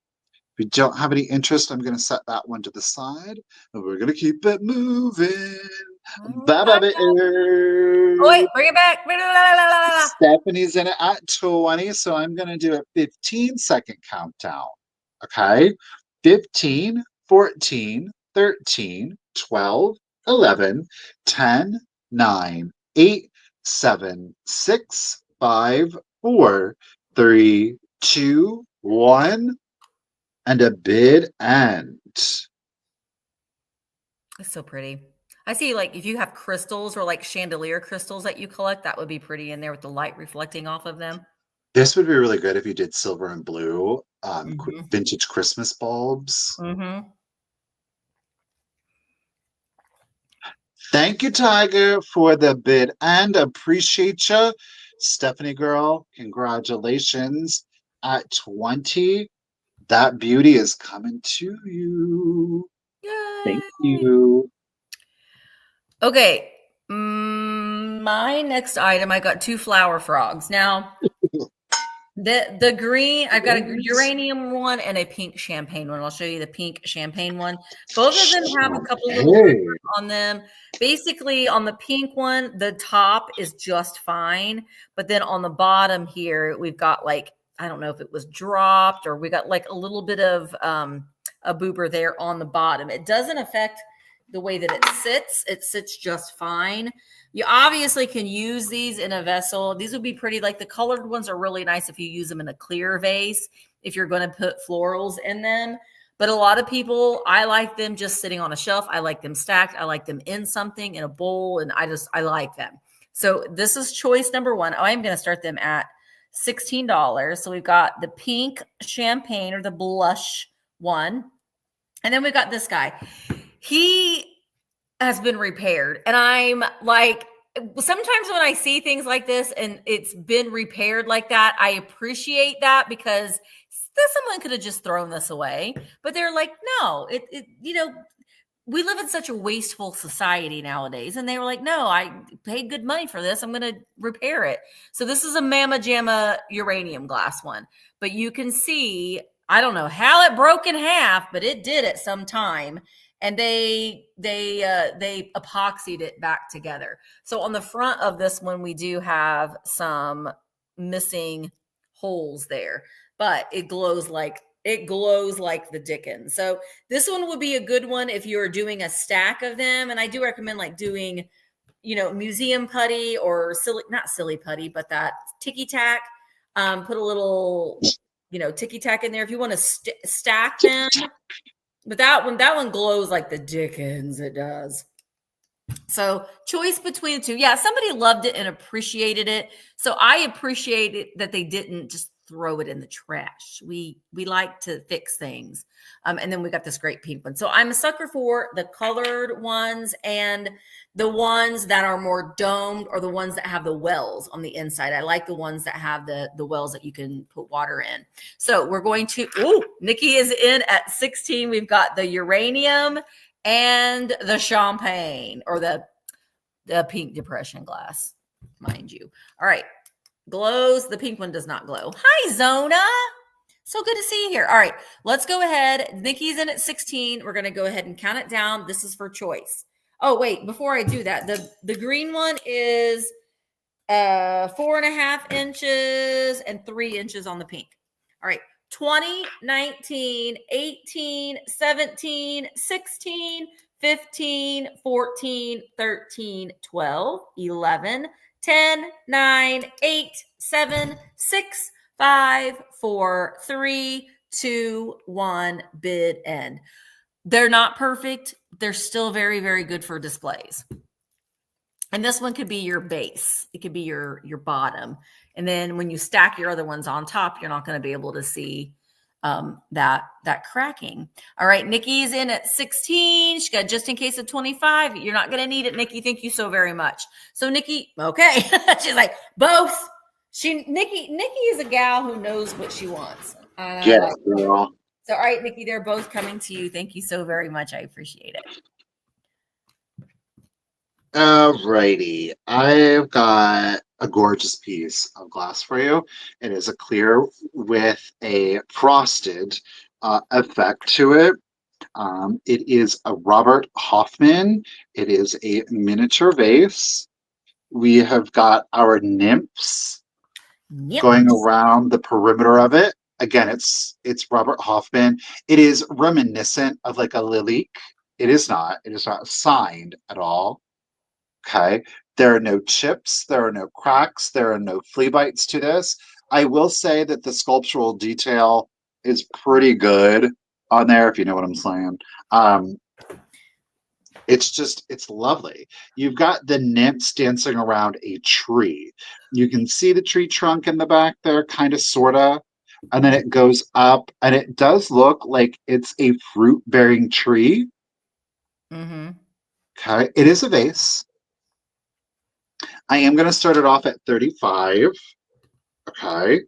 If you don't have any interest, I'm going to set that one to the side, and we're going to keep it moving. Bye-bye. Oh, wait, bring it back. Stephanie's in it at 20, so I'm going to do a 15-second countdown. Okay, 15, 14, 13, 12, 11, 10, 9, 8, 7, 6, 5, 4, 3, 2, 1, and a bid end. It's so pretty. I see, like, if you have crystals or like chandelier crystals that you collect, that would be pretty in there with the light reflecting off of them. This would be really good if you did silver and blue vintage Christmas bulbs. Thank you, Tiger, for the bid and appreciate you. Stephanie girl, congratulations. At 20, that beauty is coming to you. Yay. Thank you. Okay, my next item, I got 2 flower frogs. Now, the green, I've got a uranium one and a pink champagne one. I'll show you the pink champagne one. Both of them have a couple little on them. Basically, on the pink one, the top is just fine, but then on the bottom here, we've got like, I don't know if it was dropped, or we got like a little bit of a boober there on the bottom. It doesn't affect the way that it sits. It sits just fine. You obviously can use these in a vessel. These would be pretty, like the colored ones are really nice if you use them in a clear vase, if you're going to put florals in them. But a lot of people, I like them just sitting on a shelf. I like them stacked. I like them in something, in a bowl, and I like them. So this is choice number 1. I'm going to start them at $16. So we've got the pink champagne, or the blush one. And then we got this guy. He has been repaired. And I'm like, sometimes when I see things like this and it's been repaired like that, I appreciate that because someone could have just thrown this away. But they're like, no, we live in such a wasteful society nowadays. And they were like, no, I paid good money for this. I'm going to repair it. So this is a Mama Jamma uranium glass one. But you can see, I don't know how it broke in half, but it did at some time. And they epoxied it back together. So on the front of this one, we do have some missing holes there, but it glows like the dickens. So this one would be a good one if you're doing a stack of them. And I do recommend like doing, museum putty or not silly putty, but that ticky tack. Put a little, ticky tack in there if you want to stack them. But that one glows like the dickens. It does. So choice between the two. Yeah, somebody loved it and appreciated it. So I appreciate it that they didn't just throw it in the trash. We like to fix things. And then we got this great pink one. So I'm a sucker for the colored ones and the ones that are more domed or the ones that have the wells on the inside. I like the ones that have the wells that you can put water in. So we're going to, Nikki is in at 16. We've got the uranium and the champagne or the pink depression glass, mind you. All right. Glows. The pink one does not glow. Hi, Zona. So good to see you here. All right, let's go ahead. Nikki's in at 16. We're going to go ahead and count it down. This is for choice. Oh, wait, before I do that, the green one is 4.5 inches and 3 inches on the pink. All right, 20, 19, 18, 17, 16, 15, 14, 13, 12, 11, 10, 9, 8, 7, 6, 5, 4, 3, 2, 1, bid end. They're not perfect. They're still very, very good for displays. And this one could be your base. It could be your bottom. And then when you stack your other ones on top, you're not going to be able to see that cracking. All right, Nikki's in at 16. She got just in case of 25. You're not going to need it, Nikki. Thank you so very much. So Nikki, okay. She's like, both. Nikki is a gal who knows what she wants. Yeah, girl. So, all right, Nikki, they're both coming to you. Thank you so very much. I appreciate it. Alrighty. I've got a gorgeous piece of glass for you. It is a clear with a frosted effect to it. It is a Robert Hoffman. It is a miniature vase. We have got our nymphs going around the perimeter of it. Again, it's Robert Hoffman. It is reminiscent of like a lilique. It is not signed at all. Okay. There are no chips. There are no cracks. There are no flea bites to this. I will say that the sculptural detail is pretty good on there, if you know what I'm saying. It's lovely. You've got the nymphs dancing around a tree. You can see the tree trunk in the back there, kind of, sort of. And then it goes up, and it does look like it's a fruit-bearing tree. Mm-hmm. Okay. It is a vase. I am going to start it off at 35. Okay.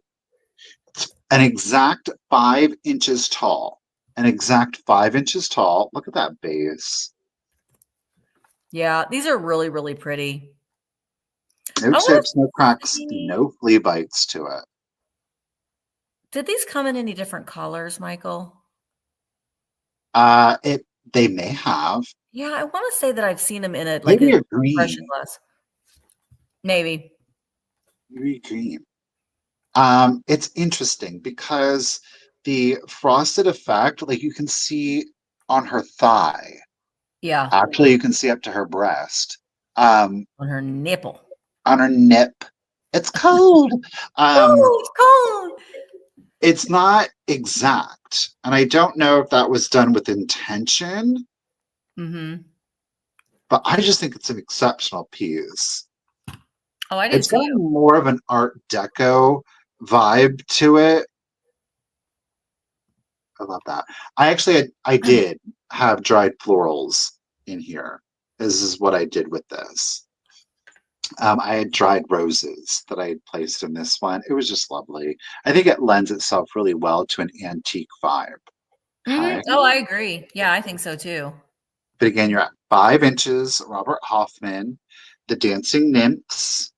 It's an exact 5 inches tall. An exact 5 inches tall. Look at that base. Yeah, these are really, really pretty. No chips, no cracks, no flea bites to it. Did these come in any different colors, Michael? They may have. Yeah, I want to say that I've seen them in a maybe a green glass. Maybe green. It's interesting because the frosted effect, like you can see on her thigh. Yeah. Actually, you can see up to her breast. On her nipple. On her nip. It's cold. It's cold. It's not exact. And I don't know if that was done with intention. Mm-hmm. But I just think it's an exceptional piece. Oh, I didn't It's got more of an Art Deco vibe to it. I love that. I did have dried florals in here. This is what I did with this. I had dried roses that I had placed in this one. It was just lovely. I think it lends itself really well to an antique vibe. Okay. Oh, I agree. Yeah, I think so too. But again, you're at 5 inches. Robert Hoffman, the Dancing Nymphs,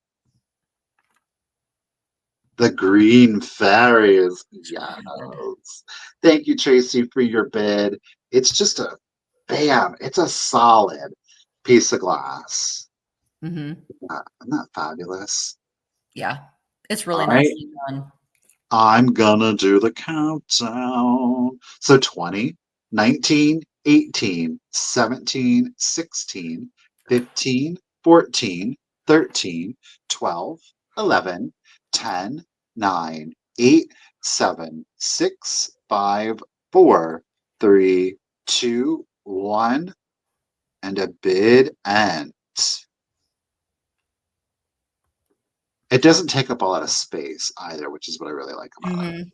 the Green Fairies. Yes. Thank you, Tracy, for your bid. It's just a bam. It's a solid piece of glass. Mm-hmm. Isn't that fabulous? Yeah, it's really All right. nicely done. I'm gonna do the countdown. So 20, 19, 18, 17, 16, 15, 14, 13, 12, 11, 10, 9, 8, 7, 6, 5, 4, 3, 2, 1, and a bid ends. It doesn't take up a lot of space either, which is what I really like about it.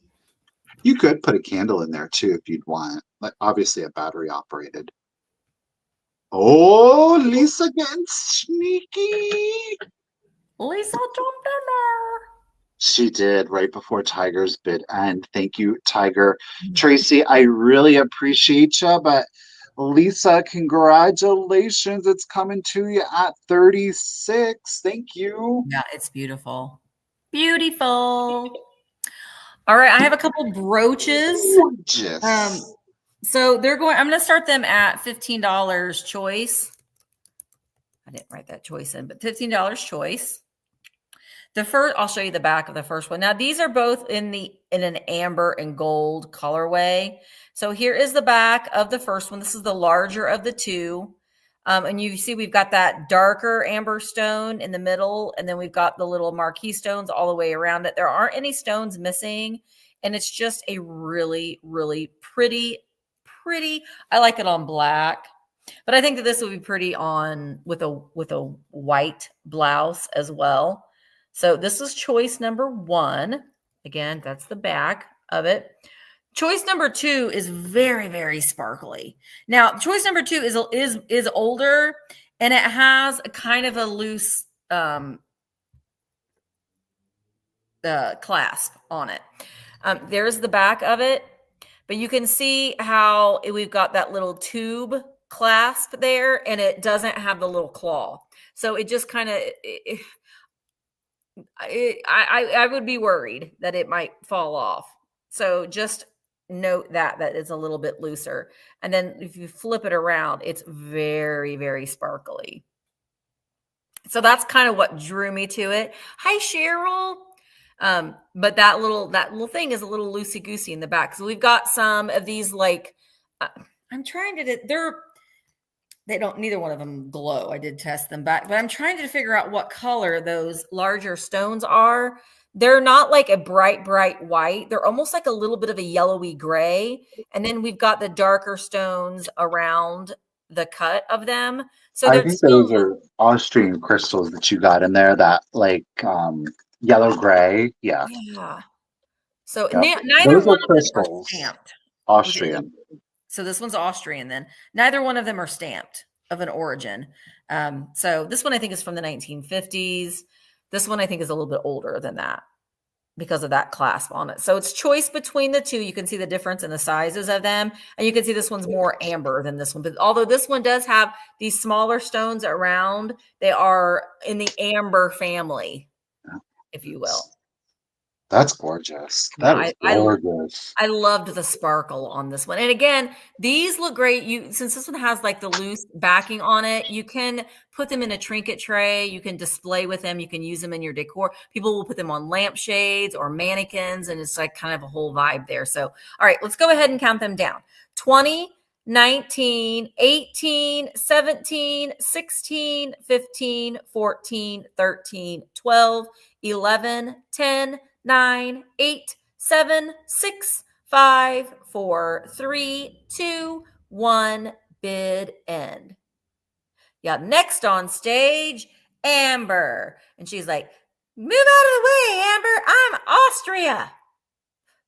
You could put a candle in there too if you'd want. Like obviously a battery operated. Oh, Lisa getting sneaky. Lisa jumped in there. She did right before Tiger's bid end. Thank you, Tiger. Tracy, I really appreciate you, but Lisa, congratulations. It's coming to you at 36. Thank you. Yeah, it's beautiful. Beautiful. All right, I have a couple brooches. Gorgeous. So I'm going to start them at $15 choice. I didn't write that choice in, but $15 choice. The first, I'll show you the back of the first one. Now, these are both in an amber and gold colorway. So here is the back of the first one. This is the larger of the two. And you see we've got that darker amber stone in the middle, and then we've got the little marquee stones all the way around it. There aren't any stones missing, and it's just a really, really pretty. I like it on black, but I think that this would be pretty on with a white blouse as well. So this is choice number 1. Again, that's the back of it. Choice number 2 is very, very sparkly. Now, choice number 2 is older, and it has a kind of a loose clasp on it. There's the back of it, but you can see how we've got that little tube clasp there, and it doesn't have the little claw. So it just kind of, I would be worried that it might fall off. So just note that it's a little bit looser. And then if you flip it around, it's very, very sparkly. So that's kind of what drew me to it. Hi, Cheryl. But that little thing is a little loosey goosey in the back. So we've got some of these, like, I'm trying to, neither one of them glow. I did test them back, but I'm trying to figure out what color those larger stones are. They're not like a bright white. They're almost like a little bit of a yellowy gray. And then we've got the darker stones around the cut of them. So I think those are Austrian crystals that you got in there, that like yellow gray. Yeah. Yeah. So neither one of them are stamped. Austrian. So this one's Austrian then. Neither one of them are stamped of an origin. So this one I think is from the 1950s. This one I think is a little bit older than that because of that clasp on it. So it's choice between the two. You can see the difference in the sizes of them. And you can see this one's more amber than this one. But although this one does have these smaller stones around, they are in the amber family, if you will. That's gorgeous. That is gorgeous. I loved the sparkle on this one. And again, these look great. Since this one has like the loose backing on it, you can put them in a trinket tray. You can display with them. You can use them in your decor. People will put them on lampshades or mannequins, and it's like kind of a whole vibe there. So, all right, let's go ahead and count them down. 20, 19, 18, 17, 16, 15, 14, 13, 12, 11, 10, 9, 8, 7, 6, 5, 4, 3, 2, 1, bid end. Yeah, next on stage, Amber. And she's like, move out of the way, Amber. I'm Austria.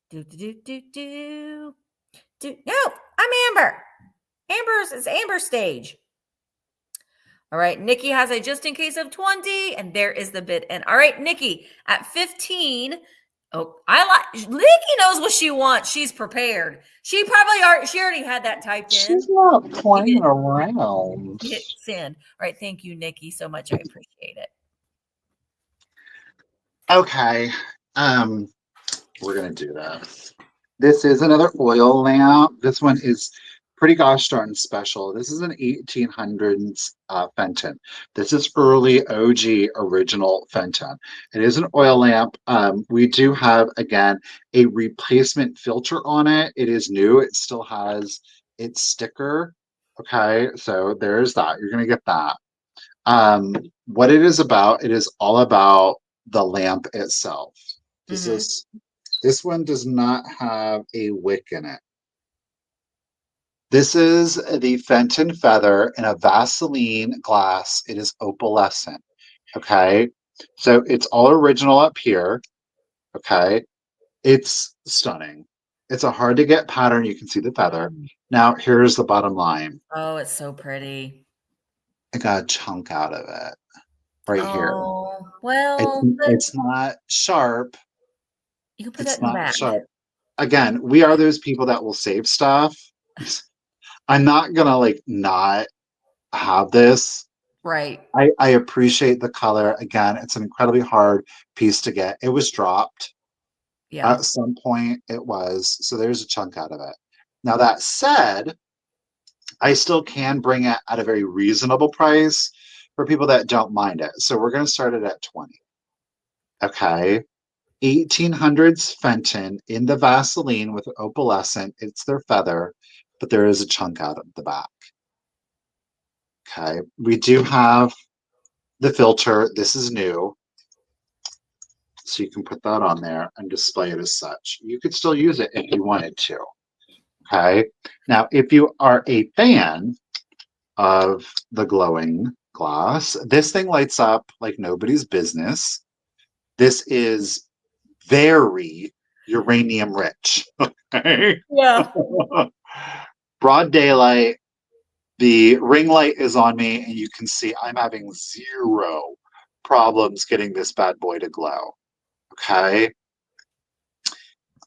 Do, do, do, do, do. No, I'm Amber. It's Amber stage. All right, Nikki has a just in case of 20, and there is the bid. And all right, Nikki at 15. Oh, Nikki knows what she wants. She's prepared. She already had that typed in. She's not playing around. Hit send. All right, thank you, Nikki, so much. I appreciate it. Okay, we're gonna do this. This is another oil lamp. This one is pretty gosh darn special. This is an 1800s Fenton. This is early OG original Fenton. It is an oil lamp. We do have, again, a replacement filter on it. It is new. It still has its sticker. Okay, so there's that. You're going to get that. What it is about, it is all about the lamp itself. This one does not have a wick in it. This is the Fenton Feather in a Vaseline glass. It is opalescent. Okay. So it's all original up here. Okay. It's stunning. It's a hard to get pattern. You can see the feather. Now, here's the bottom line. Oh, it's so pretty. I got a chunk out of it right here. Well, it's not sharp. You can put that in the back. Sharp. Again, we are those people that will save stuff. I'm not gonna like not have this. Right. I appreciate the color. Again, it's an incredibly hard piece to get. It was dropped. Yeah. At some point it was. So there's a chunk out of it. Now that said, I still can bring it at a very reasonable price for people that don't mind it. So we're gonna start it at 20. Okay. 1800s Fenton in the Vaseline with opalescent. It's their feather, but there is a chunk out of the back. Okay, we do have the filter. This is new. So you can put that on there and display it as such. You could still use it if you wanted to. Okay, now if you are a fan of the glowing glass, this thing lights up like nobody's business. This is very uranium rich. Okay. Yeah. Broad daylight. The ring light is on me, and you can see I'm having zero problems getting this bad boy to glow. Okay.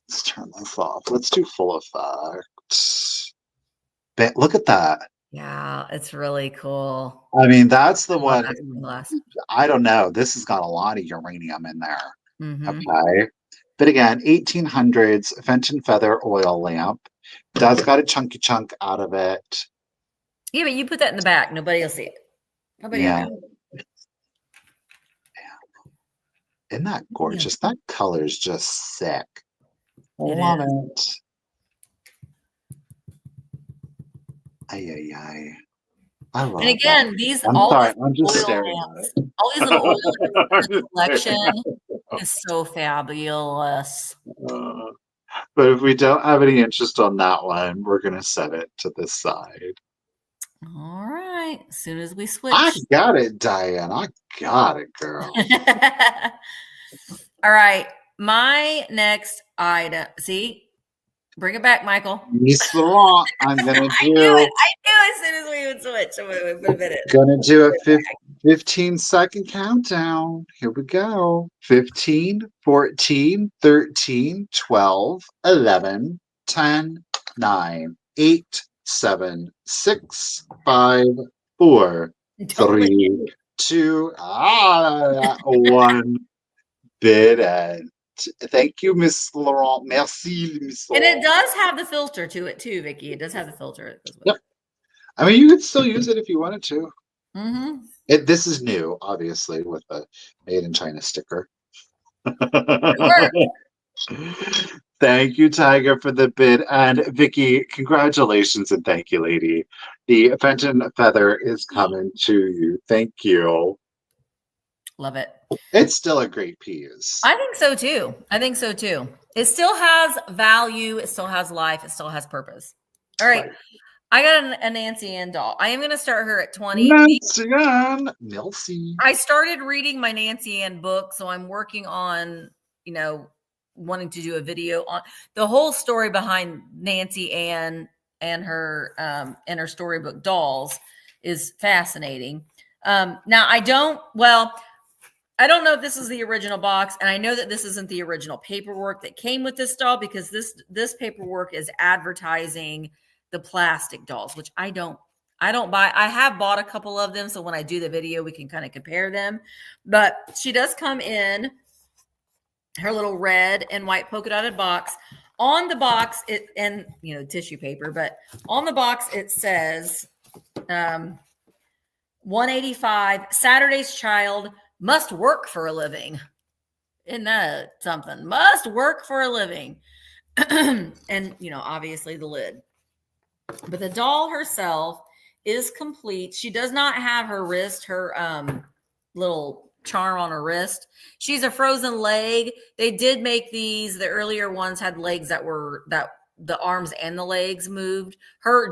Let's turn this off. Let's do full effect. But look at that. Yeah, it's really cool. I mean, that's the one. I don't know. This has got a lot of uranium in there. Okay. But again, 1800s Fenton Feather oil lamp. Does got a chunky chunk out of it. Yeah, but you put that in the back. Nobody will see it. Nobody will know. Isn't that gorgeous? That color is just sick. Love it. Ay. I love and again, that. these I'm all sorry, these I'm just oil staring lamps, at it. all these little oil lamps in the collection is so fabulous. But if we don't have any interest on that one, we're going to set it to this side. All right. As soon as we switch. I got it, Diane. I got it, girl. All right. My next item. See? Bring it back, Michael. Miss Laurent, I'm going to do. I knew it as soon as we would switch. I'm going to do a 15-second countdown. Here we go. 15, 14, 13, 12, 11, 10, 9, 8, 7, 6, 5, 4, 3, 2, 1. Bid end. Thank you, Miss Laurent. Merci, Miss Laurent. And it does have the filter to it too, Vicky. It does have the filter. Yep. I mean, you could still use it if you wanted to. This is new, obviously, with the Made in China sticker. Thank you, Tiger, for the bid. And Vicky, congratulations and thank you, lady. The Fenton Feather is coming to you. Thank you. Love it. It's still a great piece. I think so too. It still has value. It still has life. It still has purpose. All right. I got a Nancy Ann doll. I am going to start her at 20. Nancy Ann. I started reading my Nancy Ann book, so I'm working on, wanting to do a video on the whole story behind Nancy Ann and her storybook dolls is fascinating. Now I don't know if this is the original box, and I know that this isn't the original paperwork that came with this doll, because this paperwork is advertising the plastic dolls, which I don't buy. I have bought a couple of them, so when I do the video, we can kind of compare them. But she does come in her little red and white polka dotted box. On the box, tissue paper, but on the box it says 185, Saturday's child must work for a living. Isn't that something? Must work for a living. And, obviously the lid. But the doll herself is complete. She does not have her wrist, her little charm on her wrist. She's a frozen leg. They did make these. The earlier ones had legs that the arms and the legs moved.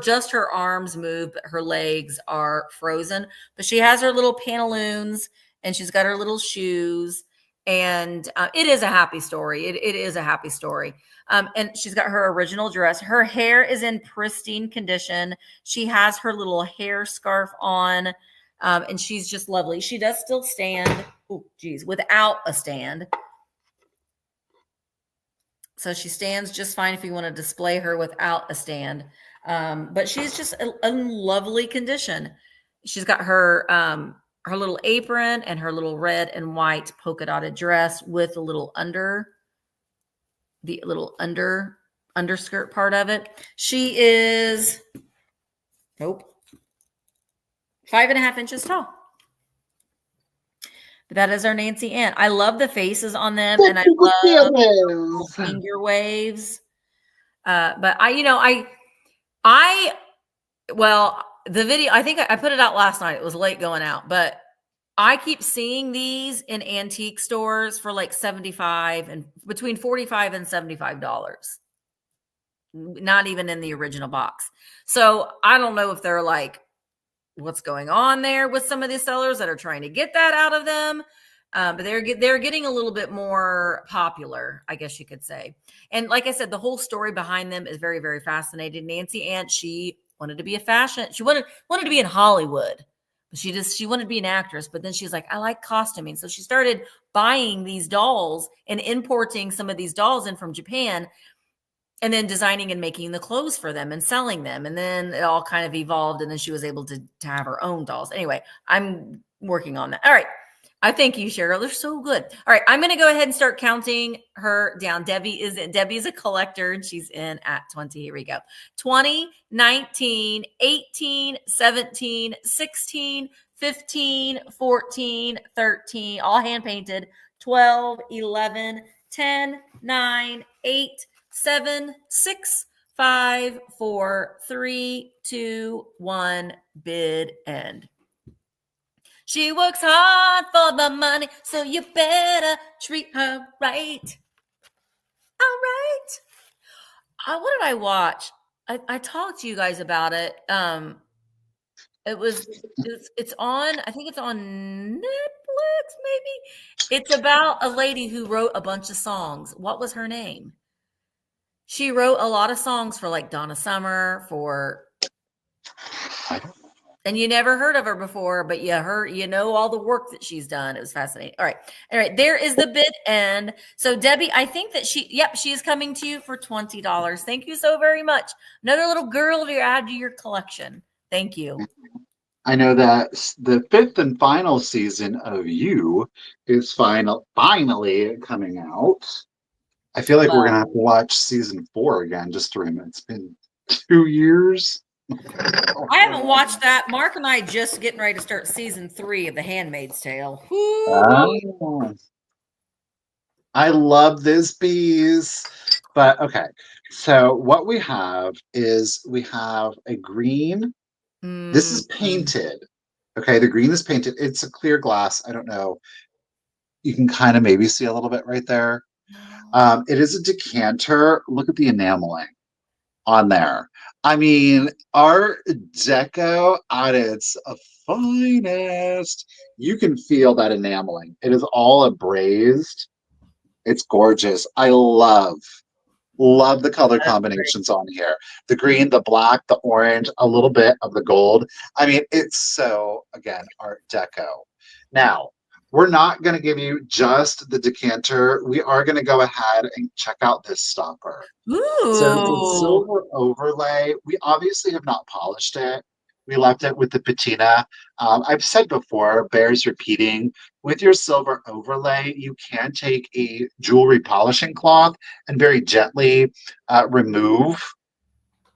Just her arms moved, but her legs are frozen. But she has her little pantaloons, and she's got her little shoes, and it is a happy story. It is a happy story. And she's got her original dress. Her hair is in pristine condition. She has her little hair scarf on, and she's just lovely. She does still stand, without a stand. So she stands just fine if you want to display her without a stand. But she's just in lovely condition. She's got her little apron and her little red and white polka dotted dress with a little underskirt part of it. She is 5.5 inches tall. But that is our Nancy Ann. I love the faces on them, and I love finger waves. But the video, I think I put it out last night. It was late going out, but I keep seeing these in antique stores for like $75 and between $45 and $75. Not even in the original box. So I don't know if they're like, what's going on there with some of these sellers that are trying to get that out of them. But they're getting a little bit more popular, I guess you could say. And like I said, the whole story behind them is very, very fascinating. Nancy Ann, she wanted to be she wanted to be in Hollywood. She wanted to be an actress, but then she's like, I like costuming. So she started buying these dolls and importing some of these dolls in from Japan, and then designing and making the clothes for them and selling them. And then it all kind of evolved, and then she was able to have her own dolls. Anyway, I'm working on that. All right. I thank you, Cheryl. They're so good. All right. I'm going to go ahead and start counting her down. Debbie's a collector, and she's in at 20. Here we go. 20, 19, 18, 17, 16, 15, 14, 13, all hand painted. 12, 11, 10, 9, 8, 7, 6, 5, 4, 3, 2, 1, bid end. She works hard for the money, so you better treat her right. All right. What did I watch? I talked to you guys about it. It's on, I think it's on Netflix, maybe. It's about a lady who wrote a bunch of songs. What was her name? She wrote a lot of songs for like Donna Summer, and you never heard of her before, but you know all the work that she's done. It was fascinating. All right. There is the bid end. So Debbie, I think that she is coming to you for $20. Thank you so very much. Another little girl to add to your collection. Thank you. I know that the 5th and final season of You is finally coming out. I feel like we're going to have to watch season 4 again just to remember. It's been 2 years. I haven't watched that. Mark and I just getting ready to start season 3 of The Handmaid's Tale. I love this bees. But okay, so what we have is a green. This is painted. Okay, the green is painted. It's a clear glass. I don't know. You can kind of maybe see a little bit right there. It is a decanter. Look at the enameling on there. I mean, art deco at its finest. You can feel that enameling. It is all abrased. It's gorgeous. I love the color combinations on here. The green, the black, the orange, a little bit of the gold. I mean, it's so, again, Art Deco. Now, we're not going to give you just the decanter. We are going to go ahead and check out this stopper. Ooh. So it's silver overlay. We obviously have not polished it. We left it with the patina. I've said before, bears repeating, with your silver overlay, you can take a jewelry polishing cloth and very gently remove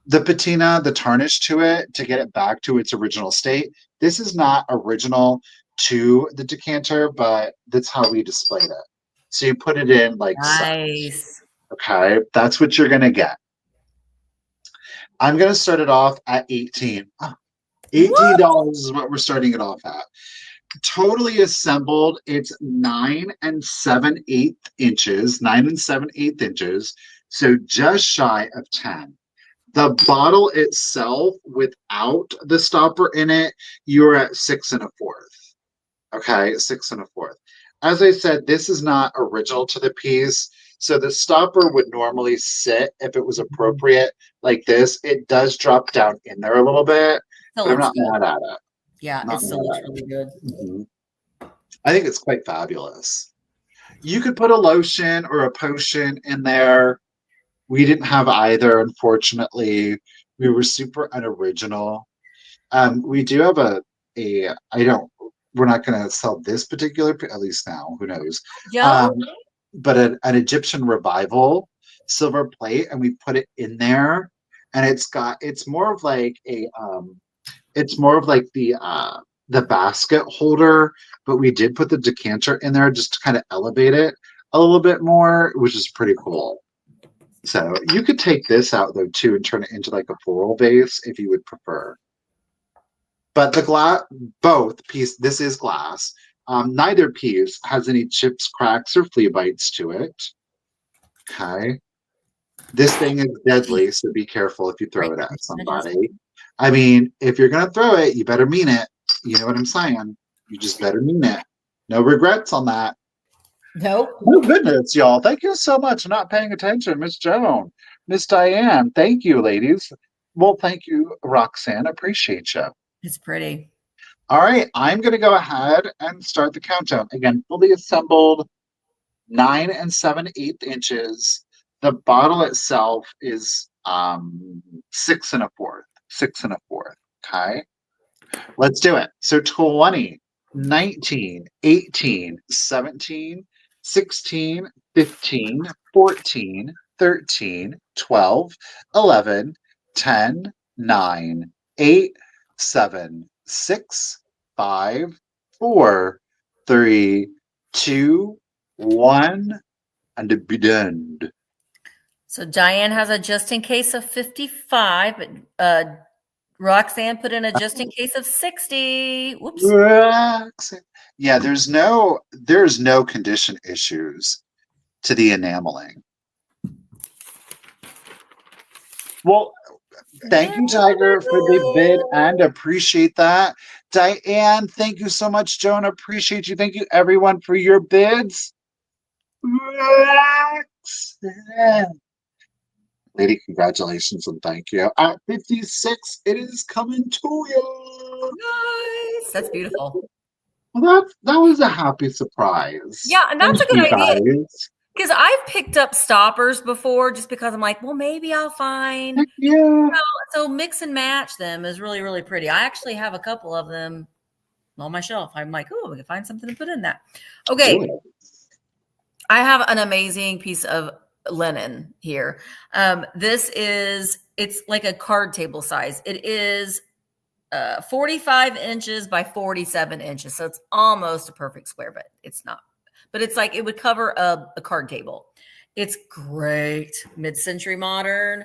the patina, the tarnish to it, to get it back to its original state. This is not original to the decanter, but that's how we displayed it. So you put it in like nice. Such. Okay, that's what you're gonna get. I'm gonna start it off at $18. $18 is what we're starting it off at. Totally assembled, it's 9 7/8 inches, 9 7/8 inches, so just shy of 10. The bottle itself, without the stopper in it, you're at 6 1/4. Okay, 6 1/4. As I said, this is not original to the piece, so the stopper would normally sit, if it was appropriate, like this. It does drop down in there a little bit, but I'm not mad at it. Yeah, it still looks really good. Mm-hmm. I think it's quite fabulous. You could put a lotion or a potion in there. We didn't have either, unfortunately. We were super unoriginal. We do have we're not going to sell this particular, at least now, who knows. Yeah. But an Egyptian revival silver plate, and we put it in there, and it's more of like the basket holder, but we did put the decanter in there just to kind of elevate it a little bit more, which is pretty cool. So you could take this out though too and turn it into like a floral vase if you would prefer. But this is glass. Neither piece has any chips, cracks, or flea bites to it. Okay. This thing is deadly, so be careful if you throw it at somebody. I mean, if you're going to throw it, you better mean it. You know what I'm saying? You just better mean it. No regrets on that. Nope. Oh, goodness, y'all. Thank you so much for not paying attention. Miss Joan, Miss Diane, thank you, ladies. Well, thank you, Roxanne. Appreciate you. It's pretty. All right, I'm going to go ahead and start the countdown. Again, fully assembled, 9 7/8 inches. The bottle itself is 6 1/4. 6 1/4. Okay. Let's do it. So 20, 19, 18, 17, 16, 15, 14, 13, 12, 11, 10, 9, 8, 7, 6, 5, 4, 3, 2, 1, and be done. So Diane has a just in case of 55, but Roxanne put in a just in case of 60. Whoops. Roxanne. Yeah, there's no condition issues to the enameling. Well, thank you, Tiger, for the bid and appreciate that. Diane, thank you so much. Joan, appreciate you. Thank you, everyone, for your bids. Roxanne. Lady, congratulations and thank you. At 56, it is coming to you. Nice. That's beautiful. Well, that was a happy surprise. Yeah, and that's a good idea. Because I've picked up stoppers before just because I'm like, well, maybe I'll find. Yeah. You know, so mix and match them is really, really pretty. I actually have a couple of them on my shelf. I'm like, oh, we can find something to put in that. Okay. Ooh. I have an amazing piece of linen here. It's like a card table size. It is 45 inches by 47 inches. So it's almost a perfect square, but it's not. But it's like it would cover a card table. It's great. Mid-century modern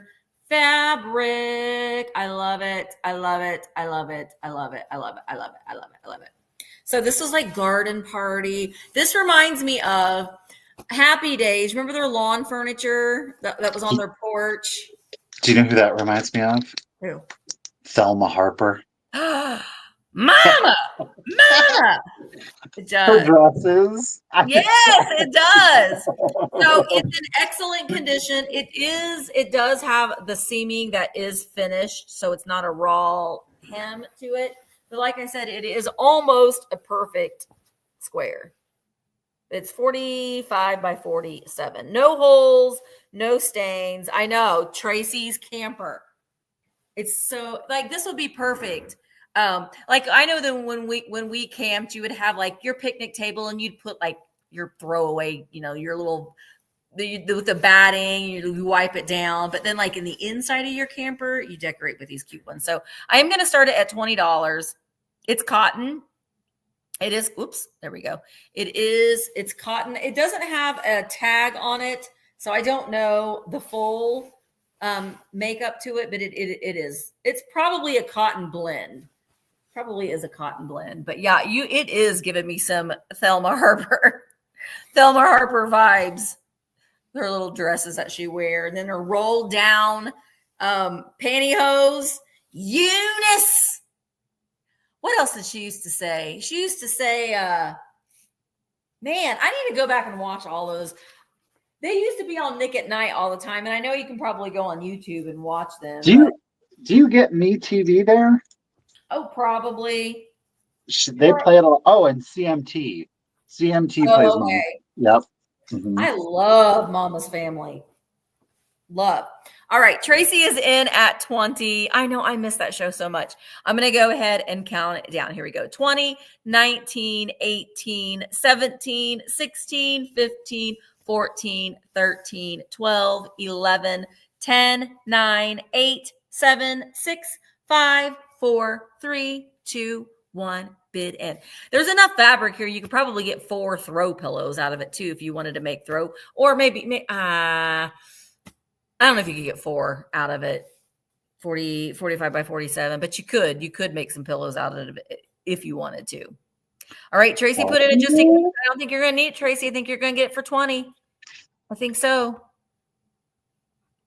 fabric. I love it. I love it. I love it. I love it. I love it. I love it. I love it. I love it. So this was like garden party. This reminds me of Happy Days. Remember their lawn furniture that was on their porch? Do you know who that reminds me of? Who? Thelma Harper. Mama, mama. It Her does. dresses. Yes, it does. So it's in excellent condition. It does have the seaming that is finished, so it's not a raw hem to it. But like I said, it is almost a perfect square. It's 45 by 47. No holes, no stains. I know, Tracy's camper. It's so like this would be perfect. Like I know that when we camped, you would have like your picnic table and you'd put like your throwaway, your little with the batting, you wipe it down. But then like in the inside of your camper, you decorate with these cute ones. So I am going to start it at $20. It's cotton. It is, oops, there we go. It's cotton. It doesn't have a tag on it, so I don't know the full makeup to it, but it is. It's probably a cotton blend. Probably is a cotton blend. But yeah, it is giving me some Thelma Harper vibes. Her little dresses that she wears, and then her rolled down pantyhose. Eunice. What else did she used to say? She used to say, man, I need to go back and watch all those. They used to be on Nick at Night all the time. And I know you can probably go on YouTube and watch them. Do you get Me TV there? Oh, probably. They play it all. Oh, and CMT. CMT plays one. Yep. Mm-hmm. I love Mama's Family. Love. All right. Tracy is in at 20. I know I miss that show so much. I'm going to go ahead and count it down. Here we go. 20, 19, 18, 17, 16, 15, 14, 13, 12, 11, 10, 9, 8, 7, 6, 5, 4, 3, 2, 1. Bid in. There's enough fabric here. You could probably get 4 throw pillows out of it too if you wanted to make throw. Or maybe I don't know if you could get 4 out of it, 45 by 47, but you could make some pillows out of it if you wanted to. All right, Tracy, put it in just in case. I don't think you're going to need it, Tracy. I think you're going to get it for 20. I think so.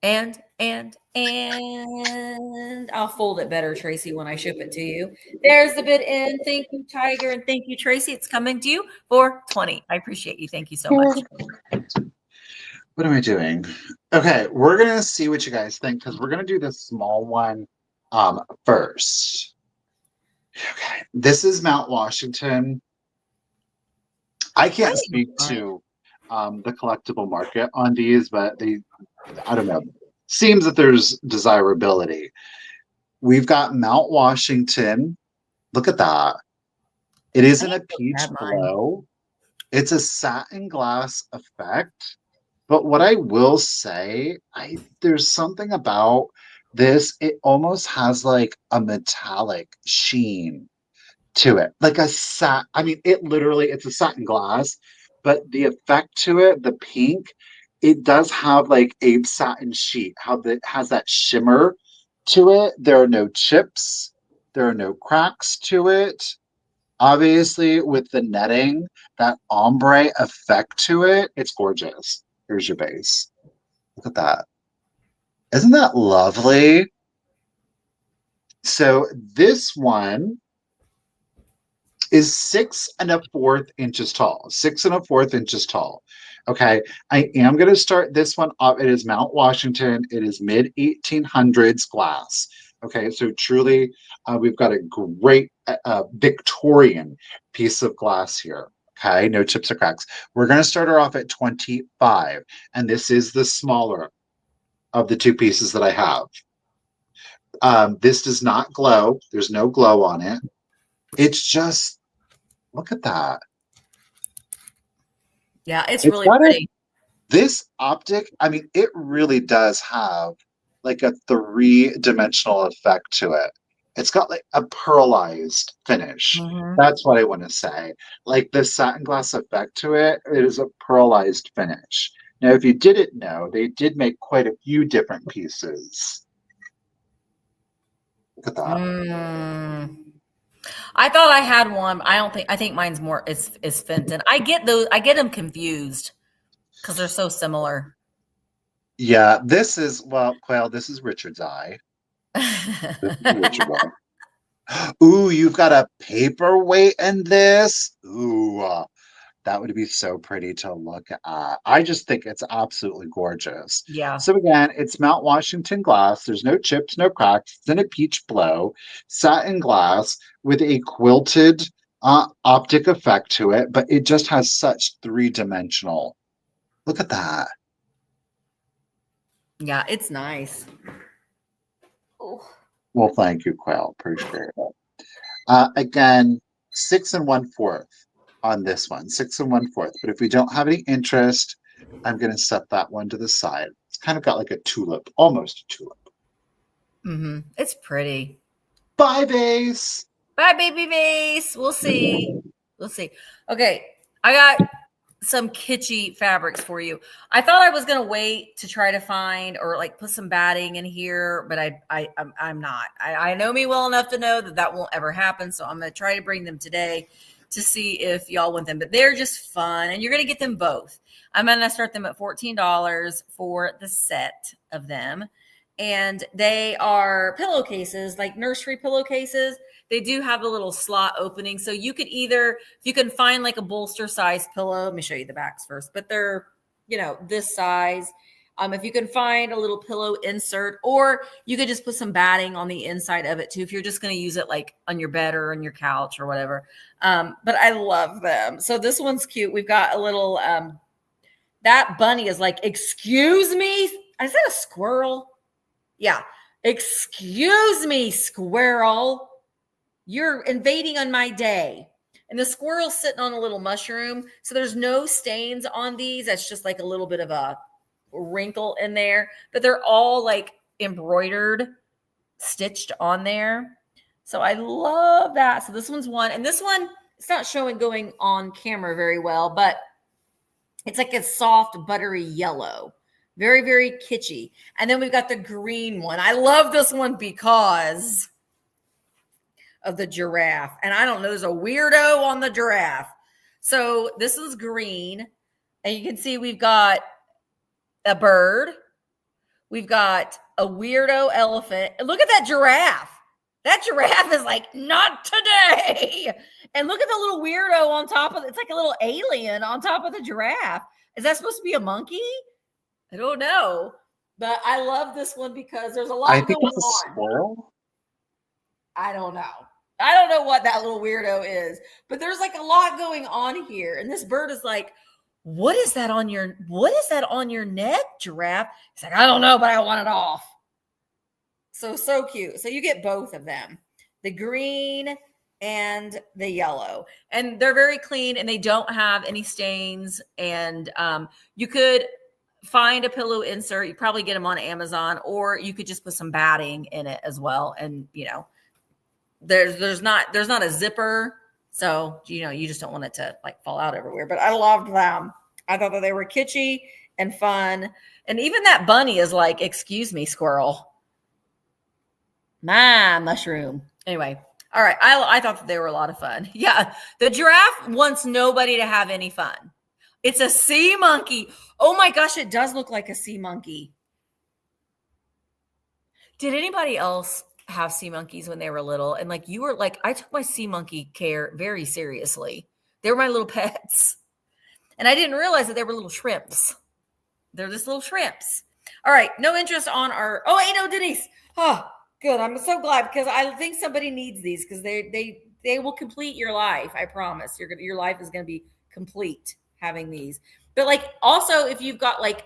And I'll fold it better, Tracy, when I ship it to you. There's the bid in. Thank you, Tiger, and thank you, Tracy. It's coming to you for 20. I appreciate you. Thank you so much. What am I doing? Okay, we're going to see what you guys think because we're going to do the small one first. Okay, this is Mount Washington. I can't speak to the collectible market on these, but I don't know. Seems that there's desirability. We've got Mount Washington. Look at that. It isn't a peach glow. It's a satin glass effect. But what I will say, there's something about this. It almost has like a metallic sheen to it. Like a satin. I mean, it's a satin glass, but the effect to it, the pink, it does have like a satin sheet. How it has that shimmer to it. There are no chips. There are no cracks to it. Obviously, with the netting, that ombre effect to it, it's gorgeous. Here's your base. Look at that. Isn't that lovely? So this one is 6 1/4 inches tall. 6 1/4 inches tall. Okay. I am going to start this one up. It is Mount Washington. It is mid 1800s glass. Okay. So truly, we've got a great Victorian piece of glass here. Okay, no chips or cracks. We're going to start her off at 25, and this is the smaller of the 2 pieces that I have. This does not glow. There's no glow on it. It's just, look at that. Yeah, it's really pretty. This optic, I mean, it really does have like a 3-dimensional effect to it. It's got like a pearlized finish. Mm-hmm. That's what I want to say. Like the satin glass effect to it, it is a pearlized finish. Now, if you didn't know, they did make quite a few different pieces. Look at that. I thought I had one. I think mine's more is Fenton. I get them confused because they're so similar. Yeah, this is Quail, this is Richard's eye. This is Richard's eye. Ooh, you've got a paperweight in this. Ooh, that would be so pretty to look at. I just think it's absolutely gorgeous. Yeah. So again, it's Mount Washington glass. There's no chips, no cracks. It's in a peach blow, satin glass with a quilted optic effect to it, but it just has such three-dimensional. Look at that. Yeah, it's nice. Oh. Well, thank you, Quail. Appreciate it. Again, 6 1/4 on this one, 6 1/4. But if we don't have any interest, I'm going to set that one to the side. It's kind of got like a tulip, almost a tulip. Mm-hmm. It's pretty. Bye, vase. Bye, baby vase. We'll see. We'll see. Okay, I got some kitschy fabrics for you. I thought I was gonna wait to try to find or like put some batting in here, but I'm not. I know me well enough to know that won't ever happen. So I'm gonna try to bring them today to see if y'all want them. But they're just fun, and you're gonna get them both. I'm gonna start them at $14 for the set of them, and they are pillowcases, like nursery pillowcases. They do have a little slot opening. So you could either, if you can find like a bolster size pillow, let me show you the backs first, but they're, this size. If you can find a little pillow insert, or you could just put some batting on the inside of it too, if you're just going to use it like on your bed or on your couch or whatever. But I love them. So this one's cute. We've got a little, that bunny is like, excuse me. Is that a squirrel? Yeah. Excuse me, squirrel. You're invading on my day. And the squirrel's sitting on a little mushroom. So there's no stains on these. That's just like a little bit of a wrinkle in there. But they're all like embroidered, stitched on there. So I love that. So this one's one. And this one, it's not showing going on camera very well, but it's like a soft, buttery yellow. Very, very kitschy. And then we've got the green one. I love this one because of the giraffe. And I don't know, there's a weirdo on the giraffe. So this is green. And you can see we've got a bird. We've got a weirdo elephant. And look at that giraffe. That giraffe is like, not today. And look at the little weirdo on top of it. It's like a little alien on top of the giraffe. Is that supposed to be a monkey? I don't know. But I love this one because there's a lot going on. I think it's a squirrel. I don't know. I don't know what that little weirdo is, but there's like a lot going on here. And this bird is like, what is that on your neck, giraffe? He's like, I don't know, but I want it off. So cute. So you get both of them, the green and the yellow, and they're very clean and they don't have any stains. And you could find a pillow insert. You probably get them on Amazon, or you could just put some batting in it as well. And, there's not a zipper. So, you just don't want it to like fall out everywhere, but I loved them. I thought that they were kitschy and fun. And even that bunny is like, excuse me, squirrel. My mushroom. Anyway. All right. I thought that they were a lot of fun. Yeah. The giraffe wants nobody to have any fun. It's a sea monkey. Oh my gosh. It does look like a sea monkey. Did anybody else have sea monkeys when they were little? And like, you were like, I took my sea monkey care very seriously. They were my little pets. And I didn't realize that they were little shrimps. They're just little shrimps. All right. No interest on our, oh, hey, no, Denise. Oh, good. I'm so glad because I think somebody needs these because they will complete your life. I promise. Your life is going to be complete having these. But like, also if you've got like,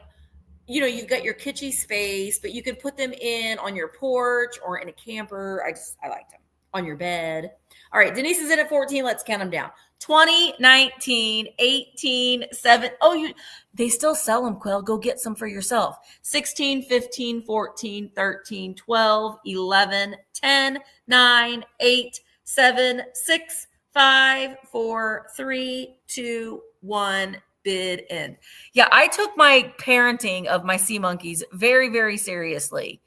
you've got your kitschy space, but you can put them in on your porch or in a camper. I liked them on your bed. All right. Denise is in at 14. Let's count them down. 20, 19, 18, 7. Oh, they still sell them, Quill. Go get some for yourself. 16, 15, 14, 13, 12, 11, 10, 9, 8, 7, 6, 5, 4, 3, 2, 1. Bid end. Yeah, I took my parenting of my sea monkeys very, very seriously.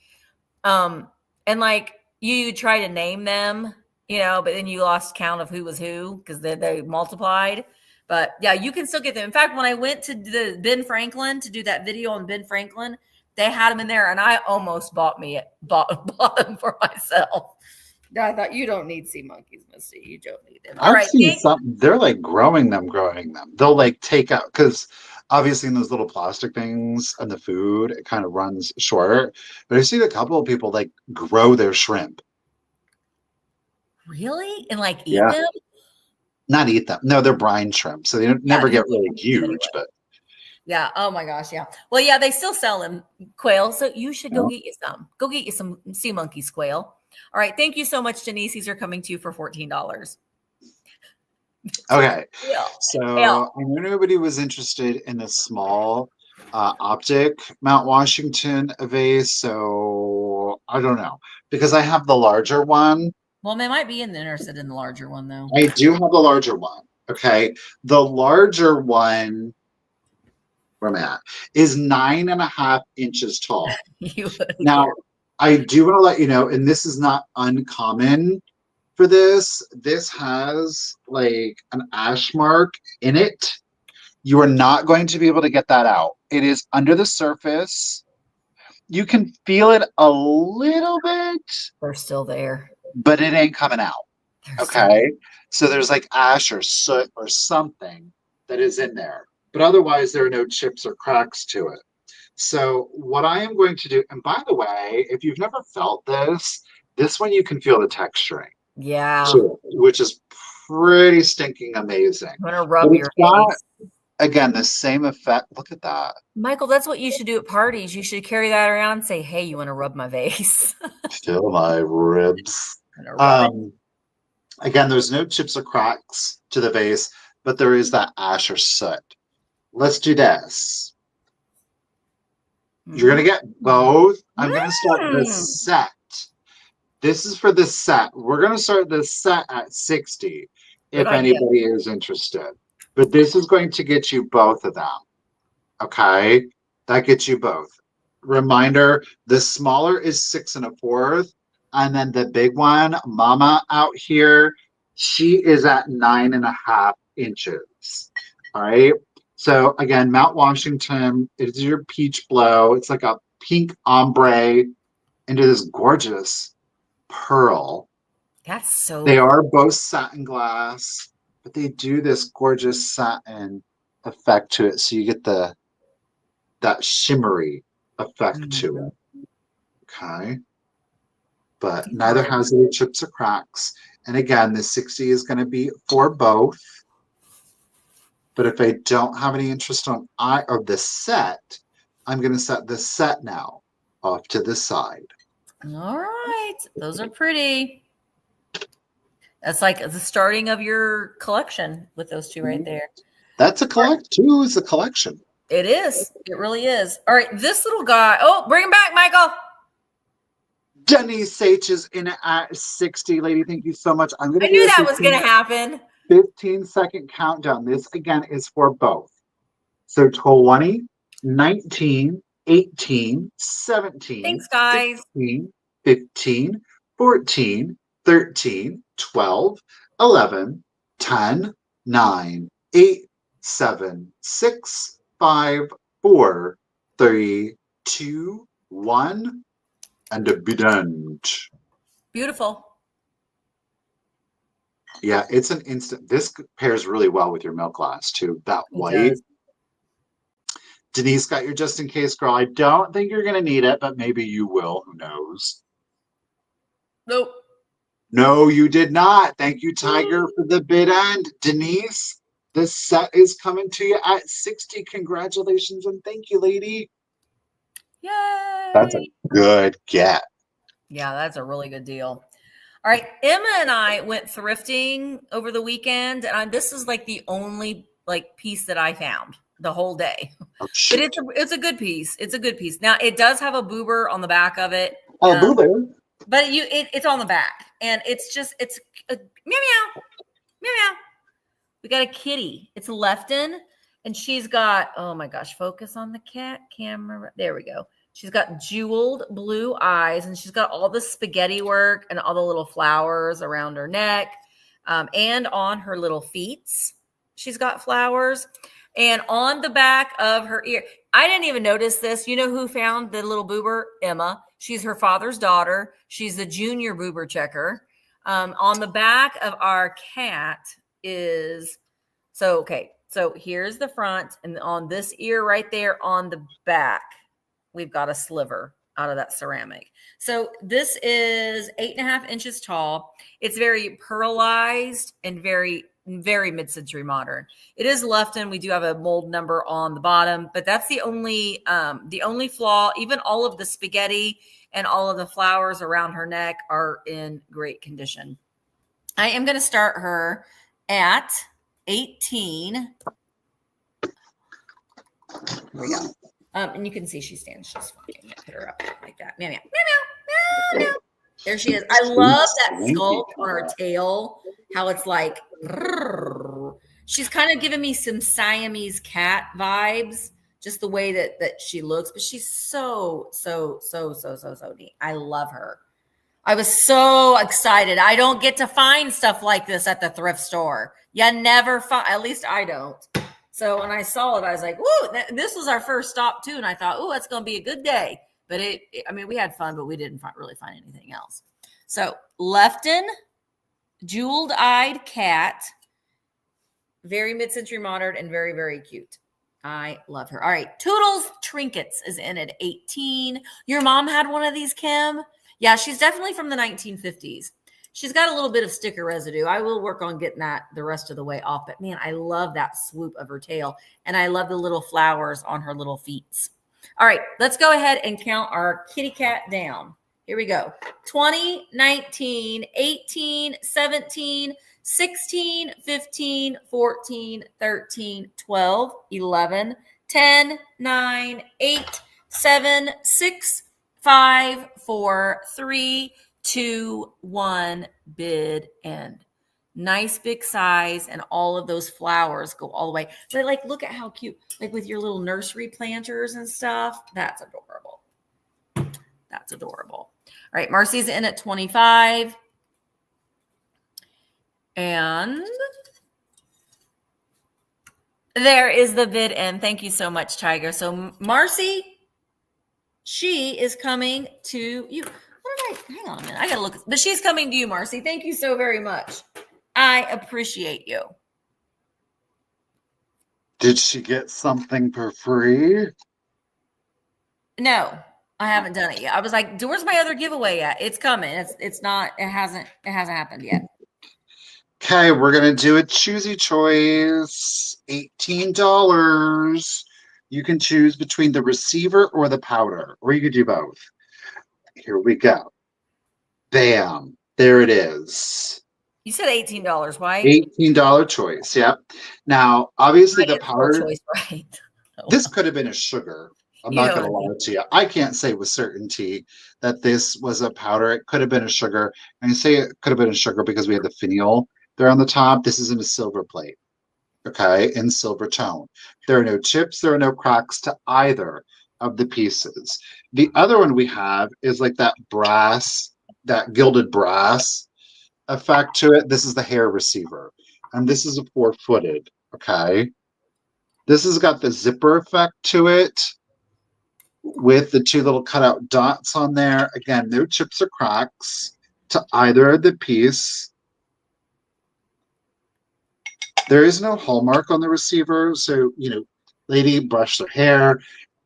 And like you try to name them, but then you lost count of who was who because they multiplied. But yeah, you can still get them. In fact, when I went to the Ben Franklin to do that video on Ben Franklin, they had them in there, and I almost bought them for myself. I thought you don't need sea monkeys, Misty. You don't need them. All I've right. seen some, they're like growing them. They'll like take out, because obviously in those little plastic things and the food, it kind of runs short. But I've seen a couple of people like grow their shrimp. Really? And like eat Yeah. them? Not eat them. No, they're brine shrimp. So they never get really huge, anyway. But yeah. Oh my gosh. Yeah. Well, yeah, they still sell them, Quail. So you should go get you some. Go get you some sea monkeys, Quail. All right. Thank you so much, Denise. These are coming to you for $14. Okay. Yeah. So I know nobody was interested in the small optic Mount Washington vase. So I don't know, because I have the larger one. Well, they might be interested in the larger one, though. I do have the larger one. Okay. The larger one, where am I at, is 9.5 inches tall. Now, I do want to let you know, and this is not uncommon for this. This has like an ash mark in it. You are not going to be able to get that out. It is under the surface. You can feel it a little bit. They're still there. But it ain't coming out. Okay. So there's like ash or soot or something that is in there. But otherwise, there are no chips or cracks to it. So what I am going to do, and by the way, if you've never felt this one you can feel the texturing. Yeah. Too, which is pretty stinking amazing. I'm going to rub your face. Again, the same effect. Look at that. Michael, that's what you should do at parties. You should carry that around and say, hey, you want to rub my vase? Feel my ribs. Again, there's no chips or cracks to the vase, but there is that ash or soot. Let's do this. You're going to get both. I'm going to start the set. This is for the set. We're going to start the set at 60 if anybody is interested. But this is going to get you both of them. Okay? That gets you both. Reminder, the smaller is 6 1/4. And then the big one, Mama out here, she is at 9.5 inches. All right? So again, Mount Washington, it is your peach blow. It's like a pink ombre into this gorgeous pearl. That's so They are both satin glass, but they do this gorgeous satin effect to it. So you get that shimmery effect to it. Okay. But neither has any chips or cracks. And again, the 60 is going to be for both. But if I don't have any interest on the set, I'm going to set the set now off to the side. All right. Those are pretty. That's like the starting of your collection with those two right there. That's a collect too. It's a collection. It is. It really is. All right. This little guy. Oh, bring him back, Michael. Denise H is in at 60. Lady, thank you so much. I knew that was going to happen. 15-second countdown. This again is for both. So 20, 19, 18, 17, thanks, guys. 16, 15, 14, 13, 12, 11, 10, 9, 8, 7, 6, 5, 4, 3, 2, 1, and be done. Beautiful. Yeah, it's an instant. This pairs really well with your milk glass too. That white. Denise got your just in case, girl. I don't think you're going to need it, but maybe you will. Who knows? Nope. No, you did not. Thank you, Tiger, for the bid end. Denise, the set is coming to you at 60. Congratulations and thank you, lady. Yay. That's a good get. Yeah, that's a really good deal. All right, Emma and I went thrifting over the weekend, and this is like the only like piece that I found the whole day. Oh, but it's a good piece. It's a good piece. Now it does have a boober on the back of it. Oh, boober. But it's on the back, and it's a meow meow meow meow. We got a kitty. It's Lefiton, and she's got, oh my gosh, focus on the cat camera. There we go. She's got jeweled blue eyes, and she's got all the spaghetti work and all the little flowers around her neck, and on her little feet. She's got flowers, and on the back of her ear. I didn't even notice this. You know who found the little boober? Emma. She's her father's daughter. She's the junior boober checker. On the back of our cat is, so here's the front, and on this ear right there on the back, we've got a sliver out of that ceramic. So this is 8.5 inches tall. It's very pearlized and very, very mid-century modern. It is Lefiton. We do have a mold number on the bottom, but that's the only flaw. Even all of the spaghetti and all of the flowers around her neck are in great condition. I am going to start her at 18. Here we go. And you can see she stands just fine. Put her up like that. Meow, meow, meow, meow, meow. There she is. I love that sculpt on her tail. How it's like, she's kind of giving me some Siamese cat vibes, just the way that she looks. But she's so neat. I love her. I was so excited. I don't get to find stuff like this at the thrift store. You never find, at least I don't. So when I saw it, I was like, "Woo!" This was our first stop too, and I thought, "Oh, it's going to be a good day." But I mean, we had fun, but we didn't really find anything else. So Lefiton, jeweled-eyed cat, very mid-century modern and very, very cute. I love her. All right, Toodles Trinkets is in at 18. Your mom had one of these, Kim? Yeah, she's definitely from the 1950s. She's got a little bit of sticker residue. I will work on getting that the rest of the way off. But man, I love that swoop of her tail. And I love the little flowers on her little feet. All right, let's go ahead and count our kitty cat down. Here we go. 20, 19, 18, 17, 16, 15, 14, 13, 12, 11, 10, 9, 8, 7, 6, 5, 4, 3, 2, 1, bid end. Nice big size, and all of those flowers go all the way. But like, look at how cute, like with your little nursery planters and stuff. That's adorable. That's adorable. All right, Marcy's in at 25. And there is the bid end. Thank you so much, Tiger. So Marcy, she is coming to you. Hang on a minute. I got to look. But she's coming to you, Marcy. Thank you so very much. I appreciate you. Did she get something for free? No, I haven't done it yet. I was like, where's my other giveaway at? It's coming. It hasn't happened yet. Okay, we're going to do a choosy choice. $18. You can choose between the receiver or the powder, or you could do both. Here we go. Bam. There it is. You said $18, right? $18 choice. Yep. Now, obviously, the powder. Choice, right? This could have been a sugar. I'm not going to lie to you. I can't say with certainty that this was a powder. It could have been a sugar. And I say it could have been a sugar because we had the finial there on the top. This is in a silver plate. Okay, in silver tone. There are no chips. There are no cracks to either of the pieces. The other one we have is like that brass, that gilded brass effect to it. This is the hair receiver, and this is a 4-footed. Okay, this has got the zipper effect to it with the two little cutout dots on there. Again, no chips or cracks to either of the piece. There is no hallmark on the receiver, so lady brush their hair.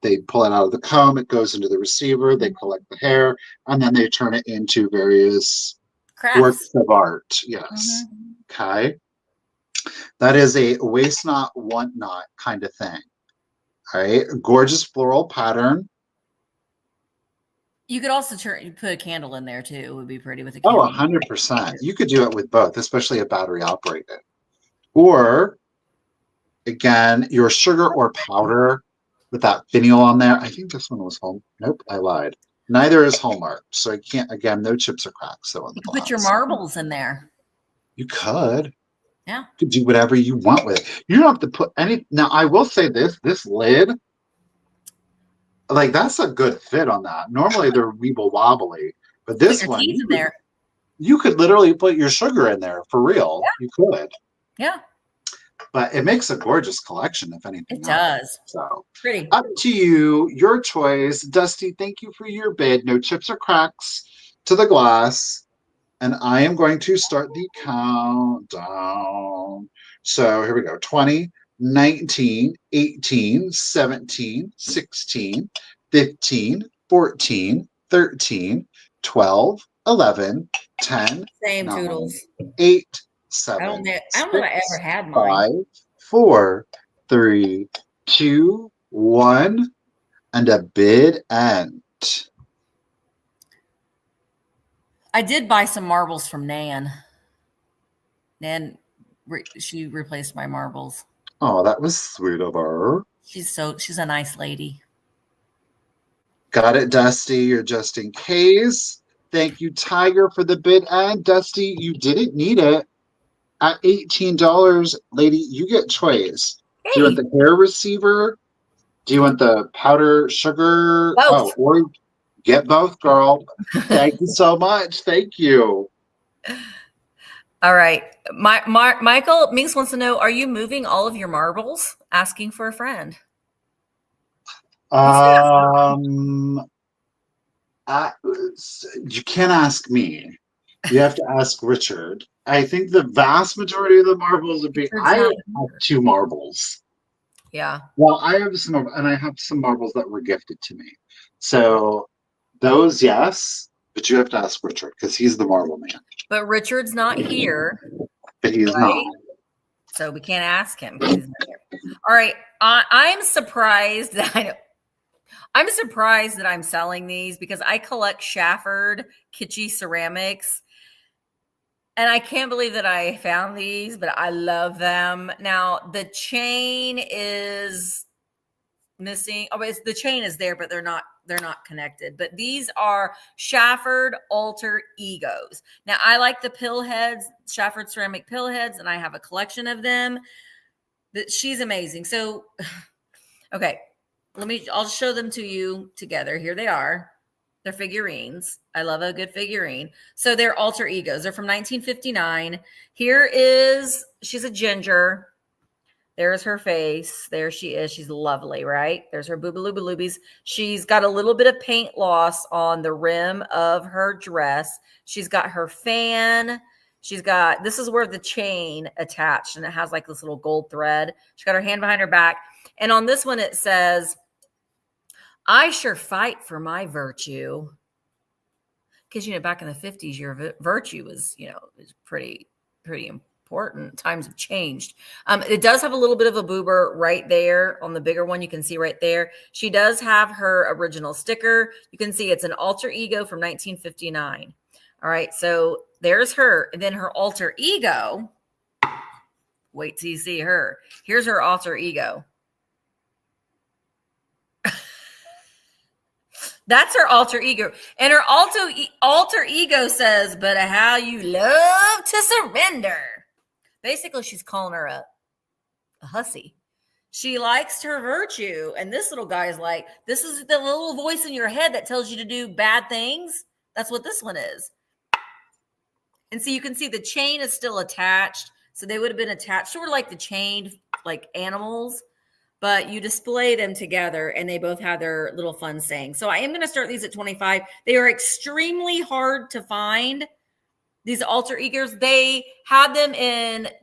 They pull it out of the comb. It goes into the receiver. They collect the hair, and then they turn it into various works of art. Yes. Mm-hmm. Okay. That is a waste not, want not kind of thing. All right. Gorgeous floral pattern. You could also put a candle in there too. It would be pretty with a candle. Oh, 100%. You could do it with both, especially a battery operated. Or, again, your sugar or powder with that finial on there. I think this one was home. Nope, I lied. Neither is Hallmark, so I can't. Again, no chips or cracks. So on the put your marbles in there. You could. Yeah. You could do whatever you want with it. You don't have to put any. Now, I will say this lid, like that's a good fit on that. Normally they're weeble wobbly, but this one, you could literally put your sugar in there for real. Yeah. You could. Yeah. But it makes a gorgeous collection, if anything. It does. So pretty. Up to you, your choice. Dusty, thank you for your bid. No chips or cracks to the glass. And I am going to start the countdown. So here we go. 20, 19, 18, 17, 16, 15, 14, 13, 12, 11, 10, Same 9, Toodles. 8, I don't 7, know 6, if I ever had mine. 5, 4, 3, 2, 1, and a bid end. I did buy some marbles from Nan. Nan, she replaced my marbles. Oh, that was sweet of her. She's a nice lady. Got it, Dusty. You're just in case. Thank you, Tiger, for the bid end. Dusty, you didn't need it. At $18, lady, you get choice. Hey. Do you want the hair receiver? Do you want the powder sugar? Both. Oh, or get both, girl. Thank you so much. Thank you. All right. Michael Minx wants to know, are you moving all of your marbles? Asking for a friend. You can't ask me. You have to ask Richard. I think the vast majority of the marbles would be. I have 2 marbles. Yeah. Well, I have some, and I have some marbles that were gifted to me. So those, yes, but you have to ask Richard because he's the marble man. But Richard's not here. But he's not. So we can't ask him because he's not here. All right. I'm surprised that I'm surprised that I'm selling these because I collect Shafford Kitschy ceramics. And I can't believe that I found these, but I love them. Now, the chain is missing. Oh, the chain is there, but they're not connected. But these are Shafford alter egos. Now, I like the pill heads, Shafford ceramic pill heads, and I have a collection of them. She's amazing. So, okay, I'll show them to you together. Here they are. They're figurines. I love a good figurine. So they're alter egos. They're from 1959. She's a ginger. There's her face. There she is. She's lovely, right? There's her boobaloobaloobies. She's got a little bit of paint loss on the rim of her dress. She's got her fan. This is where the chain attached, and it has like this little gold thread. She's got her hand behind her back. And on this one, it says, I sure fight for my virtue. Because, back in the 50s, your virtue was, is pretty important. Times have changed. It does have a little bit of a boober right there on the bigger one. You can see right there. She does have her original sticker. You can see it's an alter ego from 1959. All right. So there's her. And then her alter ego. Wait till you see her. Here's her alter ego. That's her alter ego. And her alter ego says, but how you love to surrender. Basically, she's calling her a hussy. She likes her virtue. And this little guy is like, this is the little voice in your head that tells you to do bad things. That's what this one is. And so you can see the chain is still attached. So they would have been attached, sort of like the chained like animals. But you display them together and they both have their little fun saying. So I am going to start these at 25. They are extremely hard to find. These alter egos, they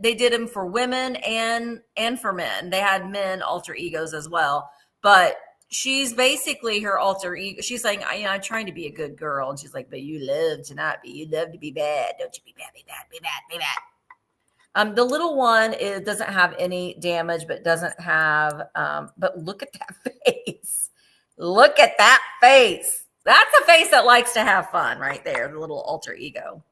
did them for women and for men. They had men alter egos as well. But she's basically her alter ego. She's saying, I'm trying to be a good girl. And she's like, but you love to not be. You love to be bad. Don't you be bad, be bad, be bad, be bad. The little one doesn't have any damage, but doesn't have, but look at that face. Look at that face. That's a face that likes to have fun right there, the little alter ego.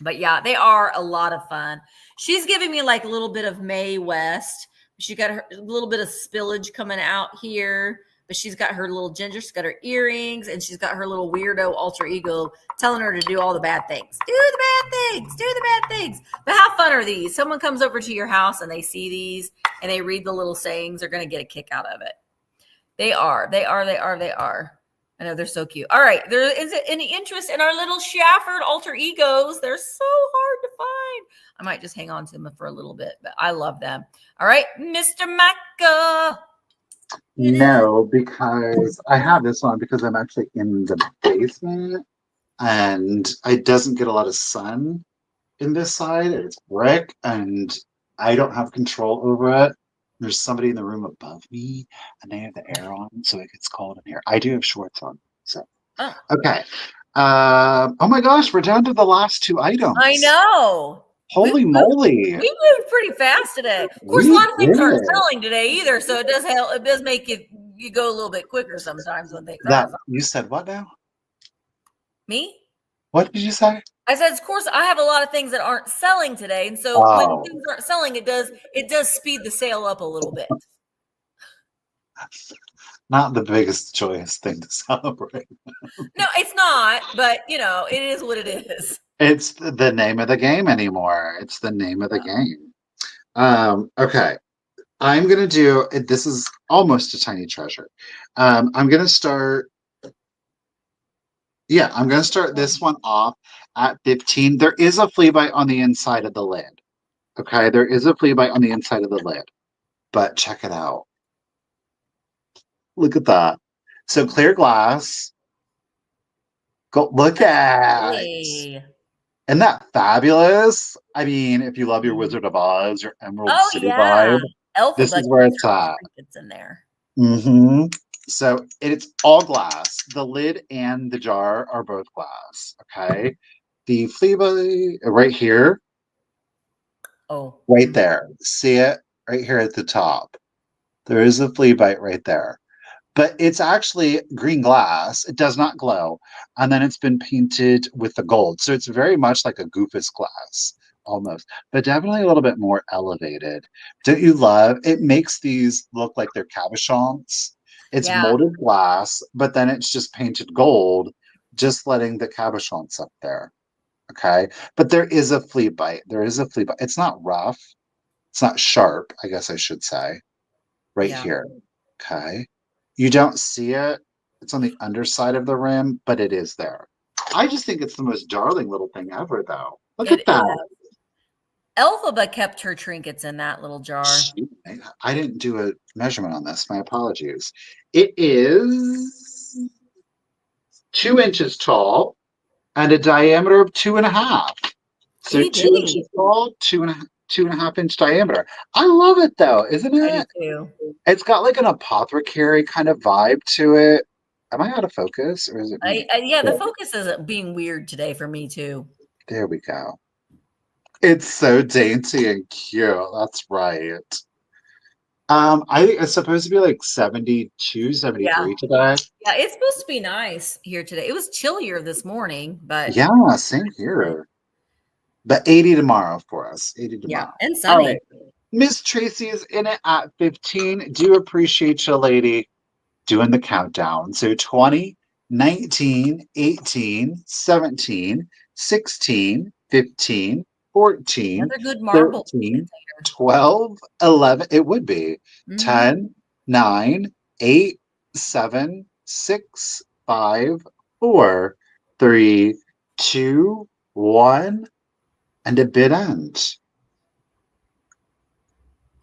But yeah, they are a lot of fun. She's giving me like a little bit of Mae West. She got a little bit of spillage coming out here, but she's got her little ginger. She's got her earrings, and she's got her little weirdo alter ego telling her to do all the bad things. Do the bad things. Do the bad things. But how fun are these? Someone comes over to your house and they see these and they read the little sayings. They're going to get a kick out of it. They are. I know they're so cute. All right. There is any interest in our little Shafford alter egos. They're so hard to find. I might just hang on to them for a little bit, but I love them. All right, Mr. Micah. No, because I have this one because I'm actually in the basement and it doesn't get a lot of sun in this side. It's brick, and I don't have control over it. There's somebody in the room above me, and they have the air on, so it gets cold in here. I do have shorts on, so okay. Oh my gosh, we're down to the last two items. I know. Holy moly! We moved pretty fast today. Of course, a lot of things aren't selling today either, so it does help. It does make you go a little bit quicker sometimes when things aren't. You said what now? Me? What did you say? I said, of course, I have a lot of things that aren't selling today, and so when things aren't selling, it does speed the sale up a little bit. Not the biggest joyous thing to celebrate. No, it's not, but it is what it is. It's the name of the game anymore. It's the name of the game. Okay. I'm going to do, this is almost a tiny treasure. I'm going to start, I'm going to start this one off at 15. There is a flea bite on the inside of the lid. Okay. There is a flea bite on the inside of the lid, but check it out. Look at that. So clear glass. Go look at it. Isn't that fabulous? I mean, if you love your Wizard of Oz, your Emerald City vibe, this is where it's at. It's in there. Mm-hmm. So it's all glass. The lid and the jar are both glass. Okay. The flea bite right here. Oh. Right there. See it? Right here at the top. There is a flea bite right there. But it's actually green glass. It does not glow. And then it's been painted with the gold. So it's very much like a goofus glass, almost. But definitely a little bit more elevated. Don't you love? It makes these look like they're cabochons. It's molded glass, but then it's just painted gold, just letting the cabochons up there. Okay? But there is a flea bite. There is a flea bite. It's not rough. It's not sharp, I guess I should say. Right here. Okay? You don't see it. It's on the underside of the rim, but it is there. I just think it's the most darling little thing ever, though. Look at that. Elphaba kept her trinkets in that little jar. I didn't do a measurement on this. My apologies. It is 2 inches tall and a diameter of 2.5. So 2 inches tall, 2.5 inch diameter. I love it though, isn't it? I do too. It's got like an apothecary kind of vibe to it. Am I out of focus, or is it me? The focus is being weird today for me too. There we go. It's so dainty and cute. That's right. I think it's supposed to be like 72, 73 today. Yeah, it's supposed to be nice here today. It was chillier this morning, but yeah, same here. But 80 tomorrow for us. 80 tomorrow. Yeah, and sunny. Right. Miss Tracy is in it at 15. Do appreciate you, lady, doing the countdown. So 20, 19, 18, 17, 16, 15, 14, another good marble 13, 12, 11. It would be 10, 9, 8, 7, 6, 5, 4, 3, 2, 1, and a bit end.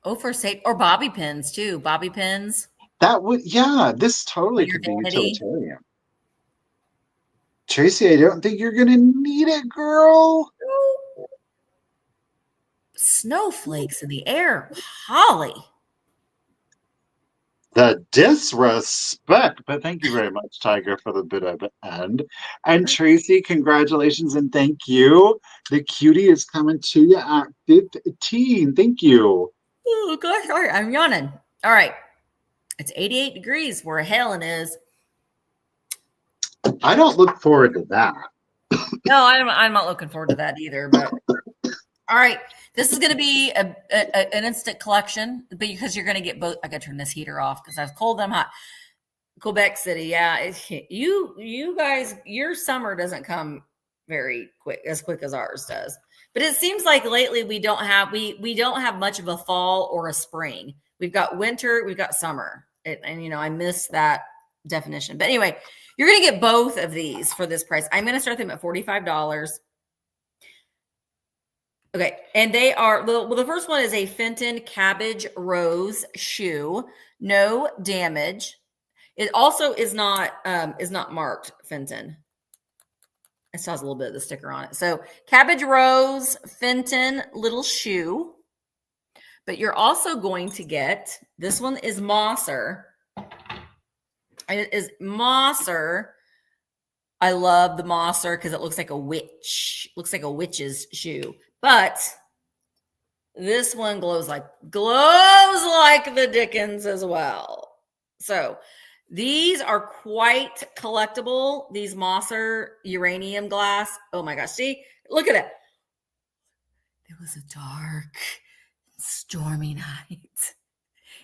Oh, for safe or bobby pins too. Bobby pins. That would, this totally could be utilitarian. Tracy, I don't think you're gonna need it, girl. Snowflakes in the air. Holly. The disrespect, but thank you very much, Tiger, for the bit of end. And Tracy, congratulations and thank you. The cutie is coming to you at 15. Thank you. Oh gosh, all right, I'm yawning. All right, it's 88 degrees where Helen is. I don't look forward to that. No, I'm not looking forward to that either. But all right, this is going to be an instant collection because you're going to get both. I got to turn this heater off because I've cold them hot. Quebec City, yeah. You guys, your summer doesn't come very quick as ours does. But it seems like lately we don't have much of a fall or a spring. We've got winter, we've got summer, and I miss that definition. But anyway, you're going to get both of these for this price. I'm going to start them at $45. Okay, and they are the first one is a Fenton Cabbage Rose shoe, no damage. It also is not marked Fenton. It still has a little bit of the sticker on it. So cabbage rose, Fenton, little shoe. But you're also going to get, this one is Mosser. It is Mosser. I love the Mosser because it looks like a witch. Looks like a witch's shoe. But this one glows like the Dickens as well. So these are quite collectible. These Mosser uranium glass. Oh my gosh. See, look at it. There was a dark, stormy night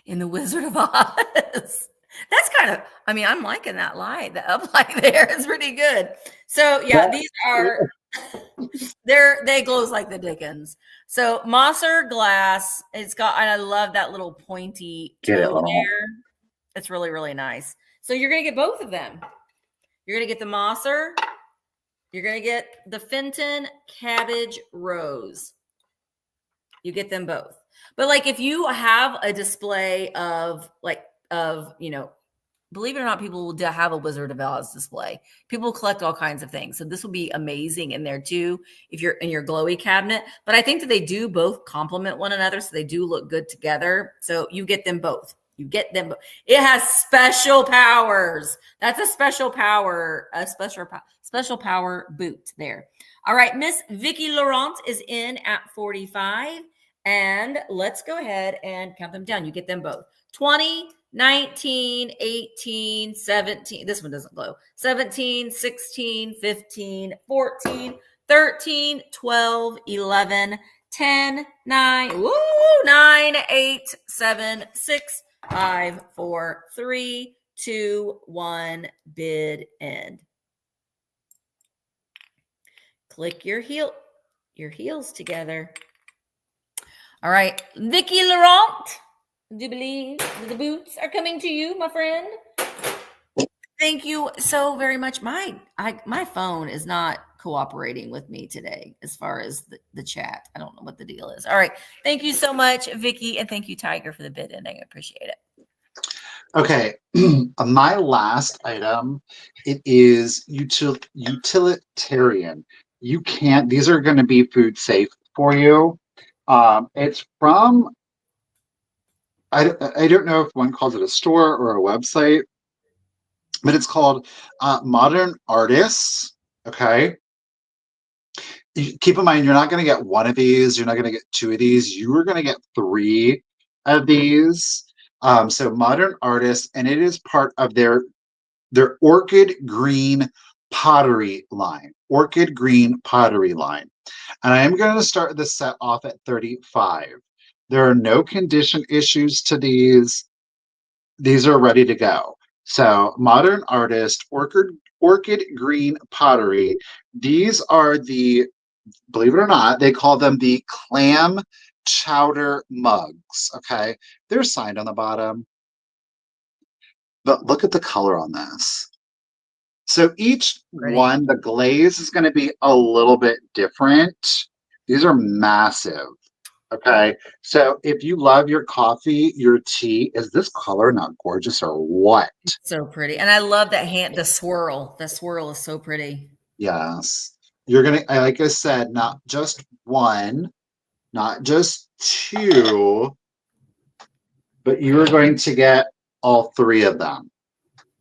in the Wizard of Oz. That's kind of, I mean, I'm liking that light. The uplight there is pretty good. So yeah, these are, they glows like the Dickens. So Mosser glass, it's got, and I love that little pointy toe there. It's really, really nice. So you're going to get both of them. You're going to get the Mosser. You're going to get the Fenton cabbage rose. You get them both. But like if you have a display of you know, believe it or not, people will have a Wizard of Oz display. People collect all kinds of things. So this will be amazing in there too, if you're in your glowy cabinet. But I think that they do both complement one another. So they do look good together. So you get them both. You get them. It has special powers. That's a special power, special power boot there. All right. Miss Vicki Laurent is in at 45. And let's go ahead and count them down. You get them both. 20, 19, 18, 17. This one doesn't glow. 17, 16, 15, 14, 13, 12, 11, 10, 9, 9, 8, 7, 6, 5, 4, 3, 2, 1, bid end. Click your heels together. All right, Vicki Laurent, do you believe the boots are coming to you, my friend? Thank you so very much. My phone is not cooperating with me today as far as the chat. I don't know what the deal is. All right, thank you so much, Vicki, and thank you, Tiger, for the bid ending. I appreciate it. Okay, my last item, it is utilitarian. You can't, these are going to be food safe for you. It's from, I don't know if one calls it a store or a website, but it's called Modern Artists. Okay. Keep in mind, you're not going to get one of these. You're not going to get two of these. You are going to get 3 of these. So Modern Artists, and it is part of their Orchid Green pottery line. Orchid Green pottery line. And I am going to start the set off at 35. There are no condition issues to these. These are ready to go. So Modern Artist, Orchid Green pottery. These are the, believe it or not, they call them the clam chowder mugs. Okay. They're signed on the bottom. But look at the color on this. So each one, the glaze is going to be a little bit different. These are massive. Okay. So if you love your coffee, your tea, is this color not gorgeous or what? So pretty. And I love that the swirl. The swirl is so pretty. Yes. You're going to, like I said, not just one, not just 2, but you are going to get all 3 of them.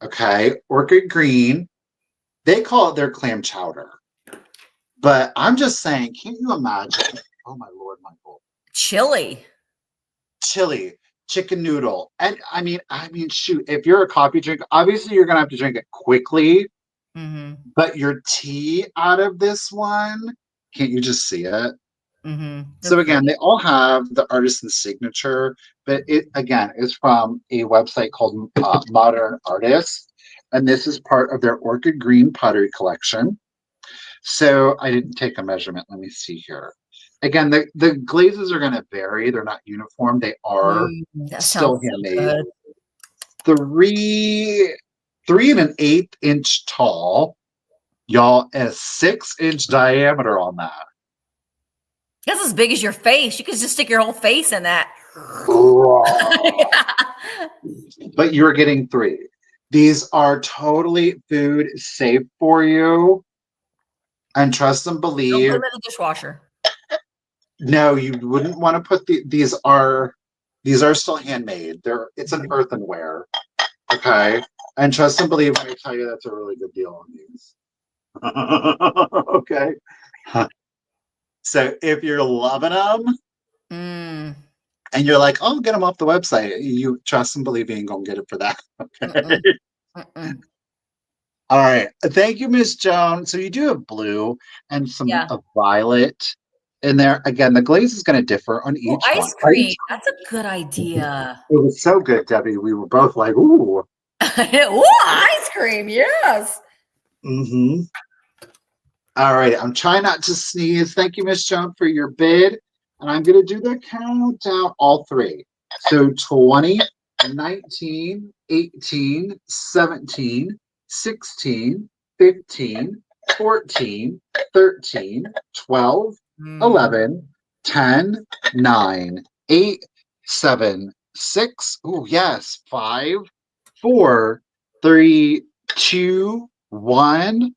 Okay. Orchid Green. They call it their clam chowder. But I'm just saying, can't you imagine? Oh, my Lord, Michael. Chili, chicken noodle. And I mean, shoot, if you're a coffee drinker, obviously you're going to have to drink it quickly. Mm-hmm. But your tea out of this one, can't you just see it? Mm-hmm. So again, they all have the artisan signature, but it, again, is from a website called Modern Artists. And this is part of their Orchid Green pottery collection. So I didn't take a measurement. Let me see here. Again, the glazes are going to vary. They're not uniform. They are still handmade. So 3 1/8 inch tall, y'all, and a 6-inch diameter on that. That's as big as your face. You could just stick your whole face in that. But you're getting 3. These are totally food safe for you. And trust and believe. Don't put them in the dishwasher. No, you wouldn't want to put these are still handmade. It's an earthenware. Okay. And trust and believe when I tell you that's a really good deal on these. Okay. So if you're loving them and you're like, oh, get them off the website, you trust and believe you ain't gonna get it for that. Okay. All right. Thank you, Miss Jones. So you do have blue and some of violet in there. Again, the glaze is going to differ on each one. Ice cream. That's a good idea. It was so good, Debbie. We were both like, ooh. Ooh, ice cream. Yes. Mm-hmm. All right. I'm trying not to sneeze. Thank you, Miss Jones, for your bid. And I'm going to do the countdown, all three. So 20, 19, 18, 17, 16, 15, 14, 13, 12, 11, 10, 9, 8, 7, 6. Oh, yes. 5, 4, 3, 2, 1.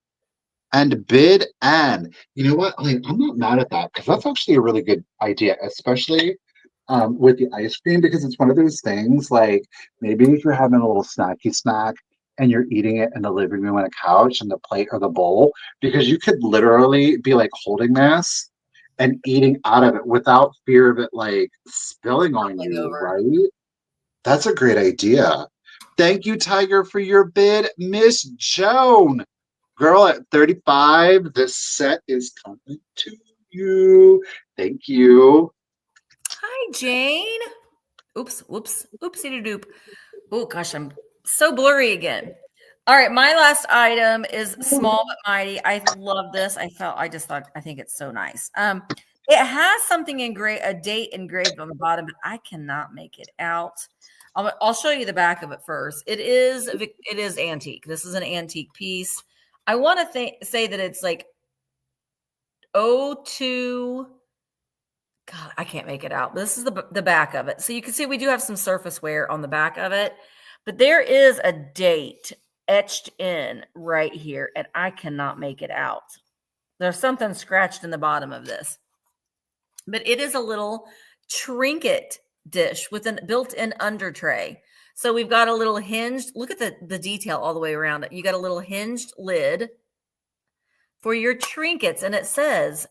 And bid end. You know what? I'm not mad at that because that's actually a really good idea, especially with the ice cream, because it's one of those things like maybe if you're having a little snacky snack and you're eating it in the living room on a couch and the plate or the bowl, because you could literally be like holding this and eating out of it without fear of it like spilling on you, right? That's a great idea. Thank you, Tiger, for your bid. Miss Joan. Girl, at 35, this set is coming to you. Thank you. Hi, Jane. Oops, whoops, oopsie doop. Oh, gosh, I'm so blurry again. All right, my last item is small but mighty. I love this. I think it's so nice. It has something a date engraved on the bottom, but I cannot make it out. I'll show you the back of it first. It is antique. This is an antique piece. I want to say that it's like 02. God, I can't make it out. This is the back of it. So you can see we do have some surface wear on the back of it, but there is a date etched in right here, and I cannot make it out. There's something scratched in the bottom of this, but it is a little trinket dish with a built-in under tray. So we've got a little hinged, look at the detail all the way around it. You got a little hinged lid for your trinkets, and it says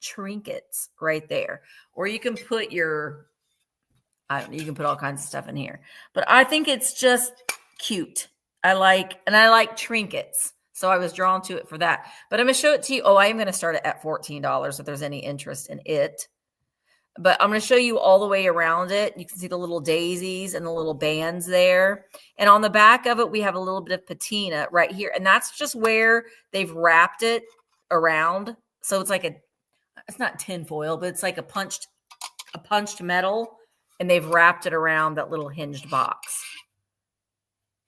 trinkets right there. Or you can put you can put all kinds of stuff in here. But I think it's just cute. I like trinkets. So I was drawn to it for that. But I'm going to show it to you. Oh, I am going to start it at $14 if there's any interest in it. But I'm going to show you all the way around it. You can see the little daisies and the little bands there. And on the back of it, we have a little bit of patina right here. And that's just where they've wrapped it around. So it's like it's not tin foil, but it's like a punched metal. And they've wrapped it around that little hinged box.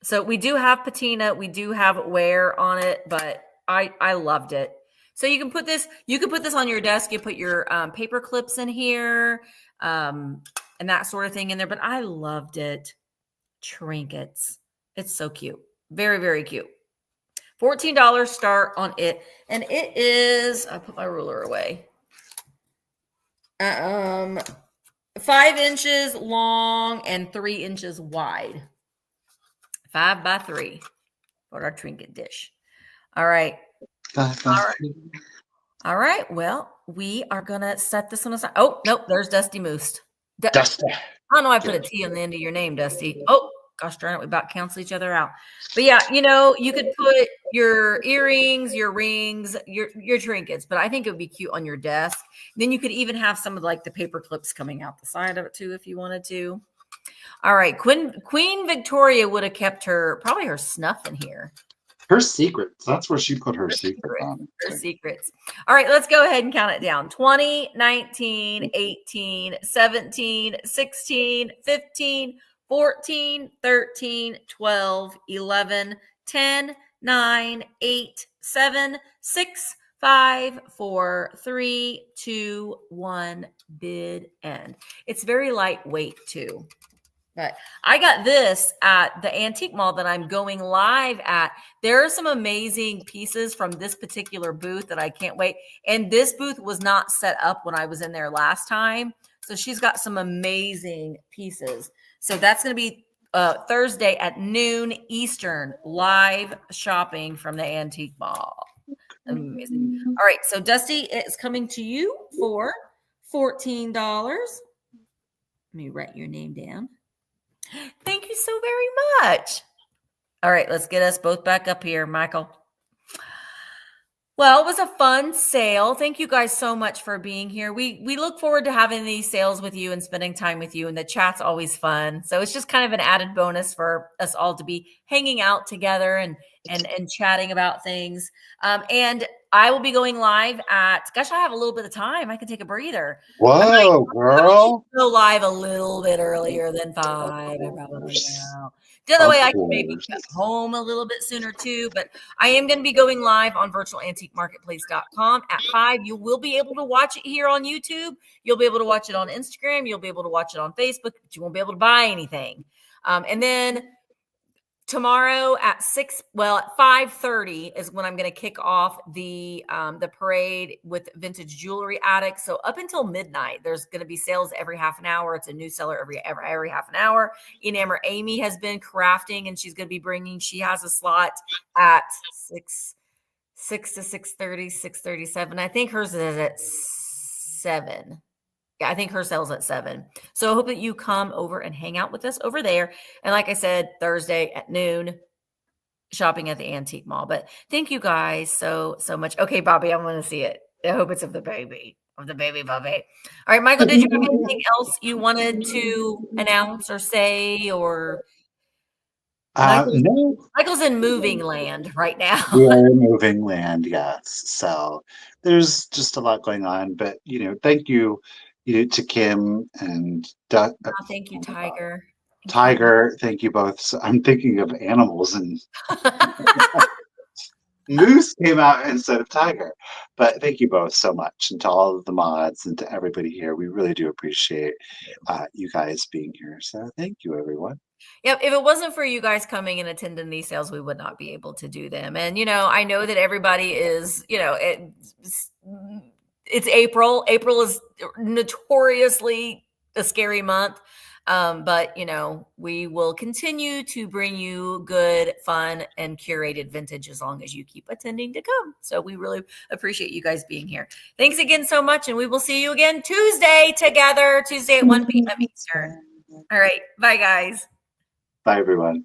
So we do have patina. We do have wear on it, but I loved it. So you can put this on your desk. You put your paper clips in here and that sort of thing in there. But I loved it. Trinkets. It's so cute. Very, very cute. $14 start on it. And it is, I put my ruler away. 5 inches long and 3 inches wide. 5 by 3 for our trinket dish. All right. All right. Well, we are going to set this one aside. Oh, nope. There's Dusty Moose. Dusty. I don't know. I put a T on the end of your name, Dusty. Oh, gosh darn it. We about cancel each other out. But yeah, you could put your earrings, your rings, your trinkets, but I think it would be cute on your desk. Then you could even have some of like the paper clips coming out the side of it too, if you wanted to. All right. Queen Victoria would have kept probably her snuff in here. Her secrets. That's where she put her secrets on. Her secrets. All right, let's go ahead and count it down. 20, 19, 18, 17, 16, 15, 14, 13, 12, 11, 10, 9, 8, 7, 6, 5, 4, 3, 2, 1, bid end. It's very lightweight too. But I got this at the antique mall that I'm going live at. There are some amazing pieces from this particular booth that I can't wait. And this booth was not set up when I was in there last time. So she's got some amazing pieces. So that's going to be Thursday at noon Eastern, live shopping from the antique mall. Amazing. All right. So Dusty, it's coming to you for $14. Let me write your name down. Thank you so very much. All right, let's get us both back up here, Michael. Well, it was a fun sale. Thank you guys so much for being here. We look forward to having these sales with you and spending time with you, and the chat's always fun. So it's just kind of an added bonus for us all to be hanging out together and chatting about things. And I will be going live at, gosh, I have a little bit of time. I can take a breather. Whoa, girl. Go live a little bit earlier than 5. I probably will. The other way, I can maybe get home a little bit sooner too, but I am going to be going live on virtualantiquemarketplace.com at 5. You will be able to watch it here on YouTube. You'll be able to watch it on Instagram. You'll be able to watch it on Facebook, but you won't be able to buy anything. And then tomorrow at 5:30 is when I'm going to kick off the parade with Vintage Jewelry Attic. So up until midnight, there's going to be sales every half an hour. It's a new seller every half an hour. Enamel Amy has been crafting, and she's going to be bringing. She has a slot at 6 to 6:30, 6:37. I think hers is at 7. Yeah, I think her sells at 7. So I hope that you come over and hang out with us over there. And like I said, Thursday at noon, shopping at the antique mall. But thank you guys so much. Okay, Bobby, I want to see it. I hope it's of the baby Bobby. All right, Michael, did you have anything else you wanted to announce or say, or? No. Michael's in moving land right now. We are in moving land, yes. So there's just a lot going on. But, thank you, to Kim and thank you, Tiger. Tiger, thank you both. So I'm thinking of animals, and Moose came out instead of Tiger. But thank you both so much, and to all of the mods and to everybody here. We really do appreciate you guys being here. So thank you, everyone. Yep. If it wasn't for you guys coming and attending these sales, we would not be able to do them. And, I know that everybody is, it's April. April is notoriously a scary month. But, we will continue to bring you good, fun, and curated vintage as long as you keep attending to come. So we really appreciate you guys being here. Thanks again so much. And we will see you again Tuesday together, Tuesday at 1 p.m. Eastern. All right. Bye, guys. Bye, everyone.